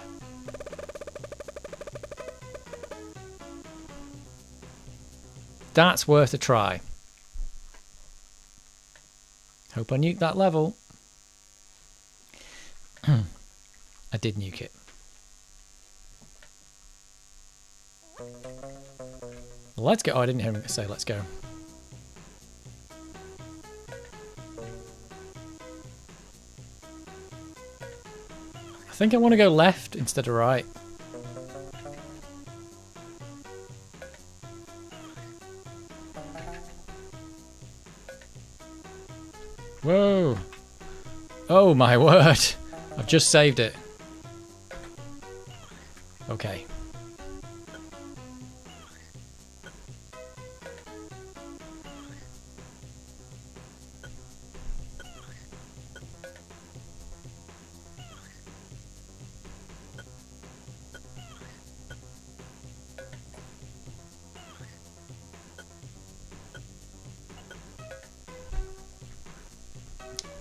[SPEAKER 1] That's worth a try. Hope I nuke that level. I did nuke it. Let's go. Oh, I didn't hear him say let's go. I think I want to go left instead of right. Whoa. Oh my word. I've just saved it. Okay.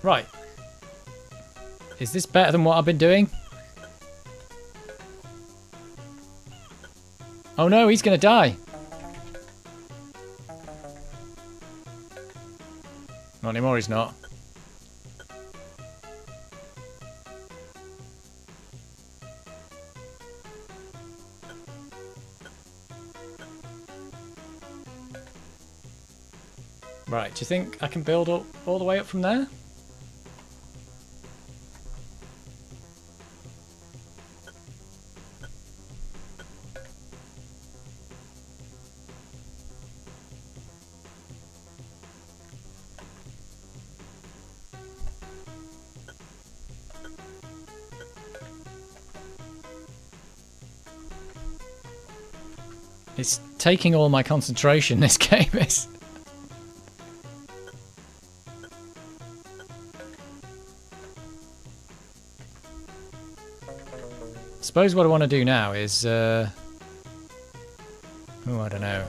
[SPEAKER 1] Right. Is this better than what I've been doing? Oh no, he's gonna die. Not anymore, he's not. Right, do you think I can build up all the way up from there? It's taking all my concentration, this game is. Suppose what I want to do now is... oh, I don't know.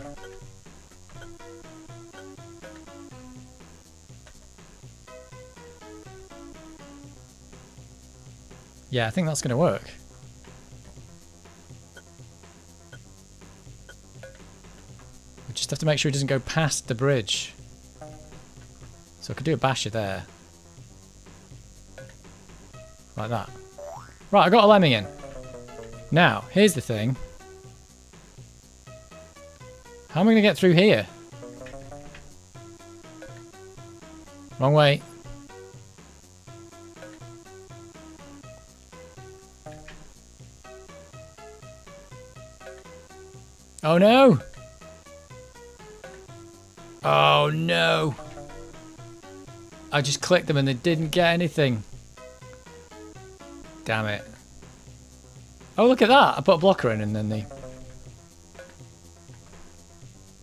[SPEAKER 1] Yeah, I think that's going to work. We just have to make sure it doesn't go past the bridge. So I could do a basher there. Like that. Right, I got a lemming in. Now, here's the thing. How am I going to get through here? Wrong way. Oh no! Oh no! I just clicked them and they didn't get anything. Damn it. Oh, look at that! I put a blocker in and then they...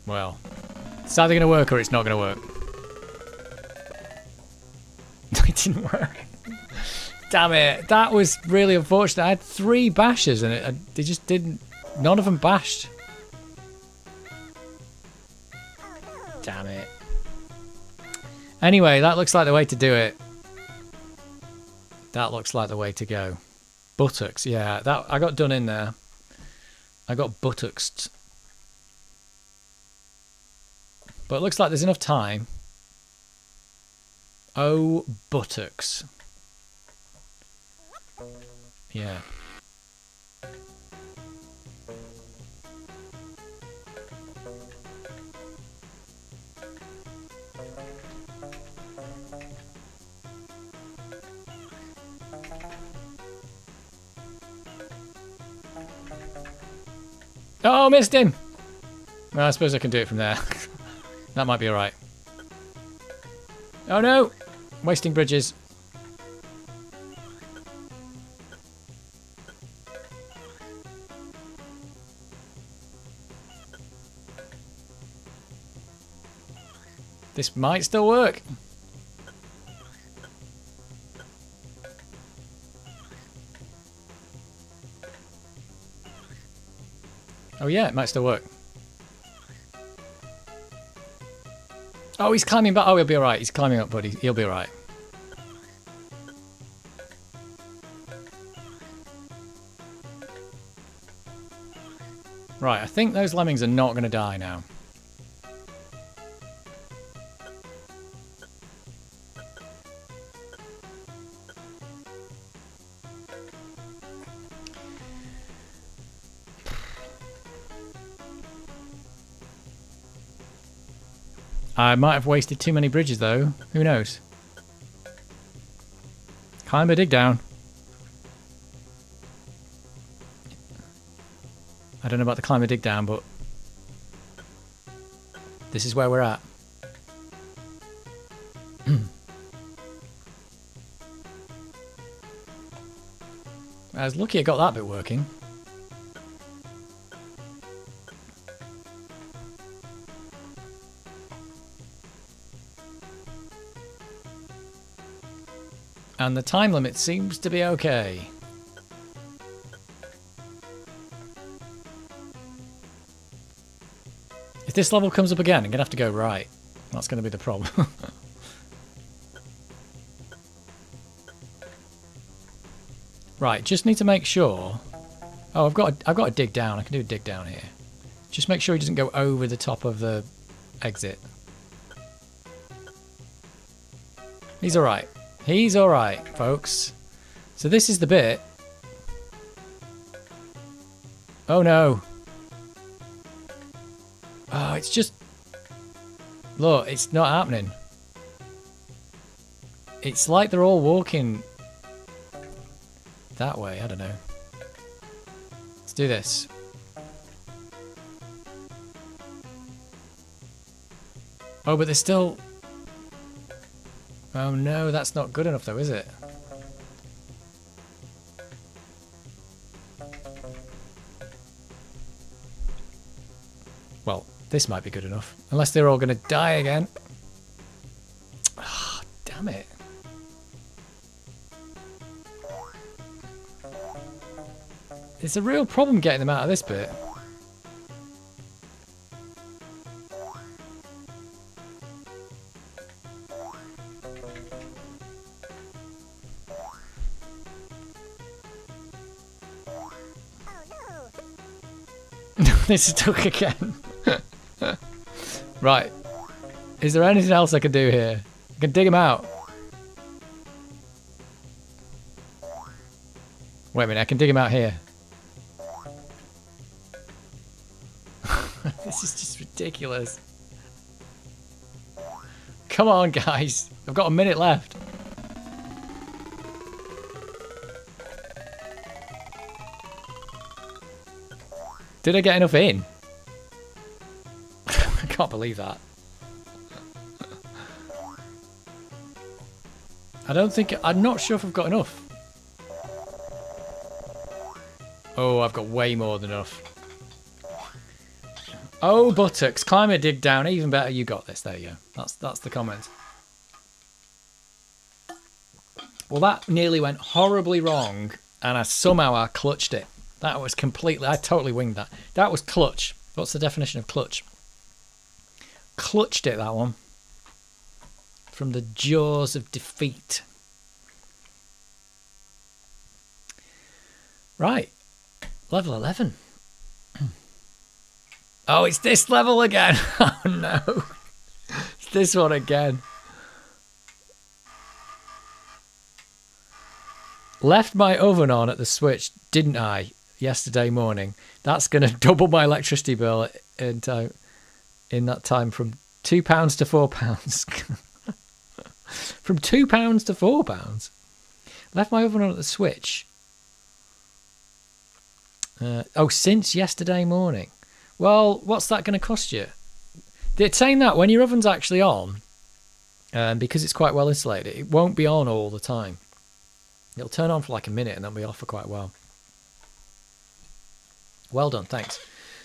[SPEAKER 1] Well, it's either going to work or it's not going to work. It didn't work. Damn it. That was really unfortunate. I had 3 bashes and they just didn't... None of them bashed. Damn it. Anyway, that looks like the way to do it. That looks like the way to go. Buttocks, yeah. That I got done in there. I got buttocks. But it looks like there's enough time. Oh, buttocks. Yeah. Oh, missed him! Well, I suppose I can do it from there. That might be alright. Oh no! Wasting bridges. This might still work. Oh yeah, it might still work. Oh, he's climbing back. Oh, he'll be alright. He's climbing up, buddy. He'll be alright. Right, I think those lemmings are not going to die now. I might have wasted too many bridges though. Who knows? Climb a dig down. don't know about the climber dig down, but this is where we're at. I was lucky I got that bit working. And the time limit seems to be okay. If this level comes up again, I'm going to have to go right. That's going to be the problem. Right, just need to make sure. Oh, I've got to dig down. I can do a dig down here. Just make sure he doesn't go over the top of the exit. He's all right. He's all right, folks. So this is the bit. Oh no. Oh, it's just... Look, it's not happening. It's like they're all walking that way. I don't know. Let's do this. Oh, but they're still... Oh no, that's not good enough though, is it? Well, this might be good enough. Unless they're all going to die again. Ah, oh, damn it. It's a real problem getting them out of this bit. It's stuck again. Right. Is there anything else I can do here? I can dig him out. Wait a minute, I can dig him out here. This is just ridiculous. Come on, guys. I've got a minute left. Did I get enough in? I can't believe that. I'm not sure if I've got enough. Oh, I've got way more than enough. Oh, buttocks, climb a dig down. Even better, you got this. There you go. That's the comment. Well, that nearly went horribly wrong, and somehow I clutched it. That was completely... I totally winged that. That was clutch. What's the definition of clutch? Clutched it, that one. From the jaws of defeat. Right. Level 11. Oh, it's this level again. Oh, no. It's this one again. Left my oven on at the switch, didn't I? Yesterday morning. That's going to double my electricity bill in that time from £2 to £4. From £2 to £4. Left my oven on at the switch. Since yesterday morning. Well, what's that going to cost you? They're saying that when your oven's actually on, because it's quite well insulated, it won't be on all the time. It'll turn on for like a minute and then be off for quite a while. Well done, thanks.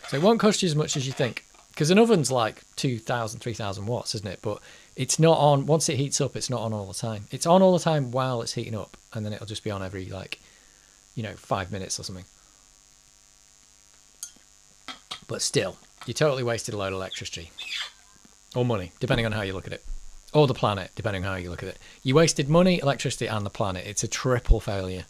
[SPEAKER 1] So it won't cost you as much as you think. Because an oven's like 2,000, 3,000 watts, isn't it? But it's not on, once it heats up, it's not on all the time. It's on all the time while it's heating up. And then it'll just be on every, 5 minutes or something. But still, you totally wasted a load of electricity. Or money, depending on how you look at it. Or the planet, depending on how you look at it. You wasted money, electricity, and the planet. It's a triple failure.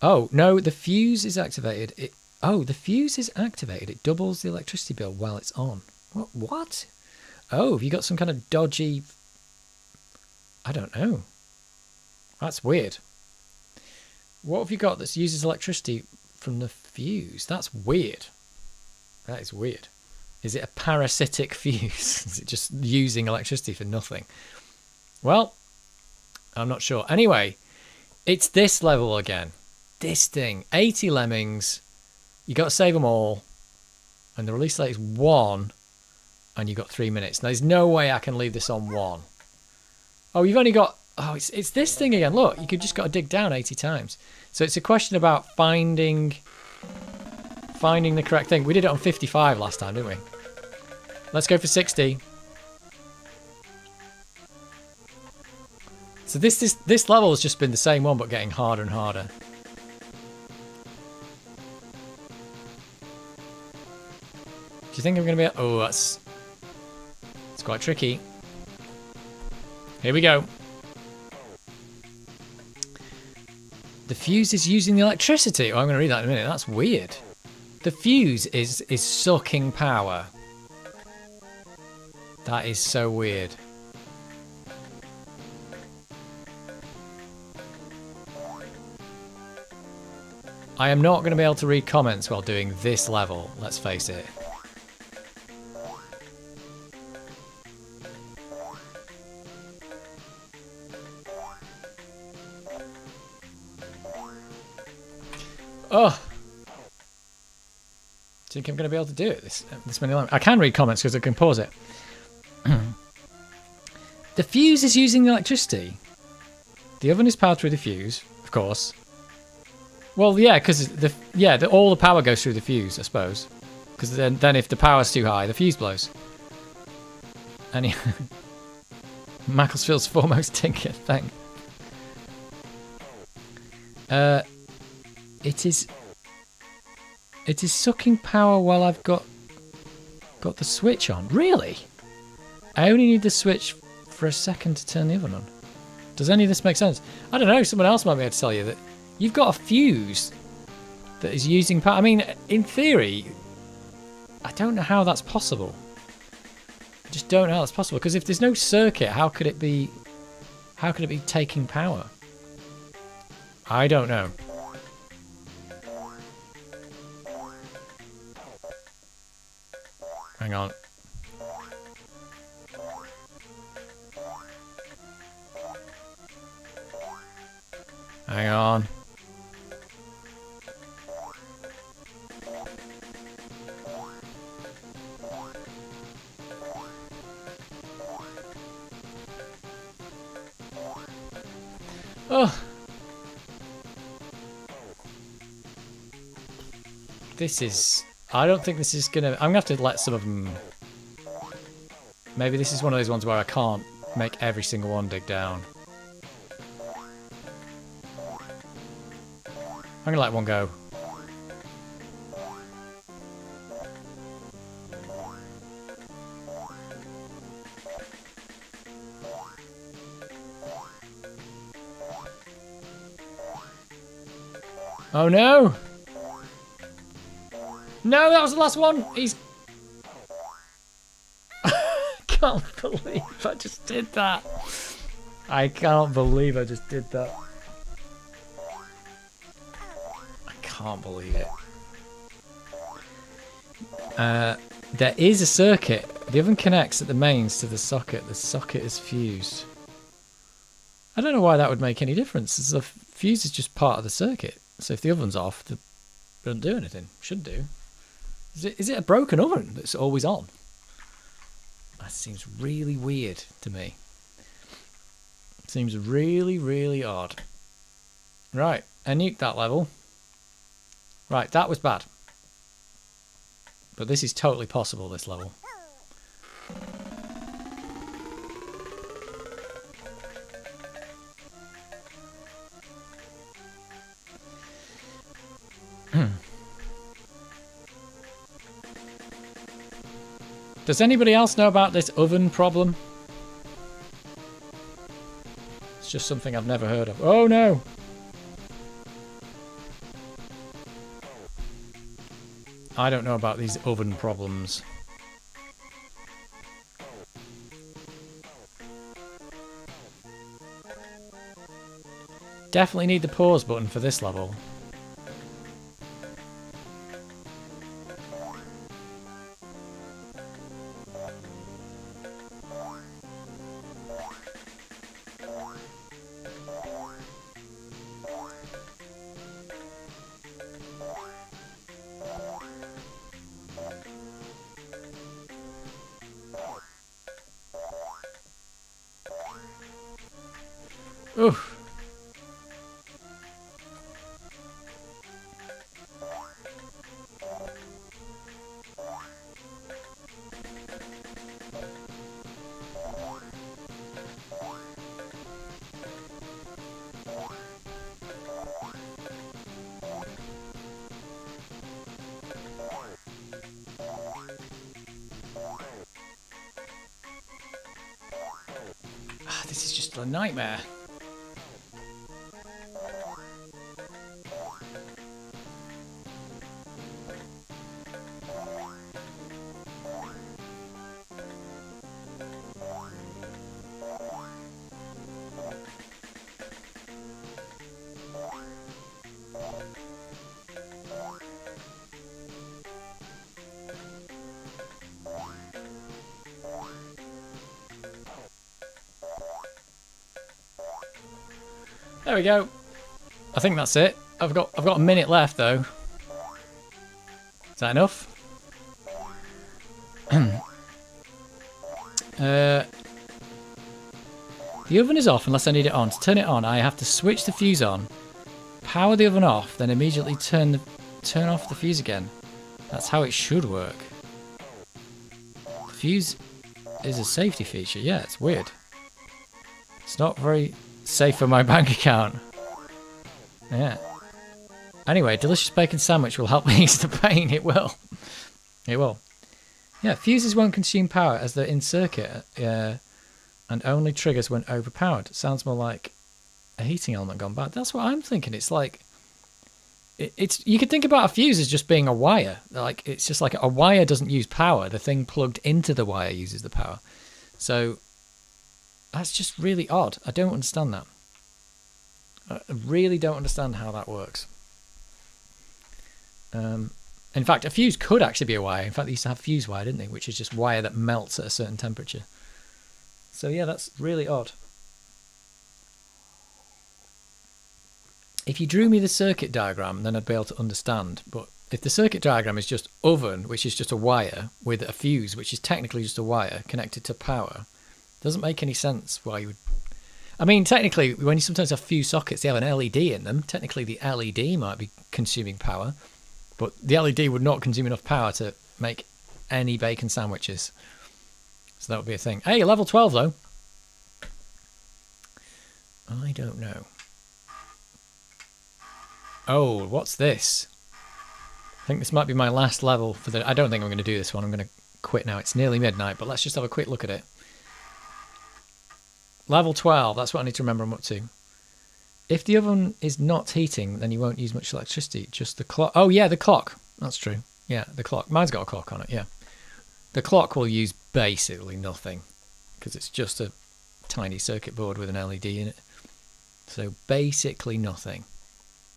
[SPEAKER 1] Oh, no, the fuse is activated. The fuse is activated. It doubles the electricity bill while it's on. What? Oh, have you got some kind of dodgy... I don't know. That's weird. What have you got that uses electricity from the fuse? That's weird. That is weird. Is it a parasitic fuse? Is it just using electricity for nothing? Well, I'm not sure. Anyway, it's this level again. This thing. 80 lemmings. You got to save them all. And the release date is 1. And you've got 3 minutes. Now, there's no way I can leave this on 1. Oh, you've only got... Oh, it's this thing again. Look, you could just got to dig down 80 times. So it's a question about finding the correct thing. We did it on 55 last time, didn't we? Let's go for 60. So this level has just been the same one, but getting harder and harder. Do you think I'm going to be... Oh, it's quite tricky. Here we go. The fuse is using the electricity. Oh, I'm going to read that in a minute. That's weird. The fuse is sucking power. That is so weird. I am not going to be able to read comments while doing this level, let's face it. Oh! Do you think I'm going to be able to do it this many times? I can read comments because I can pause it. The fuse is using the electricity. The oven is powered through the fuse, of course. Well, yeah, because all the power goes through the fuse, I suppose. Because then if the power's too high, the fuse blows. And Macclesfield's foremost tinker thing. It is sucking power while I've got the switch on. Really? I only need the switch for a second to turn the oven on. Does any of this make sense? I don't know. Someone else might be able to tell you that you've got a fuse that is using power. I mean, in theory, I don't know how that's possible. I just don't know how that's possible. Because if there's no circuit, how could it be taking power? I don't know. Hang on. Hang on. Oh. This is... I don't think this is gonna... I'm gonna have to let some of them... Maybe this is one of those ones where I can't make every single one dig down. I'm gonna let one go. Oh no! No, that was the last one! He's... I can't believe I just did that. I can't believe I just did that. I can't believe it. There is a circuit. The oven connects at the mains to the socket. The socket is fused. I don't know why that would make any difference. The fuse is just part of the circuit. So if the oven's off, it doesn't do anything. Should do. Is it a broken oven that's always on? That seems really weird to me. Seems really, really odd. Right, I nuked that level. Right, that was bad. But this is totally possible, this level. Does anybody else know about this oven problem? It's just something I've never heard of. Oh no! I don't know about these oven problems. Definitely need the pause button for this level. Oof. This is just a nightmare. There we go. I think that's it. I've got a minute left though. Is that enough? The oven is off unless I need it on. To turn it on, I have to switch the fuse on, power the oven off, then immediately turn off the fuse again. That's how it should work. The fuse is a safety feature. Yeah, it's weird. It's not very safe for my bank account. Yeah. Anyway, delicious bacon sandwich will help ease the pain. It will. It will. Yeah, fuses won't consume power as they're in circuit and only triggers when overpowered. Sounds more like a heating element gone bad. That's what I'm thinking. It's like it's you could think about a fuse as just being a wire. Like it's just like a wire doesn't use power. The thing plugged into the wire uses the power. So that's just really odd. I don't understand that. I really don't understand how that works. In fact, a fuse could actually be a wire. In fact, they used to have fuse wire, didn't they? Which is just wire that melts at a certain temperature. So yeah, that's really odd. If you drew me the circuit diagram, then I'd be able to understand. But if the circuit diagram is just oven, which is just a wire, with a fuse, which is technically just a wire connected to power, it doesn't make any sense why you would... I mean, technically, when you sometimes have fuse sockets, they have an LED in them. Technically, the LED might be consuming power. But the LED would not consume enough power to make any bacon sandwiches. So that would be a thing. Hey, level 12 though. I don't know. Oh, what's this? I think this might be my last level for the... I don't think I'm going to do this one. I'm going to quit now. It's nearly midnight, but let's just have a quick look at it. Level 12, that's what I need to remember I'm up to. If the oven is not heating, then you won't use much electricity. Just the clock. Oh, yeah, the clock. That's true. Yeah, the clock. Mine's got a clock on it, yeah. The clock will use basically nothing because it's just a tiny circuit board with an LED in it. So basically nothing.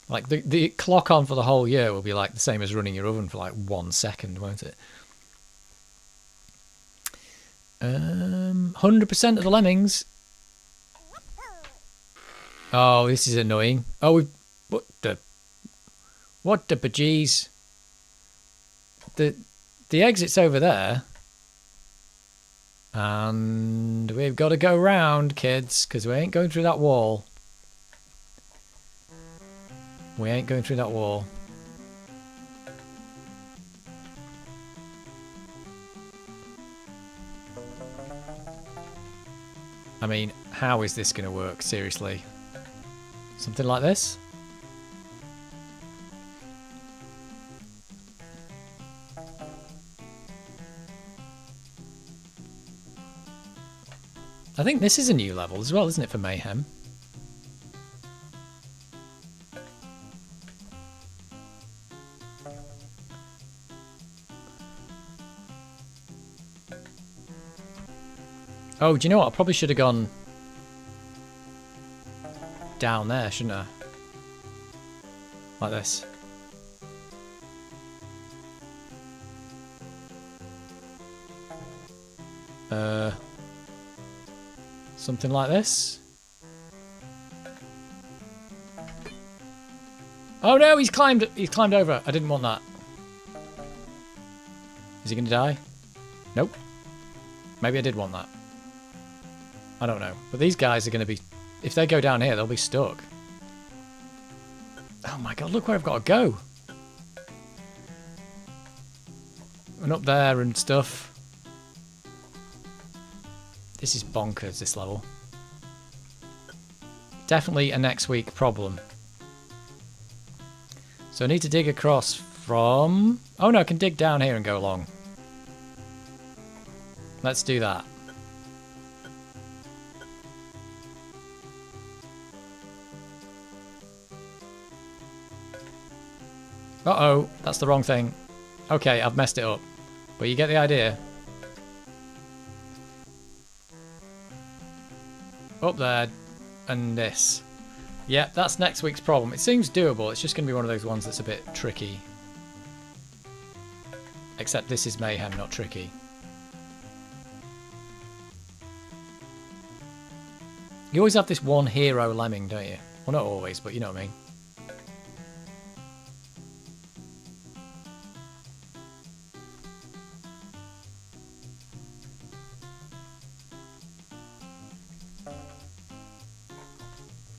[SPEAKER 1] Like the clock on for the whole year will be like the same as running your oven for like 1 second, won't it? 100% of the lemmings. Oh, this is annoying. Oh, what the bejeez? The exit's over there, and we've got to go round, kids, because we ain't going through that wall. We ain't going through that wall. I mean, how is this going to work? Seriously. Something like this? I think this is a new level as well, isn't it, for Mayhem? Oh, do you know what? I probably should have gone down there, shouldn't I? Like this. Something like this. Oh no, he's climbed over. I didn't want that. Is he gonna die? Nope. Maybe I did want that. I don't know. But these guys are gonna be if they go down here, they'll be stuck. Oh my god, look where I've got to go. And up there and stuff. This is bonkers, this level. Definitely a next week problem. So I need to dig across from... Oh no, I can dig down here and go along. Let's do that. Uh-oh, that's the wrong thing. Okay, I've messed it up. But you get the idea. Up there, and this. Yeah, that's next week's problem. It seems doable, it's just going to be one of those ones that's a bit tricky. Except this is Mayhem, not tricky. You always have this one hero lemming, don't you? Well, not always, but you know what I mean.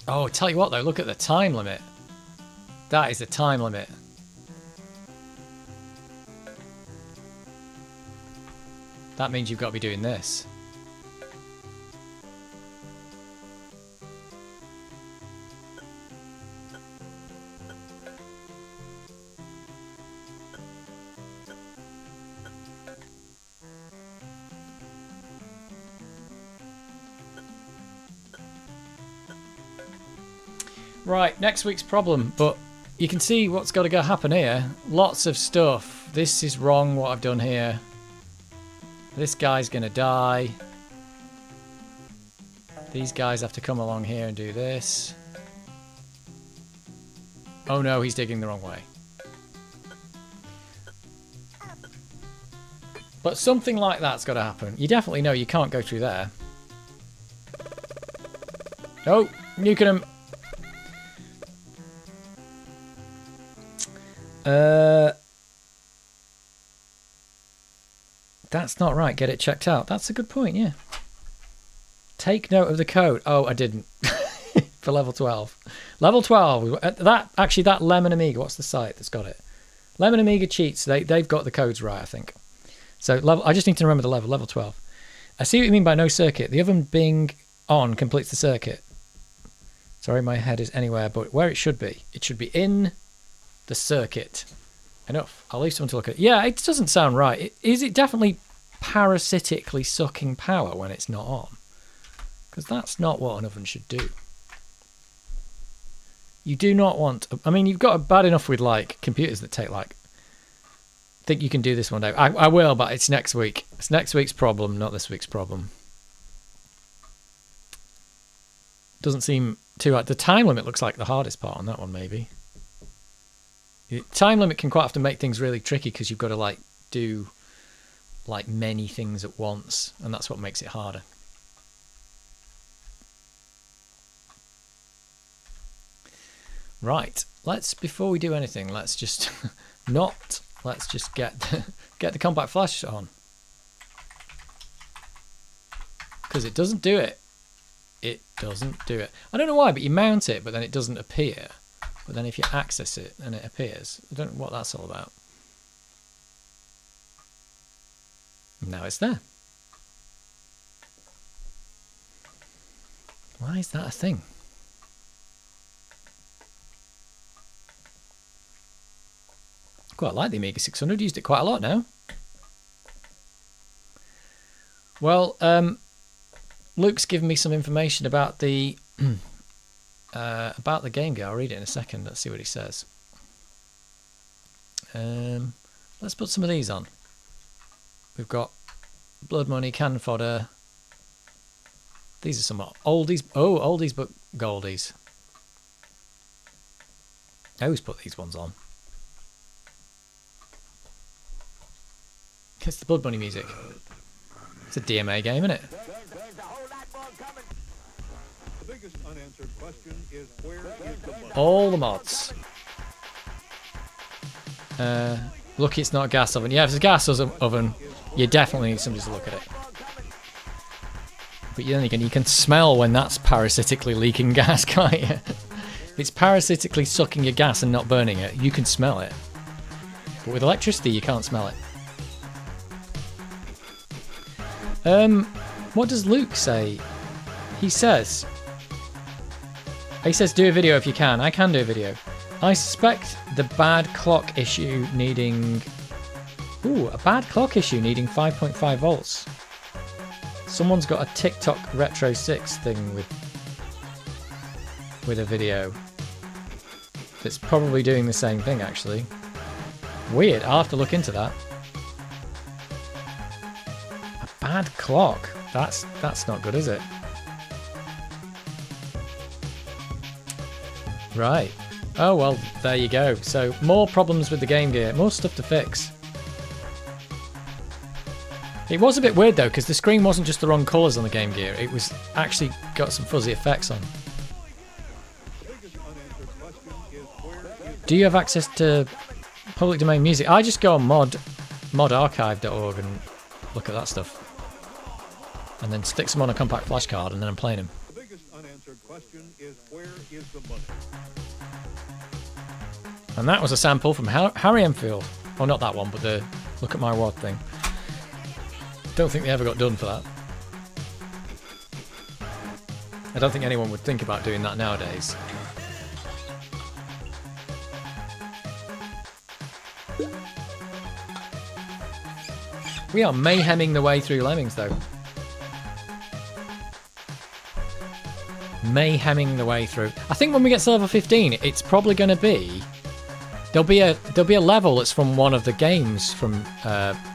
[SPEAKER 1] Oh, tell you what though, look at the time limit. That is the time limit. That means you've got to be doing this. Right, next week's problem, but you can see what's got to go happen here. Lots of stuff. This is wrong, what I've done here. This guy's going to die. These guys have to come along here and do this. Oh no, he's digging the wrong way. But something like that's got to happen. You definitely know you can't go through there. Oh, nuking him. That's not right. Get it checked out. That's a good point, yeah. Take note of the code. Oh, I didn't. For level 12. Level 12. That Lemon Amiga. What's the site that's got it? Lemon Amiga Cheats. They've got the codes right, I think. So I just need to remember the level. Level 12. I see what you mean by no circuit. The oven being on completes the circuit. Sorry, my head is anywhere but where it should be. It should be in the circuit. Enough. I'll leave someone to look at it. Yeah, it doesn't sound right. Is it definitely parasitically sucking power when it's not on? Because that's not what an oven should do. You do not want... I mean, you've got it bad enough with, like, computers that take, like... think you can do this one day. I will, but it's next week. It's next week's problem, not this week's problem. Doesn't seem too hard. The time limit looks like the hardest part on that one, maybe. The time limit can quite often make things really tricky because you've got to like do like many things at once, and that's what makes it harder. Right, before we do anything, let's just let's just get the compact flash on, because it doesn't do it. It doesn't do it. I don't know why, but you mount it, but then it doesn't appear. But then if you access it, then it appears. I don't know what that's all about. Now it's there. Why is that a thing? Quite like the Amiga 600. Used it quite a lot now. Well, Luke's given me some information about the Game Gear. I'll read it in a second. Let's see what he says. Let's put some of these on. We've got Blood Money, Cannon Fodder. These are some oldies. Oh, oldies but goldies. I always put these ones on. It's the Blood Money music. It's a DMA game, isn't it? All the mods. Lucky it's not a gas oven. Yeah, if it's a gas oven, you definitely need somebody to look at it. But then again, you can smell when that's parasitically leaking gas, can't you? If it's parasitically sucking your gas and not burning it, you can smell it. But with electricity, you can't smell it. What does Luke say? He says do a video if you can. I can do a video. I suspect the bad clock issue needing... Ooh, a bad clock issue needing 5.5 volts. Someone's got a TikTok Retro 6 thing with a video that's probably doing the same thing, actually. Weird, I'll have to look into that. A bad clock? That's not good, is it? Right. Oh, well, there you go. So, more problems with the Game Gear. More stuff to fix. It was a bit weird, though, because the screen wasn't just the wrong colours on the Game Gear. It was actually got some fuzzy effects on. Do you have access to public domain music? I just go on modarchive.org and look at that stuff. And then stick them on a compact flash card, and then I'm playing them.
[SPEAKER 2] The biggest unanswered question is, where is the money?
[SPEAKER 1] And that was a sample from Harry Enfield. Well, not that one, but the Look at My Wad thing. Don't think they ever got done for that. I don't think anyone would think about doing that nowadays. We are mayheming the way through Lemmings, though. Mayheming the way through. I think when we get to level 15, it's probably going to be... There'll be a level that's from one of the games from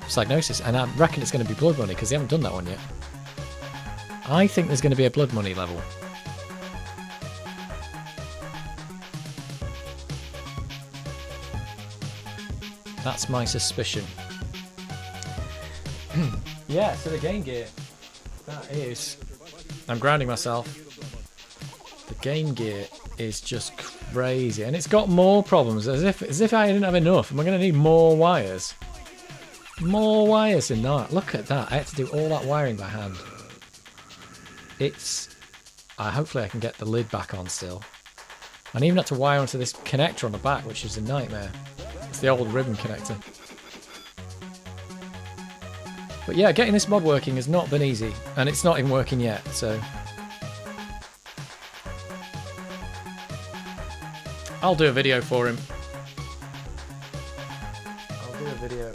[SPEAKER 1] Psygnosis, and I reckon it's going to be Blood Money, because they haven't done that one yet. I think there's going to be a Blood Money level. That's my suspicion. Yeah, so the Game Gear. That is... I'm grounding myself. The Game Gear is just crazy, and it's got more problems, as if I didn't have enough. Am I going to need more wires? More wires than that. Look at that. I had to do all that wiring by hand. It's... hopefully I can get the lid back on still. I even had to wire onto this connector on the back, which is a nightmare. It's the old ribbon connector. But yeah, getting this mod working has not been easy, and it's not even working yet, so... I'll do a video for him. I'll do a video.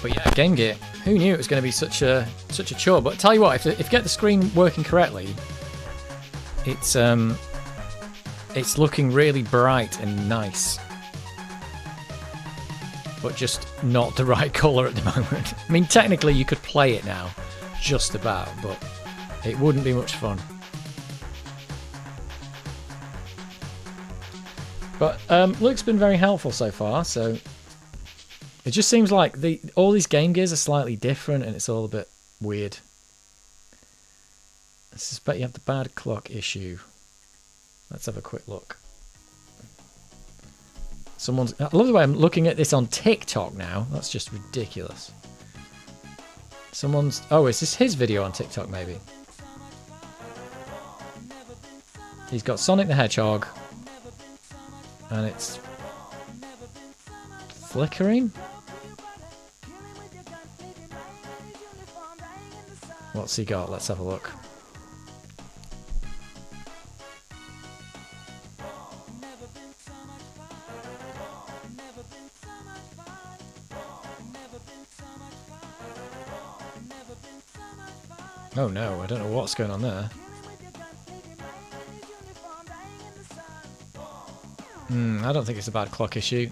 [SPEAKER 1] But yeah, Game Gear. Who knew it was going to be such a chore? But tell you what, if you get the screen working correctly, it's looking really bright and nice. But just not the right colour at the moment. I mean, technically you could play it now, just about, but it wouldn't be much fun. But Luke's been very helpful so far, so it just seems like all these Game Gears are slightly different, and it's all a bit weird. I suspect you have the bad clock issue. Let's have a quick look. I love the way I'm looking at this on TikTok now. That's just ridiculous. Oh, is this his video on TikTok, maybe? He's got Sonic the Hedgehog. And it's... flickering? What's he got? Let's have a look. Oh no, I don't know what's going on there. I don't think it's a bad clock issue.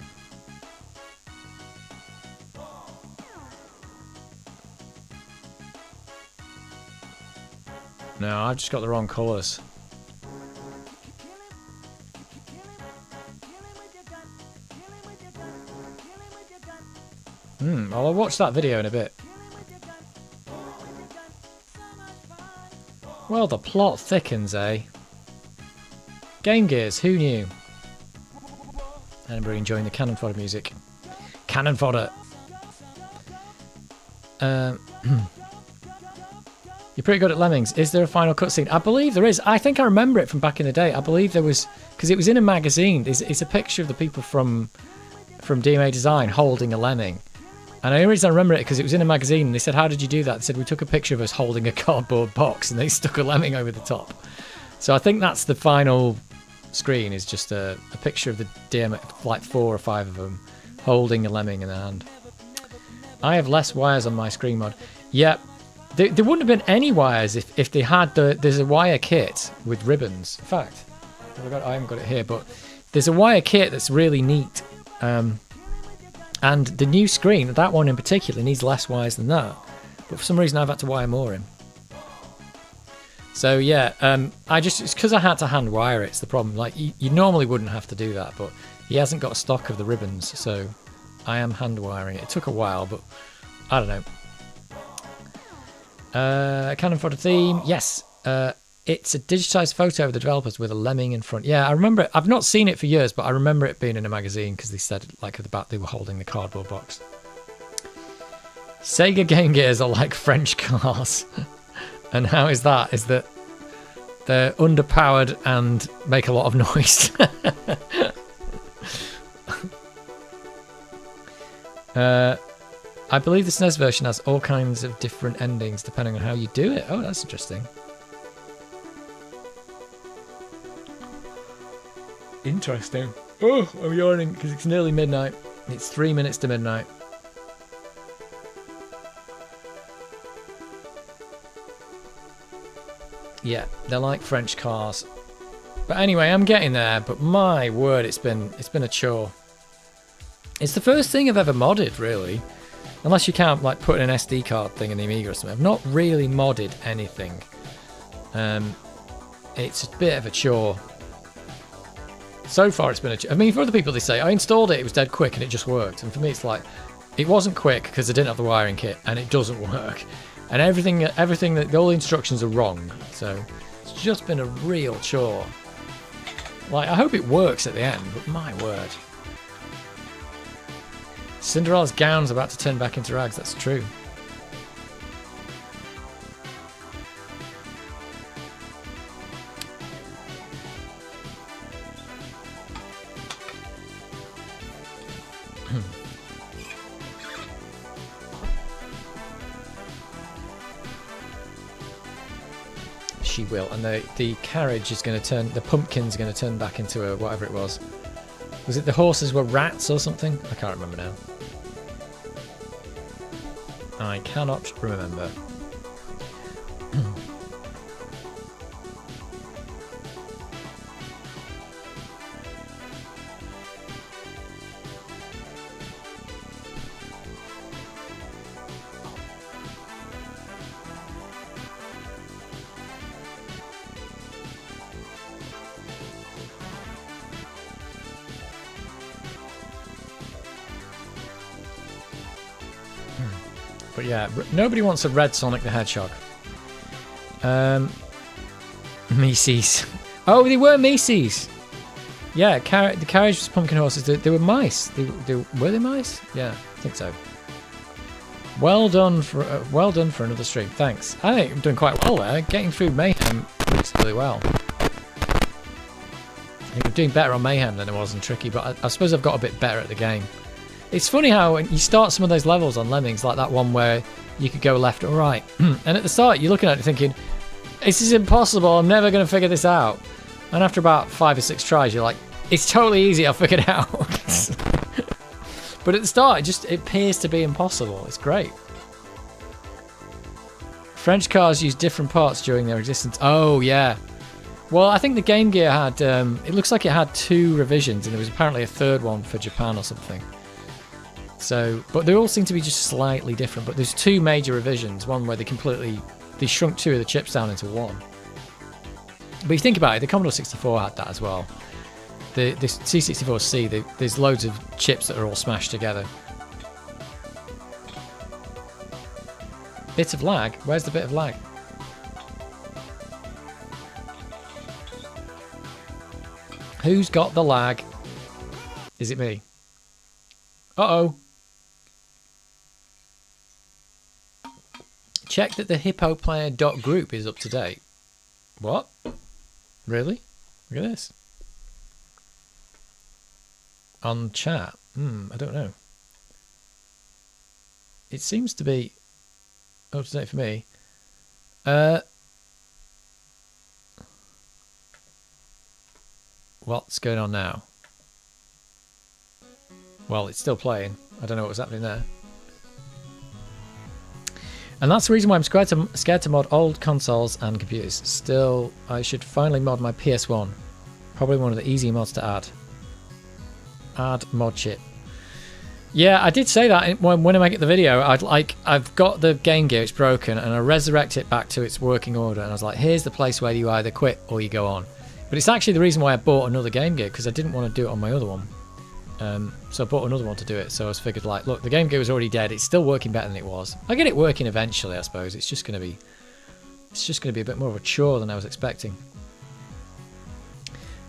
[SPEAKER 1] No, I've just got the wrong colours. Well, I'll watch that video in a bit. Well, the plot thickens, eh? Game Gears, who knew? Anybody enjoying the cannon fodder music? Cannon fodder! You're pretty good at Lemmings. Is there a final cutscene? I believe there is. I think I remember it from back in the day. I believe there was, because it was in a magazine. It's a picture of the people from DMA Design holding a lemming. And the only reason I remember it because it was in a magazine and they said, how did you do that? They said, we took a picture of us holding a cardboard box and they stuck a lemming over the top. So I think that's the final screen, is just a picture of the DMA, like 4 or 5 of them, holding a lemming in their hand. I have less wires on my screen mod. Yeah, there wouldn't have been any wires if they had there's a wire kit with ribbons. In fact, I haven't got it here, but there's a wire kit that's really neat. And the new screen, that one in particular, needs less wires than that. But for some reason, I've had to wire more in. So yeah, it's because I had to hand wire it. It's the problem. Like you normally wouldn't have to do that, but he hasn't got a stock of the ribbons, so I am hand wiring it. It took a while, but I don't know. Canon photo theme, yes. It's a digitized photo of the developers with a lemming in front. Yeah, I remember it. I've not seen it for years, but I remember it being in a magazine because they said, like, at the back they were holding the cardboard box. Sega Game Gears are like French cars. And how is that? Is that they're underpowered and make a lot of noise. I believe the SNES version has all kinds of different endings depending on how you do it. Oh, that's interesting. Interesting. Oh, I'm yawning because it's nearly midnight. It's 3 minutes to midnight. Yeah, they're like French cars. But anyway, I'm getting there. But my word, it's been a chore. It's the first thing I've ever modded, really. Unless you count like putting an SD card thing in the Amiga or something. I've not really modded anything. It's a bit of a chore. So far, it's been a chore. I mean, for other people, they say, I installed it, it was dead quick, and it just worked. And for me, it's like, it wasn't quick because I didn't have the wiring kit, and it doesn't work. And everything, all the instructions are wrong. So it's just been a real chore. Like, I hope it works at the end, but my word. Cinderella's gown's about to turn back into rags, that's true. She will, and the carriage is going to turn, the pumpkin's going to turn back into a whatever it was. Was it the horses were rats or something? I can't remember now. I cannot remember. But yeah, nobody wants a red Sonic the Hedgehog. Mises. Oh, they were Mises. Yeah, the carriage was pumpkin horses. They were mice. Were they mice? Yeah, I think so. Well done for another stream. Thanks. I think I'm doing quite well there. Getting through Mayhem really well. I think I'm doing better on Mayhem than I was on Tricky, but I suppose I've got a bit better at the game. It's funny how when you start some of those levels on Lemmings, like that one where you could go left or right, and at the start you're looking at it thinking, this is impossible, I'm never going to figure this out. And after about 5 or 6 tries, you're like, it's totally easy, I'll figure it out. But at the start, it appears to be impossible. It's great. French cars use different parts during their existence. Oh, yeah. Well, I think the Game Gear had, it looks like it had 2 revisions, and there was apparently a 3rd one for Japan or something. So, but they all seem to be just slightly different. But there's 2 major revisions. One where they shrunk 2 of the chips down into 1. But you think about it, the Commodore 64 had that as well. The C64C, there's loads of chips that are all smashed together. Bit of lag? Where's the bit of lag? Who's got the lag? Is it me? Uh-oh. Check that the hippoplayer.group is up to date. What? Really? Look at this. On chat. I don't know. It seems to be up to date for me. What's going on now? Well, it's still playing. I don't know what was happening there. And that's the reason why I'm scared to mod old consoles and computers. Still, I should finally mod my PS1. Probably one of the easy mods to add. Add mod chip. Yeah, I did say that when I make the video. I've got the Game Gear, it's broken, and I resurrect it back to its working order. And I was like, here's the place where you either quit or you go on. But it's actually the reason why I bought another Game Gear, because I didn't want to do it on my other one. So I bought another one to do it. So I was figured, like, look, the Game Gear was already dead. It's still working better than it was. I'll get it working eventually, I suppose. It's just going to be a bit more of a chore than I was expecting.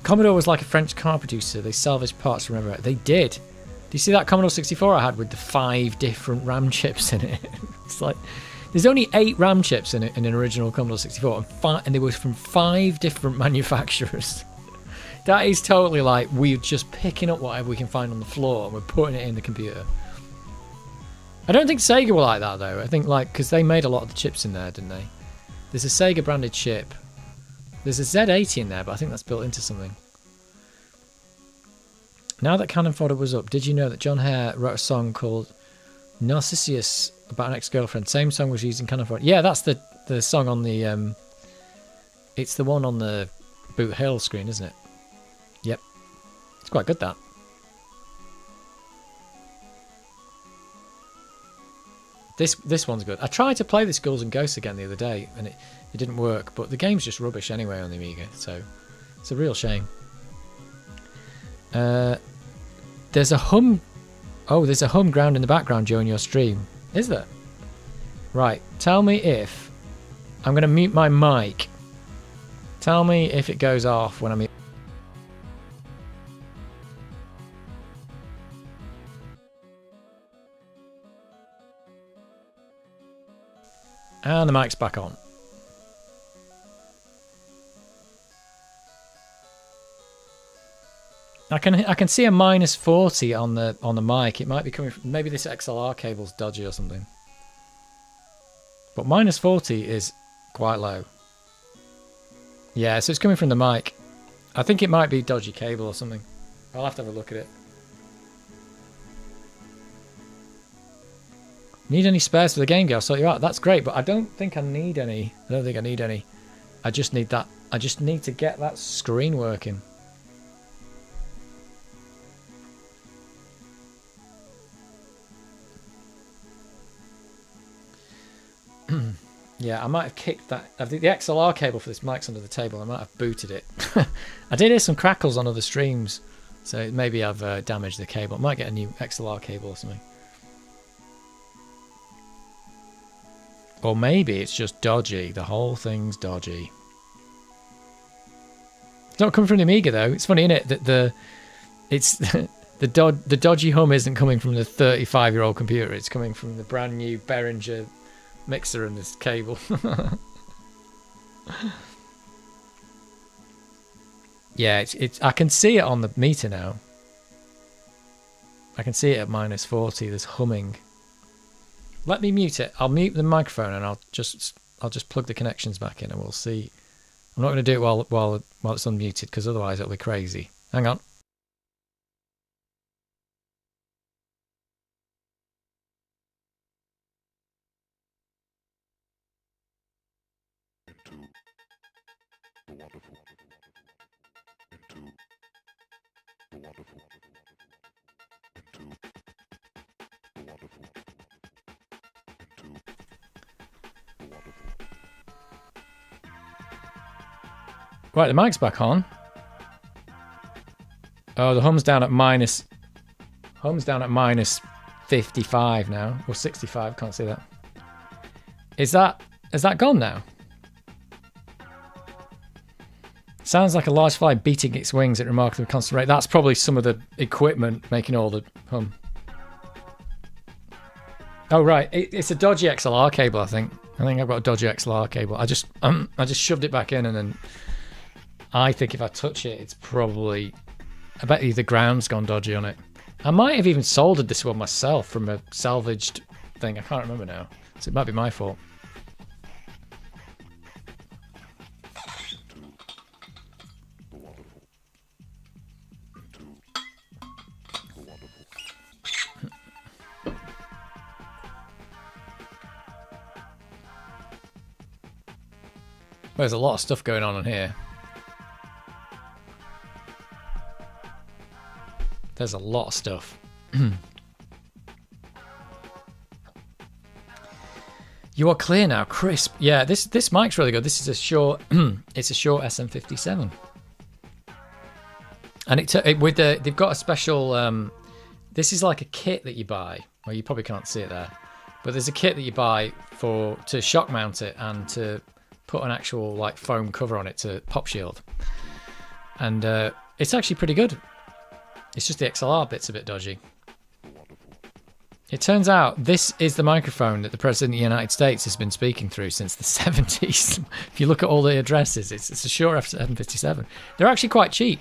[SPEAKER 1] Commodore was like a French car producer. They salvaged parts from everywhere. They did. Do you see that Commodore 64 I had with the 5 different RAM chips in it? It's like, there's only 8 RAM chips in an original Commodore 64, and they were from 5 different manufacturers. That is totally like we're just picking up whatever we can find on the floor and we're putting it in the computer. I don't think Sega were like that though. I think like, because they made a lot of the chips in there, didn't they? There's a Sega branded chip. There's a Z80 in there, but I think that's built into something. Now that Cannon Fodder was up, did you know that John Hare wrote a song called Narcissus about an ex-girlfriend? Same song was used in Cannon Fodder. Yeah, that's the song on the... it's the one on the Boot Hill screen, isn't it? Yep. It's quite good, that. This one's good. I tried to play this Ghouls and Ghosts again the other day, and it didn't work, but the game's just rubbish anyway on the Amiga, so it's a real shame. There's a hum... Oh, there's a hum ground in the background during your stream. Is there? Right. Tell me if... I'm going to mute my mic. Tell me if it goes off when I'm... And the mic's back on. I can see a minus 40 on the mic. It might be coming from, maybe this XLR cable's dodgy or something. But minus 40 is quite low. Yeah, so it's coming from the mic. I think it might be dodgy cable or something. I'll have to have a look at it. Need any spares for the Game Gear? I'll sort you out. That's great, but I don't think I need any. I don't think I need any. I just need that. I just need to get that screen working. Yeah, I might have kicked that. The XLR cable for this mic's under the table. I might have booted it. I did hear some crackles on other streams, so maybe I've damaged the cable. I might get a new XLR cable or something. Or maybe it's just dodgy. The whole thing's dodgy. It's not coming from the Amiga though. It's funny, isn't it, that the dodgy hum isn't coming from the 35-year-old computer. It's coming from the brand new Behringer mixer and this cable. Yeah, it's. I can see it on the meter now. I can see it at minus 40. There's humming. Let me mute it. I'll mute the microphone and I'll just plug the connections back in and we'll see. I'm not going to do it while it's unmuted because otherwise it'll be crazy. Hang on. Right, the mic's back on. Oh, the hum's down at minus 55 now, or 65. Can't see that. Is that gone now? Sounds like a large fly beating its wings at remarkably constant rate. That's probably some of the equipment making all the hum. Oh right, it's a dodgy XLR cable, I think. I think I've got a dodgy XLR cable. I just shoved it back in, and then I think if I touch it, it's probably... I bet you the ground's gone dodgy on it. I might have even soldered this one myself from a salvaged thing. I can't remember now. So it might be my fault. There's a lot of stuff going on in here. There's a lot of stuff. You are clear now, crisp. Yeah, this mic's really good. This is a Shure. It's a Shure SM57, and they've got a special. This is like a kit that you buy. Well, you probably can't see it there, but there's a kit that you buy to shock mount it and to put an actual like foam cover on it to pop shield, and it's actually pretty good. It's just the XLR bit's a bit dodgy. It turns out this is the microphone that the President of the United States has been speaking through since the 70s. If you look at all the addresses, it's a Shure F757. They're actually quite cheap,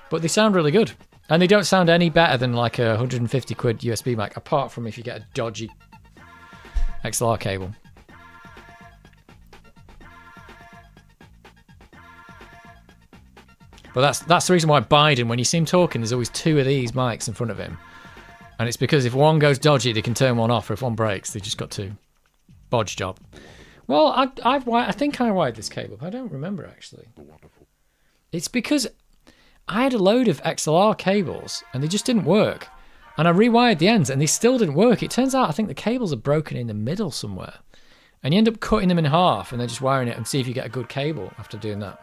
[SPEAKER 1] but they sound really good. And they don't sound any better than like a 150 quid USB mic, apart from if you get a dodgy XLR cable. But that's the reason why Biden, when you see him talking, there's always two of these mics in front of him. And it's because if one goes dodgy, they can turn one off, or if one breaks, they just got two. Bodge job. Well, I think I wired this cable, but I don't remember actually. It's because I had a load of XLR cables, and they just didn't work. And I rewired the ends, and they still didn't work. It turns out I think the cables are broken in the middle somewhere. And you end up cutting them in half, and then just wiring it and see if you get a good cable after doing that.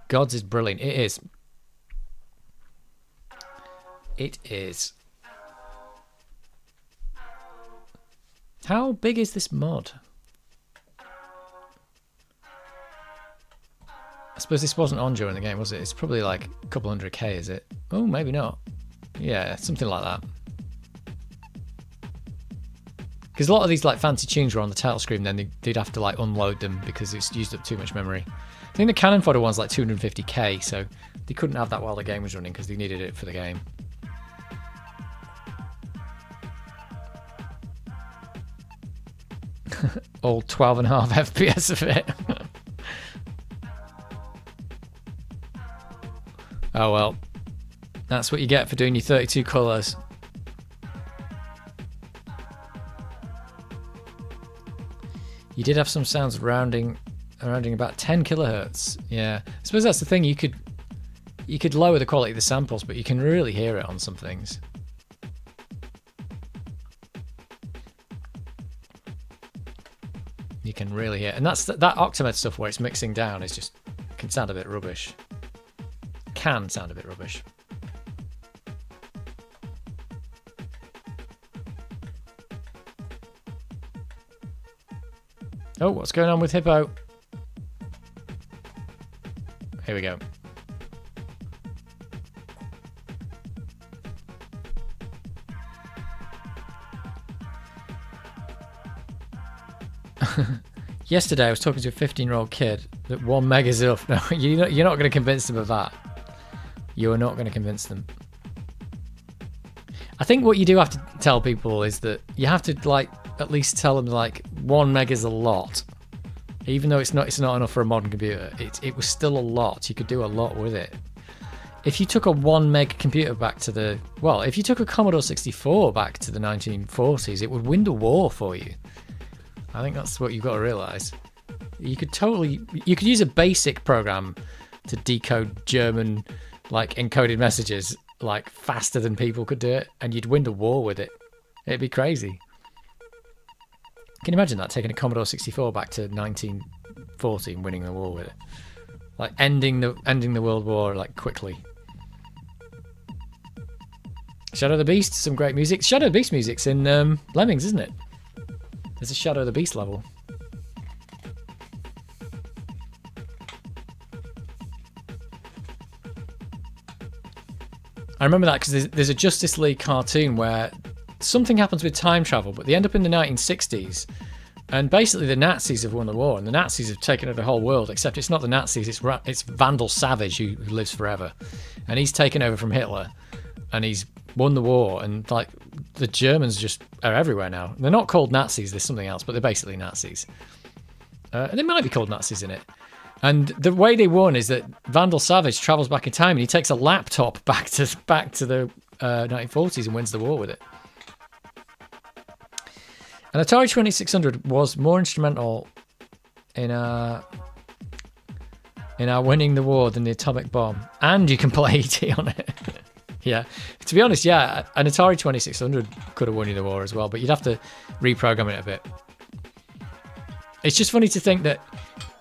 [SPEAKER 1] God's is brilliant. It is. It is. How big is this mod? I suppose this wasn't on during the game, was it? It's probably like a couple 100k, is it? Oh, maybe not. Yeah, something like that. Because a lot of these like fancy tunes were on the title screen, then they'd have to like unload them because it's used up too much memory. I think the Cannon Fodder one's like 250k, so they couldn't have that while the game was running because they needed it for the game. All 12.5 FPS of it. Oh well. That's what you get for doing your 32 colours. You did have some sounds rounding about 10 kilohertz. Yeah, I suppose that's the thing. You could lower the quality of the samples, but you can really hear it on some things. You can really hear it. And that's that Octamed stuff where it's mixing down is just can sound a bit rubbish. Can sound a bit rubbish. Oh, what's going on with Hippo? Here we go. Yesterday I was talking to a 15-year-old kid that 1 meg is enough. No, you're not going to convince them of that. You are not going to convince them. I think what you do have to tell people is that you have to like at least tell them like 1 meg is a lot. Even though it's not enough for a modern computer, it was still a lot. You could do a lot with it. If you took a 1 meg computer back to if you took a Commodore 64 back to the 1940s, it would win the war for you. I think that's what you've got to realise. You could use a basic program to decode German like encoded messages like faster than people could do it, and you'd win the war with it. It'd be crazy. Can you imagine that, taking a Commodore 64 back to 1940 and winning the war with it? Like ending the World War like quickly. Shadow of the Beast, some great music. Shadow of the Beast music's in Lemmings, isn't it? There's a Shadow of the Beast level. I remember that because there's a Justice League cartoon where something happens with time travel, but they end up in the 1960s, And basically the Nazis have won the war, and the Nazis have taken over the whole world, except it's not the Nazis, it's Vandal Savage who lives forever. And he's taken over from Hitler, and he's won the war, and like the Germans just are everywhere now. They're not called Nazis, there's something else, but they're basically Nazis. And they might be called Nazis in it. And the way they won is that Vandal Savage travels back in time, and he takes a laptop back to the 1940s and wins the war with it. And Atari 2600 was more instrumental in our winning the war than the atomic bomb. And you can play ET on it. Yeah. To be honest, yeah, an Atari 2600 could have won you the war as well, but you'd have to reprogram it a bit. It's just funny to think that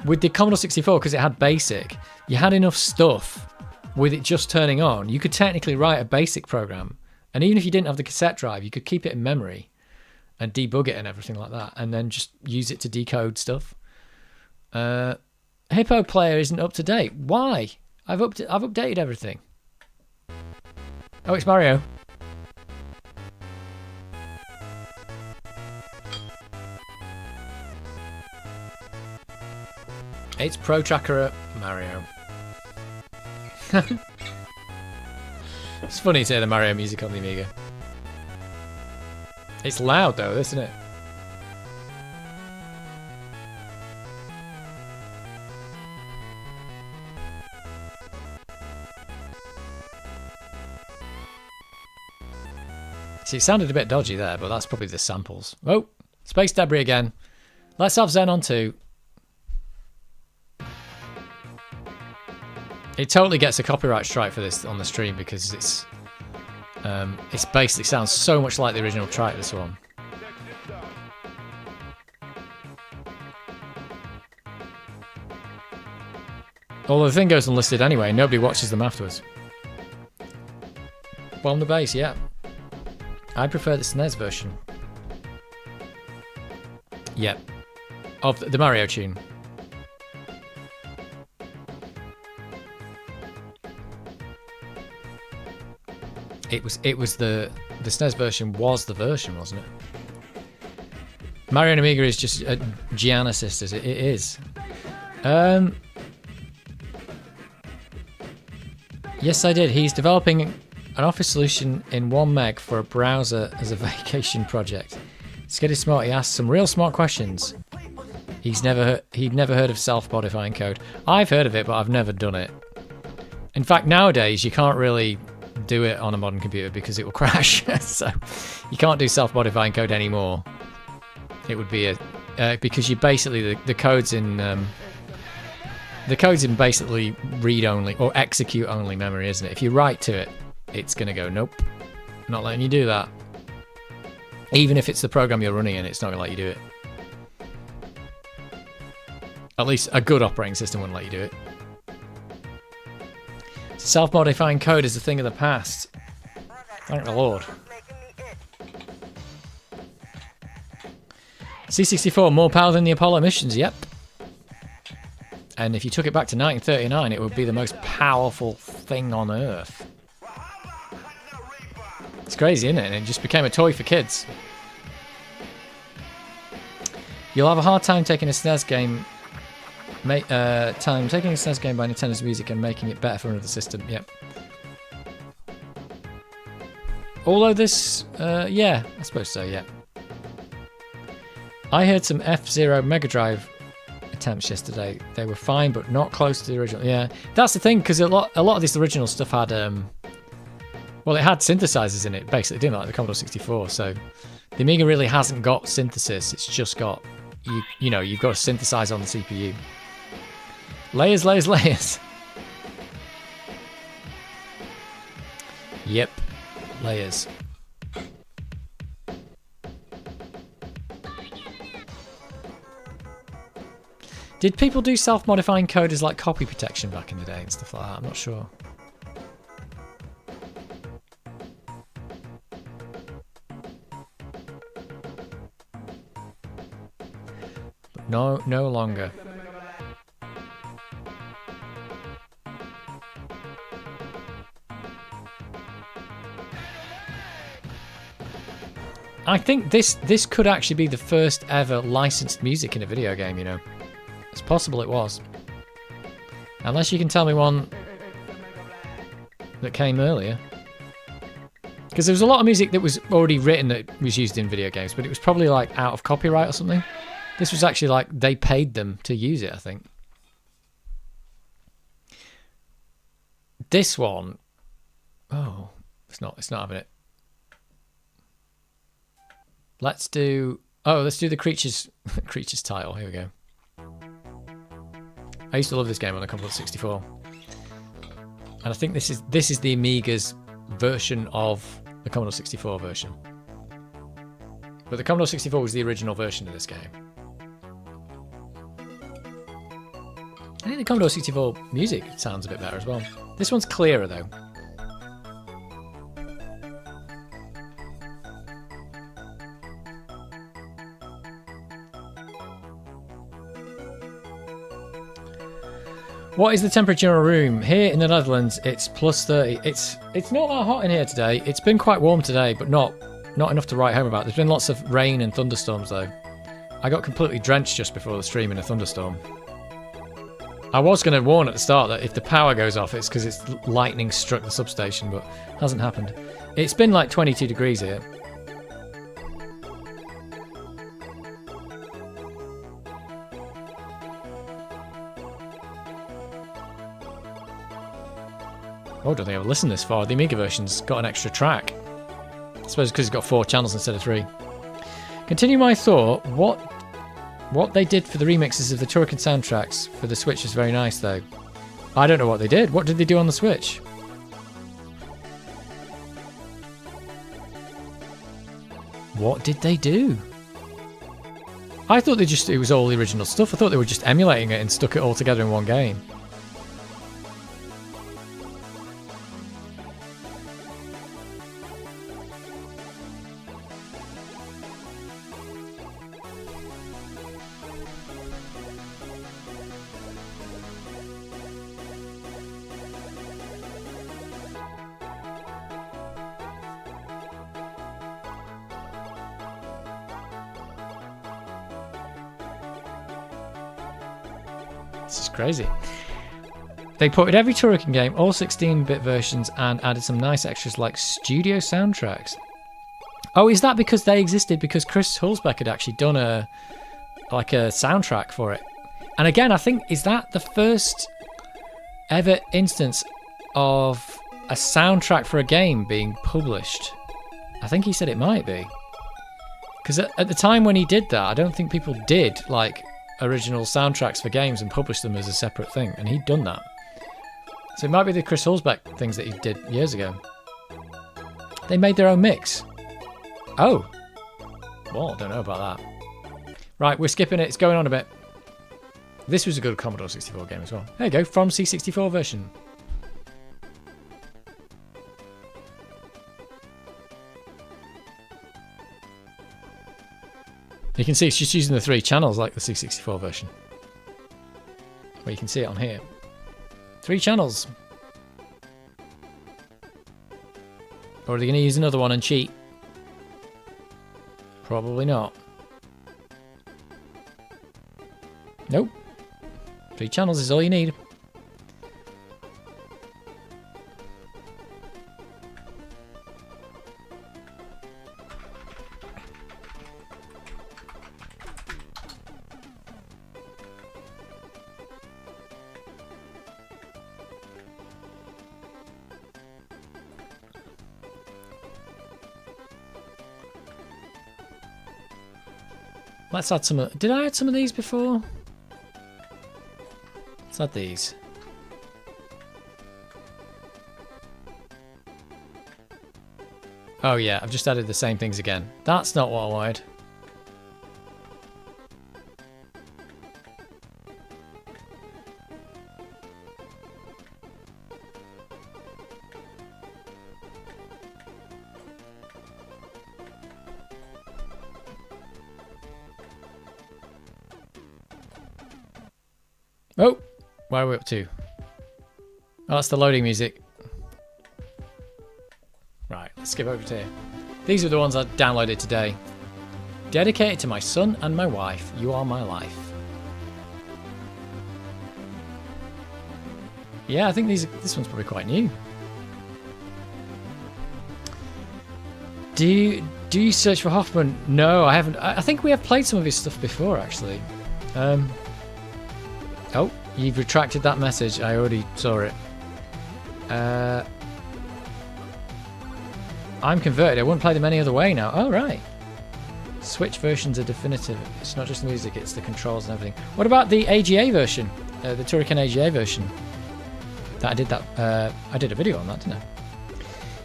[SPEAKER 1] with the Commodore 64, because it had BASIC, you had enough stuff with it just turning on. You could technically write a BASIC program. And even if you didn't have the cassette drive, you could keep it in memory and debug it and everything like that, and then just use it to decode stuff. Hippo Player isn't up to date. Why? I've updated everything. Oh, it's Mario. It's Pro Tracker Mario. It's funny to hear the Mario music on the Amiga. It's loud though, isn't it? See, it sounded a bit dodgy there, but that's probably the samples. Oh, Space Debris again. Let's have Zen on 2. It totally gets a copyright strike for this on the stream because it's basically sounds so much like the original track, this one. Although the thing goes unlisted anyway, nobody watches them afterwards. Bomb the bass, yeah. I prefer the SNES version. Yep. Of the Mario tune. It was the SNES version was the version, wasn't it? Mario and Amiga is just Gianna Sisters. It is. Yes, I did. He's developing an Office solution in 1 meg for a browser as a vacation project. Skid is smart. He asks some real smart questions. He'd never heard of self-modifying code. I've heard of it, but I've never done it. In fact, nowadays you can't really do it on a modern computer because it will crash. So you can't do self-modifying code anymore. It would be because you basically the code's in basically read-only or execute-only memory, isn't it? If you write to it, it's going to go, nope, not letting you do that. Even if it's the program you're running in, it's not going to let you do it. At least a good operating system wouldn't let you do it. Self-modifying code is a thing of the past. Thank the Lord. C64, more power than the Apollo missions, yep. And if you took it back to 1939, it would be the most powerful thing on Earth. It's crazy, isn't it? And it just became a toy for kids. You'll have a hard time taking a SNES game taking a SNES game by Nintendo's music and making it better for another system. Yep. Although this, yeah, I suppose so. Yeah. I heard some F-Zero Mega Drive attempts yesterday. They were fine, but not close to the original. Yeah, that's the thing, because a lot of this original stuff had, well, it had synthesizers in it. Basically, didn't it? Like the Commodore 64. So the Amiga really hasn't got synthesis. It's just got you know, you've got to synthesize on the CPU. Layers, layers, layers. Yep, layers. Did people do self-modifying code as like copy protection back in the day and stuff like that? I'm not sure. But no longer. I think this could actually be the first ever licensed music in a video game, you know. It's possible it was. Unless you can tell me one that came earlier. Because there was a lot of music that was already written that was used in video games, but it was probably like out of copyright or something. This was actually like they paid them to use it, I think. This one, oh, it's not having it. Let's do the creatures title. Here we go. I used to love this game on the Commodore 64, and I think this is the Amiga's version of the Commodore 64 version. But the Commodore 64 was the original version of this game. I think the Commodore 64 music sounds a bit better as well. This one's clearer though. What is the temperature in a room? Here in the Netherlands, it's plus 30. It's not that hot in here today. It's been quite warm today, but not enough to write home about. There's been lots of rain and thunderstorms though. I got completely drenched just before the stream in a thunderstorm. I was going to warn at the start that if the power goes off, it's because it's lightning struck the substation, but it hasn't happened. It's been like 22 degrees here. Oh, I don't think I've listened this far. The Amiga version's got an extra track. I suppose because it's got 4 channels instead of 3. Continue my thought. What they did for the remixes of the Turrican soundtracks for the Switch is very nice, though. I don't know what they did. What did they do on the Switch? What did they do? I thought it was all the original stuff. I thought they were just emulating it and stuck it all together in one game. This is crazy. They ported every Turrican game, all 16-bit versions, and added some nice extras like studio soundtracks. Oh, is that because they existed? Because Chris Hulsbeck had actually done a soundtrack for it. And again, I think, is that the first ever instance of a soundtrack for a game being published? I think he said it might be. Because at the time when he did that, I don't think people did like original soundtracks for games and published them as a separate thing, and he'd done that. So it might be the Chris Hulsbeck things that he did years ago. They made their own mix. Oh. Well, I don't know about that. Right, we're skipping it. It's going on a bit. This was a good Commodore 64 game as well. There you go, from C64 version. You can see it's just using the 3 channels like the C64 version. Well, you can see it on here. 3 channels. Or are they going to use another one and cheat? Probably not. Nope. 3 channels is all you need. Let's add some. Did I add some of these before? Let's add these. Oh yeah, I've just added the same things again. That's not what I wanted. Oh, where are we up to? Oh, that's the loading music. Right, let's skip over to here. These are the ones I downloaded today. Dedicated to my son and my wife. You are my life. Yeah, I think this one's probably quite new. Do you search for Hoffman? No, I haven't. I think we have played some of his stuff before, actually. Oh, you've retracted that message. I already saw it. I'm converted. I wouldn't play them any other way now. Oh, right. Switch versions are definitive. It's not just the music, it's the controls and everything. What about the AGA version? The Turrican AGA version? I did a video on that, didn't I?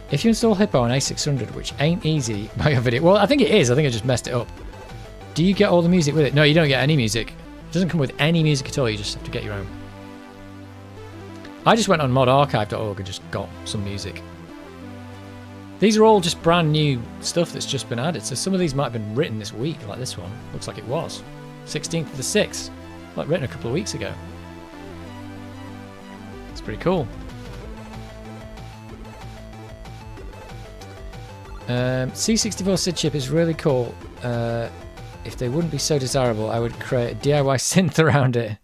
[SPEAKER 1] If you install Hippo on A600, which ain't easy by a video... Well, I think it is. I think I just messed it up. Do you get all the music with it? No, you don't get any music. It doesn't come with any music at all. You just have to get your own. I just went on modarchive.org and just got some music. These are all just brand new stuff that's just been added. So some of these might have been written this week, like this one. Looks like it was. 16th of the 6th. Like written a couple of weeks ago. It's pretty cool. C64 SID chip is really cool. If they wouldn't be so desirable, I would create a DIY synth around it.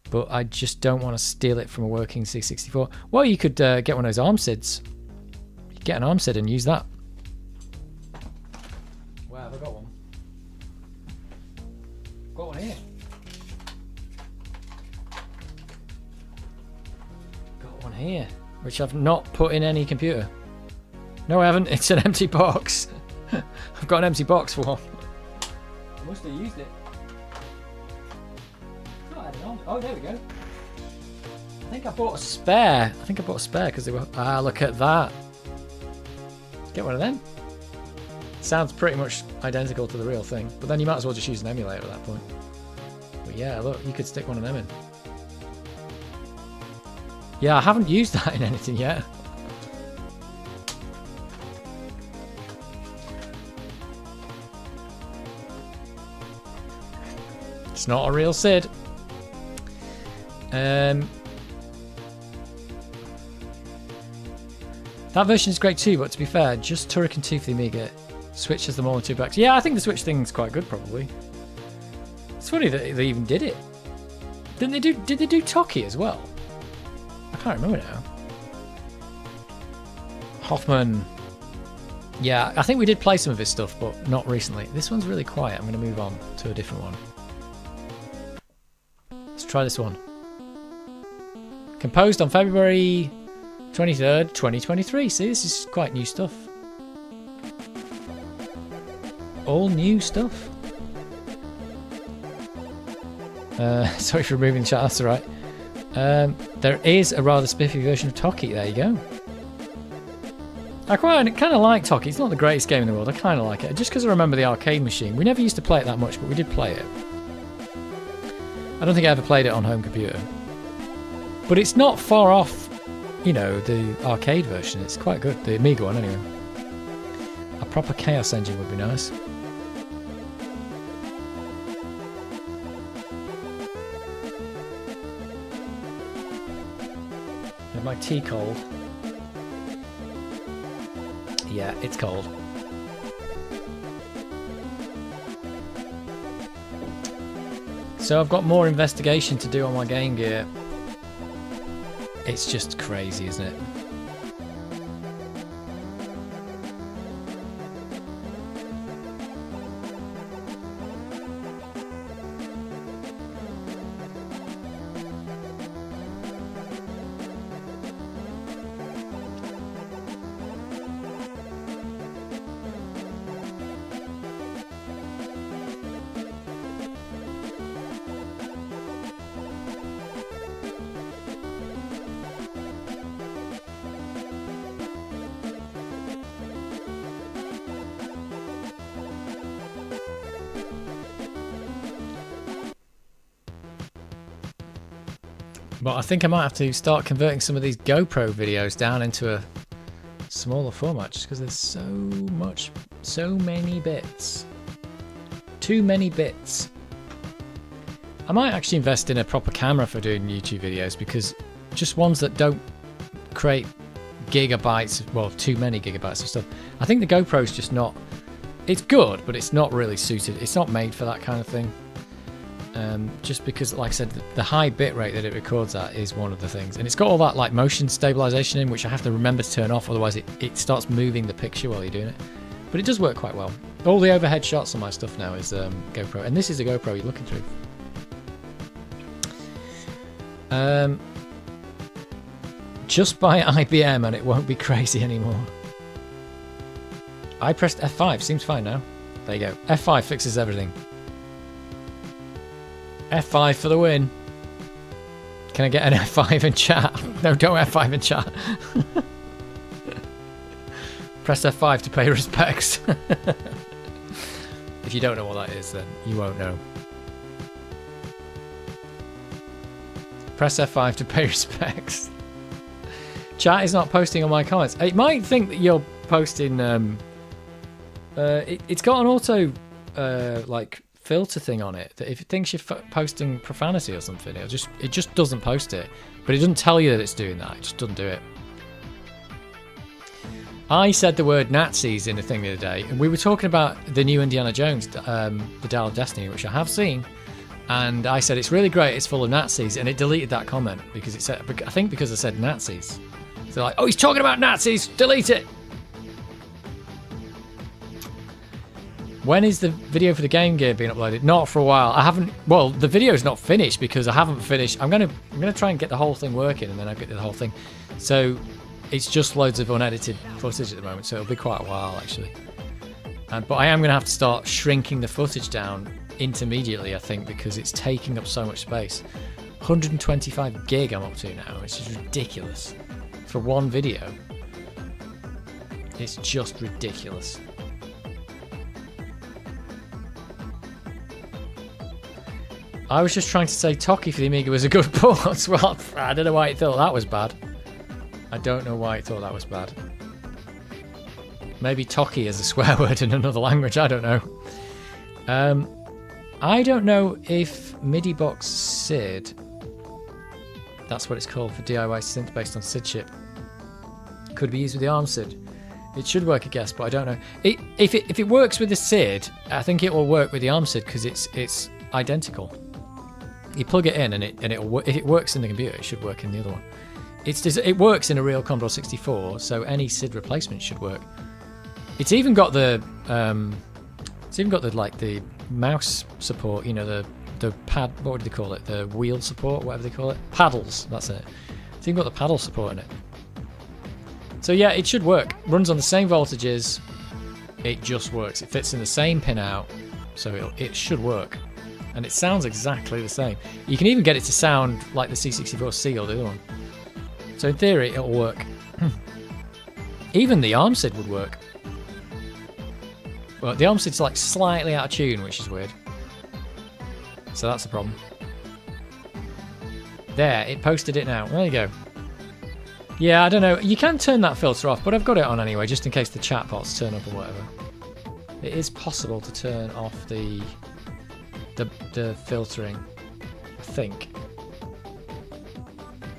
[SPEAKER 1] But I just don't want to steal it from a working C64. Well, you could get one of those ARM SIDs. Get an ARM SID and use that. Wow, have I got one? Got one here. Got one here, which I've not put in any computer. No, I haven't. It's an empty box. I've got an empty box for one. I must have used it. Oh, there we go. I think I bought a spare. Because they were... Ah, look at that. Get one of them. Sounds pretty much identical to the real thing. But then you might as well just use an emulator at that point. But yeah, look, you could stick one of them in. Yeah, I haven't used that in anything yet. It's not a real SID. That version is great too, but to be fair, just Turrican 2 for the Amiga. Switch has them all in 2 packs. Yeah, I think the Switch thing's quite good, probably. It's funny that they even did it. Did they do Toki as well? I can't remember now. Hoffman. Yeah, I think we did play some of his stuff, but not recently. This one's really quiet. I'm going to move on to a different one. Let's try this one. Composed on February 23rd, 2023. See, this is quite new stuff. All new stuff. Sorry for removing the chat, that's alright. There is a rather spiffy version of Toki, there you go. I kind of like Toki. It's not the greatest game in the world, I kind of like it. Just because I remember the arcade machine. We never used to play it that much, but we did play it. I don't think I ever played it on home computer. But it's not far off, you know, the arcade version. It's quite good. The Amiga one, anyway. A proper Chaos engine would be nice. Is my tea cold? Yeah, it's cold. So I've got more investigation to do on my Game Gear. It's just crazy, isn't it? But I think I might have to start converting some of these GoPro videos down into a smaller format just because there's so many bits. Too many bits. I might actually invest in a proper camera for doing YouTube videos because just ones that don't create gigabytes, well, too many gigabytes of stuff. I think the GoPro's just not, it's good, but it's not really suited. It's not made for that kind of thing. Just because, like I said, the high bit rate that it records at is one of the things. And it's got all that like motion stabilization in, which I have to remember to turn off, otherwise it starts moving the picture while you're doing it. But it does work quite well. All the overhead shots on my stuff now is GoPro. And this is a GoPro you're looking through. Just buy IBM and it won't be crazy anymore. I pressed F5, seems fine now. There you go. F5 fixes everything. F5 for the win. Can I get an F5 in chat? No, don't F5 in chat. Press F5 to pay respects. If you don't know what that is, then you won't know. Press F5 to pay respects. Chat is not posting on my comments. It might think that you're posting. It's got an auto like filter thing on it that if it thinks you're posting profanity or something, it just doesn't post it. But it doesn't tell you that it's doing that. It just doesn't do it. I said the word Nazis in a thing the other day, and we were talking about the new Indiana Jones, the Dial of Destiny, which I have seen. And I said it's really great. It's full of Nazis, and it deleted that comment because it said, I think because I said Nazis. So like, oh, he's talking about Nazis. Delete it. When is the video for the Game Gear being uploaded? Not for a while. I haven't. Well, the video's not finished because I haven't finished. I'm gonna try and get the whole thing working, and then I'll get the whole thing. So it's just loads of unedited footage at the moment. So it'll be quite a while actually. But I am gonna have to start shrinking the footage down intermediately, I think, because it's taking up so much space. 125 gig I'm up to now, which is ridiculous for one video. It's just ridiculous. I was just trying to say Toki for the Amiga was a good port. Well, I don't know why it thought that was bad. I don't know why it thought that was bad. Maybe Toki is a swear word in another language, I don't know. I don't know if MIDI Box SID, that's what it's called for DIY synth based on SID chip, could be used with the ARM SID. It should work, I guess, but I don't know. If it works with the SID, I think it will work with the ARM SID because it's identical. You plug it in and it'll if it works in the computer, it should work in the other one. It works in a real Commodore 64, so any SID replacement should work. It's even got the like the mouse support, you know, the pad, what would they call it? The wheel support, whatever they call it. Paddles, that's it. It's even got the paddle support in it. So yeah, it should work. Runs on the same voltages. It just works. It fits in the same pin out, so it should work. And it sounds exactly the same. You can even get it to sound like the C64C or the other one. So in theory, it'll work. Even the ARM SID would work. Well, the ARM SID's like slightly out of tune, which is weird. So that's the problem. There, it posted it now. There you go. Yeah, I don't know. You can turn that filter off, but I've got it on anyway, just in case the chatbots turn up or whatever. It is possible to turn off the filtering, I think.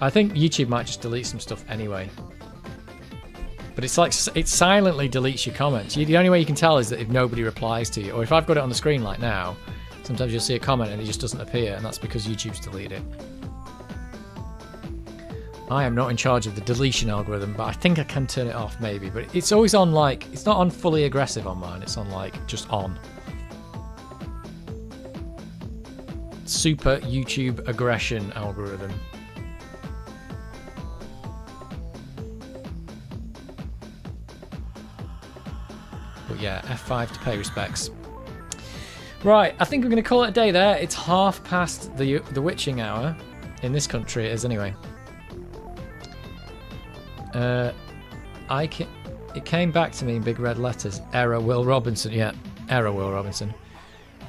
[SPEAKER 1] I think YouTube might just delete some stuff anyway. But it's like, it silently deletes your comments. The only way you can tell is that if nobody replies to you, or if I've got it on the screen like now, sometimes you'll see a comment and it just doesn't appear, and that's because YouTube's deleted it. I am not in charge of the deletion algorithm, but I think I can turn it off maybe. But it's always on like, it's not on fully aggressive on mine, it's on like, just on. Super YouTube aggression algorithm. But yeah, F5 to pay respects. Right, I think we're going to call it a day there. It's past the witching hour. In this country it is anyway. It came back to me in big red letters. Error Will Robinson. Yeah, error Will Robinson.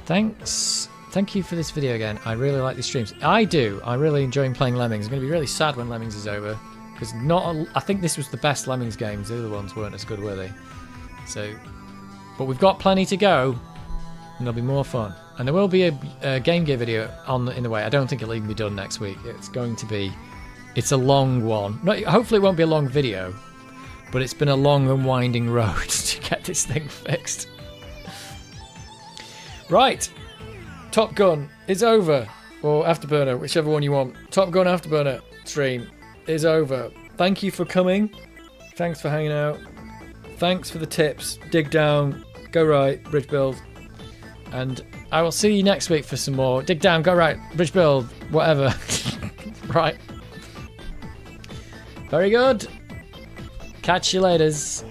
[SPEAKER 1] Thank you for this video again. I really like these streams. I do. I'm really enjoying playing Lemmings. I'm going to be really sad when Lemmings is over. Because I think this was the best Lemmings games. The other ones weren't as good, were they? So, but we've got plenty to go. And there'll be more fun. And there will be a Game Gear video in the way. I don't think it'll even be done next week. It's going to be... It's a long one. No, hopefully it won't be a long video. but it's been a long and winding road to get this thing fixed. Right, Top Gun is over, or Afterburner, whichever one you want. Top Gun Afterburner stream is over. Thank you for coming. Thanks for hanging out. Thanks for the tips. Dig down, go right, bridge build. And I will see you next week for some more. Dig down, go right, bridge build, whatever. Right. Very good. Catch you laters.